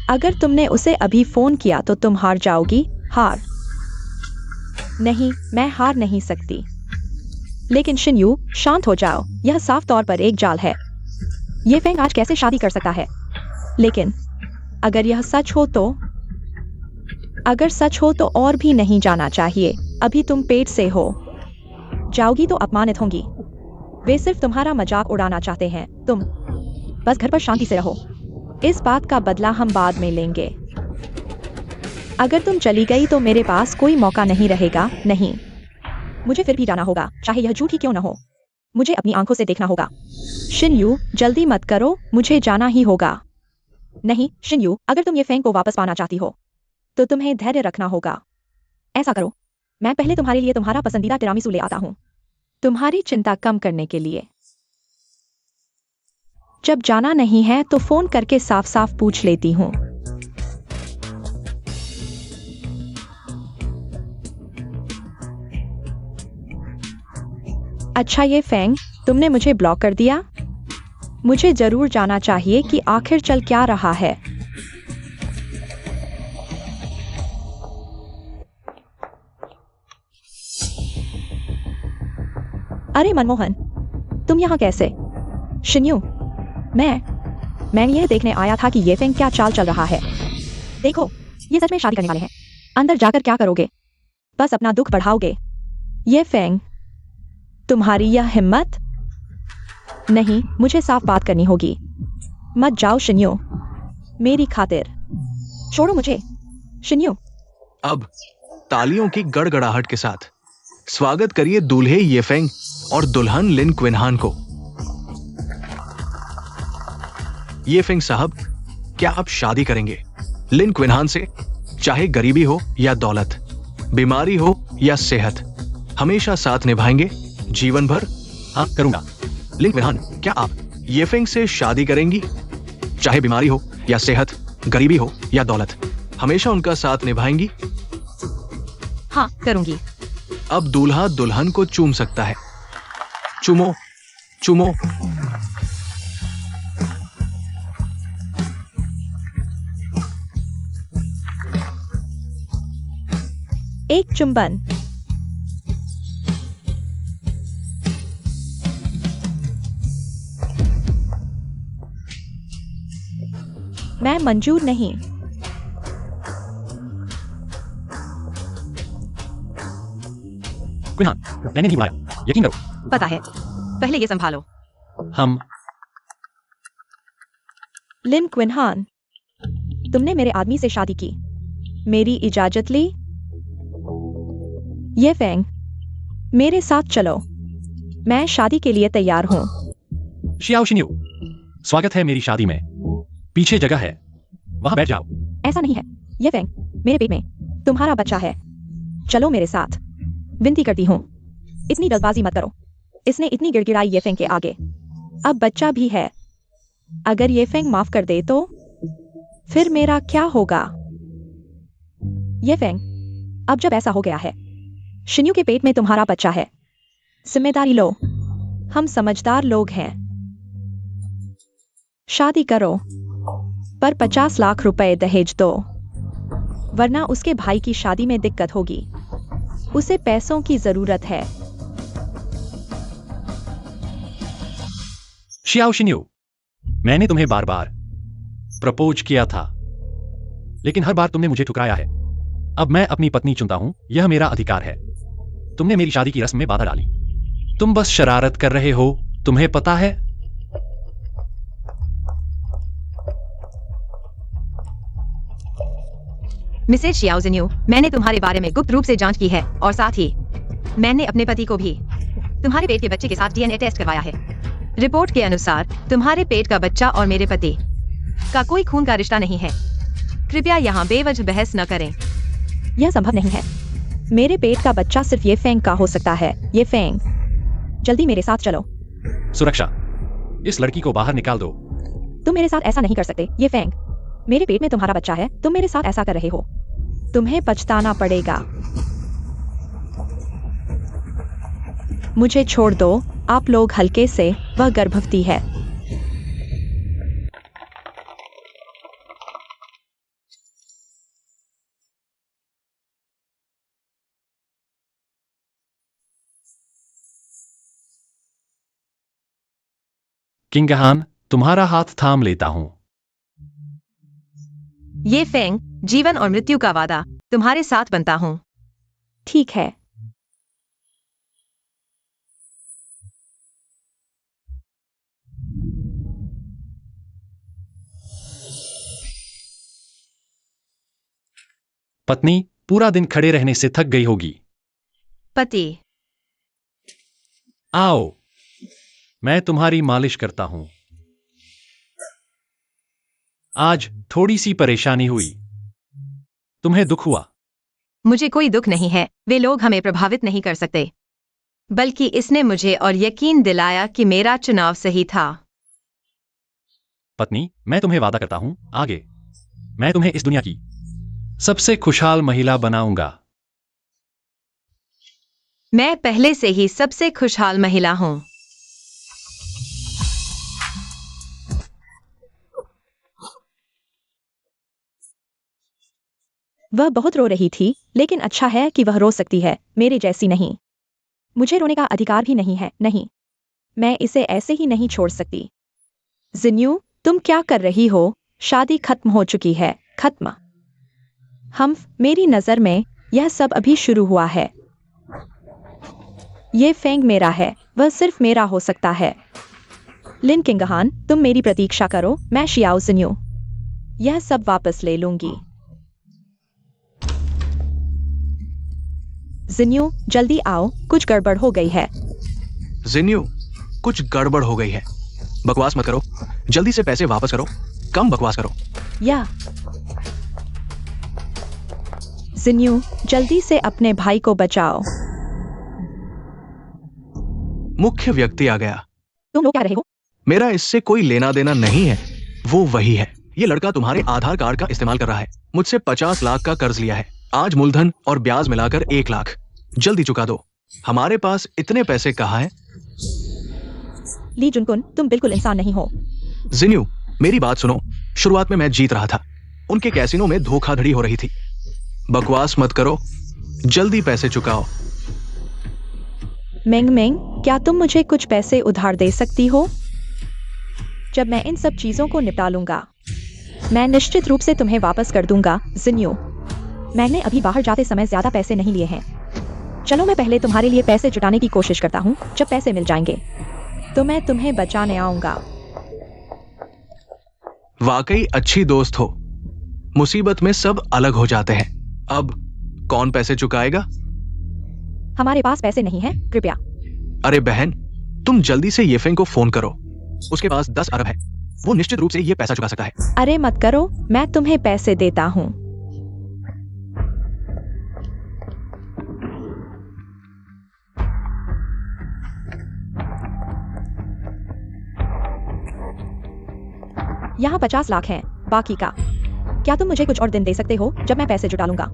अगर तुमने उसे अभी फोन किया तो तुम हार जाओगी। हार नहीं, मैं हार नहीं सकती। लेकिन शिनयू, शांत हो जाओ। यह साफ तौर पर एक जाल है। ये फेंग आज कैसे शादी कर सकता है? लेकिन अगर यह सच हो तो? अगर सच हो तो और भी नहीं जाना चाहिए। अभी तुम पेट से हो जाओगी तो अपमानित होंगी। वे सिर्फ तुम्हारा मजाक उड़ाना चाहते हैं। तुम बस घर पर शांति से रहो। इस बात का बदला हम बाद में लेंगे। अगर तुम चली गई तो मेरे पास कोई मौका नहीं रहेगा। नहीं, मुझे फिर भी जाना होगा, चाहे यह झूठ ही क्यों न हो। मुझे अपनी आंखों से देखना होगा। शिनयू, जल्दी मत करो, मुझे जाना ही होगा। नहीं शिनयू, अगर तुम ये फेंग को वापस पाना चाहती हो तो तुम्हें धैर्य रखना होगा। ऐसा करो, मैं पहले तुम्हारे लिए तुम्हारा पसंदीदा तिरामिसू ले आता हूँ, तुम्हारी चिंता कम करने के लिए। जब जाना नहीं है तो फोन करके साफ साफ पूछ लेती हूँ। अच्छा ये फेंग, तुमने मुझे ब्लॉक कर दिया। मुझे जरूर जाना चाहिए कि आखिर चल क्या रहा है। अरे मनमोहन, तुम यहाँ कैसे? शिन्यू, मैं यह देखने आया था कि ये फेंग क्या चाल चल रहा है। देखो, ये सच में शादी करने वाले हैं। अंदर जाकर क्या करोगे? बस अपना दुख बढ़ाओगे। ये फेंग, तुम्हारी यह हिम्मत? नहीं, मुझे साफ बात करनी होगी। मत जाओ शिन्यू, मेरी खातिर। छोड़ो मुझे शिन्यू। अब तालियों की गड़गड़ाहट के साथ स्वागत करिए दूल्हे येफेंग और दुल्हन लिन क्विनहान को। येफेंग साहब, क्या आप शादी करेंगे लिन क्विनहान से? चाहे गरीबी हो या दौलत, बीमारी हो या सेहत, हमेशा साथ निभाएंगे जीवन भर? हाँ, करूंगा। लिन क्विनहान, क्या आप येफेंग से शादी करेंगी? चाहे बीमारी हो या सेहत, गरीबी हो या दौलत, हमेशा उनका साथ निभाएंगी? हाँ, करूंगी। अब दूल्हा दुल्हन को चूम सकता है। चूमो, चूमो। एक चुंबन। मैं मंजूर नहीं। क्विनहान, मैंने नहीं बुलाया, यकीन करो। पता है, पहले ये संभालो। हम लिन क्विनहान, तुमने मेरे आदमी से शादी की, मेरी इजाजत ली। ये फेंग, मेरे साथ चलो, मैं शादी के लिए तैयार हूं। शियाओ शिन्यू, स्वागत है मेरी शादी में। पीछे जगह है, वहां बैठ जाओ। ऐसा नहीं है। ये फेंग, मेरे पेट में तुम्हारा बच्चा है, चलो मेरे साथ। विनती करती हूँ, इतनी जल्दबाजी मत करो। इसने इतनी गिड़गिड़ाई ये फेंग के आगे, अब बच्चा भी है। अगर ये फेंग माफ कर दे तो फिर मेरा क्या होगा? ये फेंग, अब जब ऐसा हो गया है, शिन्यू के पेट में तुम्हारा बच्चा है, जिम्मेदारी लो। हम समझदार लोग हैं। शादी करो, पर 50 लाख रुपए दहेज दो, वरना उसके भाई की शादी में दिक्कत होगी। उसे पैसों की जरूरत है। शियाओ शिन्यू, मैंने तुम्हें बार बार प्रपोज किया था, लेकिन हर बार तुमने मुझे ठुकराया है। अब मैं अपनी पत्नी चुनता हूं, यह मेरा अधिकार है। तुमने मेरी शादी की रस्म में बाधा डाली। तुम बस शरारत कर रहे हो, तुम्हें पता है। मिसेज शियाओ जिन्यू, मैंने तुम्हारे बारे में गुप्त रूप से जांच की है और साथ ही मैंने अपने पति को भी तुम्हारे पेट के बच्चे के साथ डीएनए टेस्ट करवाया है। रिपोर्ट के अनुसार तुम्हारे पेट का बच्चा और मेरे पति का कोई खून का रिश्ता नहीं है। कृपया यहाँ बेवजह बहस न करें। यह संभव नहीं है। मेरे पेट का बच्चा सिर्फ ये फेंग का हो सकता है। ये फेंग, जल्दी मेरे साथ चलो। सुरक्षा, इस लड़की को बाहर निकाल दो। तुम मेरे साथ ऐसा नहीं कर सकते। ये फेंग, मेरे पेट में तुम्हारा बच्चा है, तुम मेरे साथ ऐसा कर रहे हो, तुम्हें पछताना पड़ेगा। मुझे छोड़ दो, आप लोग हल्के से, वह गर्भवती है। किंगहान, तुम्हारा हाथ थाम लेता हूं। ये फेंग, जीवन और मृत्यु का वादा तुम्हारे साथ बनता हूँ। ठीक है। पत्नी पूरा दिन खड़े रहने से थक गई होगी। पति। आओ, मैं तुम्हारी मालिश करता हूं। आज थोड़ी सी परेशानी हुई। तुम्हें दुख हुआ? मुझे कोई दुख नहीं है, वे लोग हमें प्रभावित नहीं कर सकते, बल्कि इसने मुझे और यकीन दिलाया कि मेरा चुनाव सही था। पत्नी, मैं तुम्हें वादा करता हूं, आगे मैं तुम्हें इस दुनिया की सबसे खुशहाल महिला बनाऊंगा। मैं पहले से ही सबसे खुशहाल महिला हूं। वह बहुत रो रही थी, लेकिन अच्छा है कि वह रो सकती है, मेरे जैसी नहीं। मुझे रोने का अधिकार भी नहीं है, नहीं। मैं इसे ऐसे ही नहीं छोड़ सकती। जिन्यू, तुम क्या कर रही हो? शादी खत्म हो चुकी है, खत्म। मेरी नजर में यह सब अभी शुरू हुआ है। ये फेंग मेरा है, वह सिर्फ मेरा हो सकता है। लिन किंगहान, तुम मेरी प्रतीक्षा करो, मैं शियाओ जिन्यू यह सब वापस ले लूंगी। जिन्यू, जल्दी आओ, कुछ गड़बड़ हो गई है। जिन्यू, कुछ गड़बड़ हो गई है। बकवास मत करो, जल्दी से पैसे वापस करो, कम बकवास करो। या जिन्यू, जल्दी से अपने भाई को बचाओ। मुख्य व्यक्ति आ गया। तुम लोग क्या रहे हो? मेरा इससे कोई लेना देना नहीं है, वो वही है। ये लड़का तुम्हारे आधार कार्ड का इस्तेमाल कर रहा है। मुझसे 50 लाख का कर्ज लिया है। आज मूलधन और ब्याज मिलाकर 1 लाख। जल्दी चुका दो। हमारे पास इतने पैसे कहाँ हैं? ली जुनकुन, तुम बिल्कुल इंसान नहीं हो। जिन्यू, मेरी बात सुनो। शुरुआत में मैं जीत रहा था, उनके कैसीनो में धोखाधड़ी हो रही थी। बकवास मत करो, जल्दी पैसे चुकाओ। मेंग मेंग, क्या तुम मुझे कुछ पैसे उधार दे सकती हो? जब मैं इन सब चीजों को निपटा लूंगा, मैं निश्चित रूप से तुम्हें वापस कर दूंगा। जिन्यू, मैंने अभी बाहर जाते समय ज्यादा पैसे नहीं लिए हैं। चलो मैं पहले तुम्हारे लिए पैसे जुटाने की कोशिश करता हूँ। जब पैसे मिल जाएंगे तो मैं तुम्हें बचाने आऊंगा। वाकई अच्छी दोस्त हो। मुसीबत में सब अलग हो जाते हैं। अब कौन पैसे चुकाएगा? हमारे पास पैसे नहीं हैं, कृपया। अरे बहन, तुम जल्दी से येफेंग को फोन करो। उसके पास 10 अरब है, वो निश्चित रूप से ये पैसा चुका सकता है। अरे मत करो, मैं तुम्हें पैसे देता हूँ। यहाँ 50 लाख हैं, बाकी का। क्या तुम मुझे कुछ और दिन दे सकते हो? जब मैं पैसे जुटा लूंगा,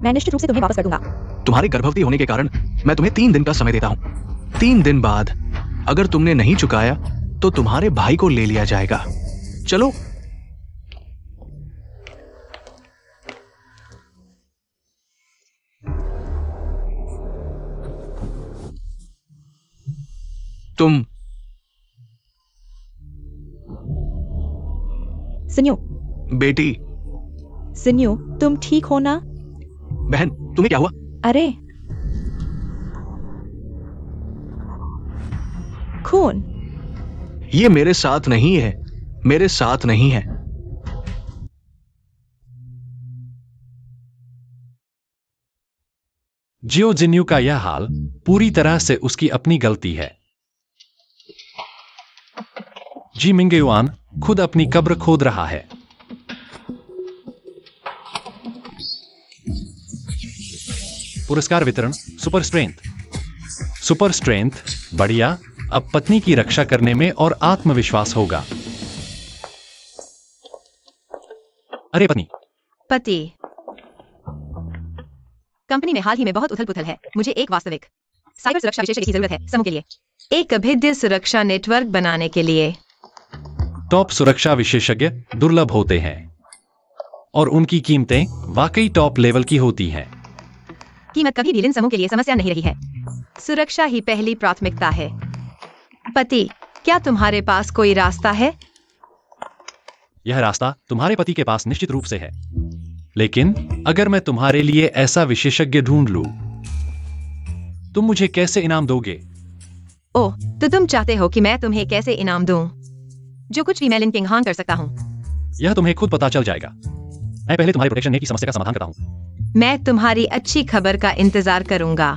मैं निश्चित रूप से तुम्हें वापस कर दूंगा। तुम्हारी गर्भवती होने के कारण मैं तुम्हें 3 दिन का समय देता हूँ। 3 दिन बाद अगर तुमने नहीं चुकाया तो तुम्हारे भाई को ले लिया जाएगा। चलो। तुम जिन्यू, बेटी। जिन्यू, तुम ठीक हो ना? बहन, तुम्हें क्या हुआ? अरे खून। ये मेरे साथ नहीं है, मेरे साथ नहीं है। जियो जिन्यू का यह हाल पूरी तरह से उसकी अपनी गलती है। जी मिंगयुआन खुद अपनी कब्र खोद रहा है। पुरस्कार वितरण सुपर स्ट्रेंथ। सुपर स्ट्रेंथ, बढ़िया। अब पत्नी की रक्षा करने में और आत्मविश्वास होगा। अरे पत्नी। पति। कंपनी में हाल ही में बहुत उथल पुथल है। मुझे एक वास्तविक साइबर सुरक्षा विशेषज्ञ की जरूरत है, समूह के लिए एक अभेद्य सुरक्षा नेटवर्क बनाने के लिए। टॉप सुरक्षा विशेषज्ञ दुर्लभ होते हैं और उनकी कीमतें वाकई टॉप लेवल की होती हैं। कीमत कभी भी लिन समूह के लिए समस्या नहीं रही है। सुरक्षा ही पहली प्राथमिकता है। पति, क्या तुम्हारे पास कोई रास्ता है? यह रास्ता तुम्हारे पति के पास निश्चित रूप से है, लेकिन अगर मैं तुम्हारे लिए ऐसा विशेषज्ञ ढूंढ लूं, तुम मुझे कैसे इनाम दोगे? ओह, तो तुम चाहते हो कि मैं तुम्हें कैसे इनाम दूं? जो कुछ भी मैं लिन किंगहान कर सकता हूँ। यह तुम्हें खुद पता चल जाएगा। मैं पहले तुम्हारे प्रोटेक्शन की समस्या का समाधान करता हूँ। मैं तुम्हारी अच्छी खबर का इंतजार करूंगा।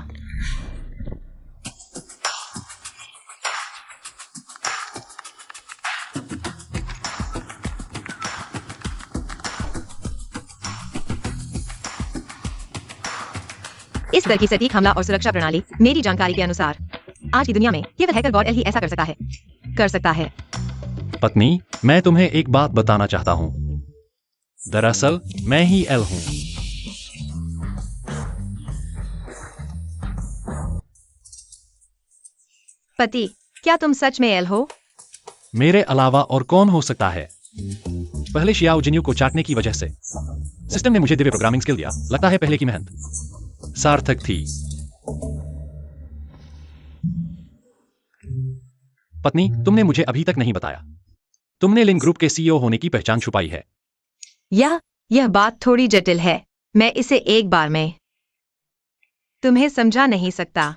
इस तरह की सटीक हमला और सुरक्षा प्रणाली मेरी जानकारी के अनुसार आज की दुनिया में केवल हैकर गॉड एल ही ऐसा कर सकता है। पत्नी, मैं तुम्हें एक बात बताना चाहता हूँ। दरअसल मैं ही एल हूँ। पति, क्या तुम सच में एल हो? मेरे अलावा और कौन हो सकता है? पहले शियाओ जिन्यू को चाटने की वजह से सिस्टम ने मुझे दिव्य प्रोग्रामिंग स्किल दिया। लगता है पहले की मेहनत सार्थक थी। पत्नी, तुमने मुझे अभी तक नहीं बताया। तुमने लिंक ग्रुप के सीईओ होने की पहचान छुपाई है। यह बात थोड़ी जटिल है। मैं इसे एक बार में तुम्हें समझा नहीं सकता।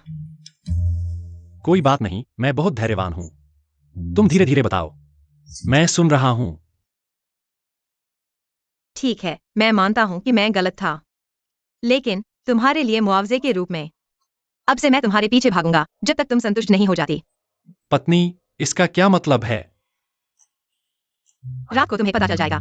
कोई बात नहीं, मैं बहुत धैर्यवान हूं। तुम धीरे धीरे बताओ, मैं सुन रहा हूं। ठीक है, मैं मानता हूं कि मैं गलत था, लेकिन तुम्हारे लिए मुआवजे के रूप में अब से मैं तुम्हारे पीछे भागूंगा जब तक तुम संतुष्ट नहीं हो जाती। पत्नी, इसका क्या मतलब है? रात को तुम्हें पता चल जाएगा।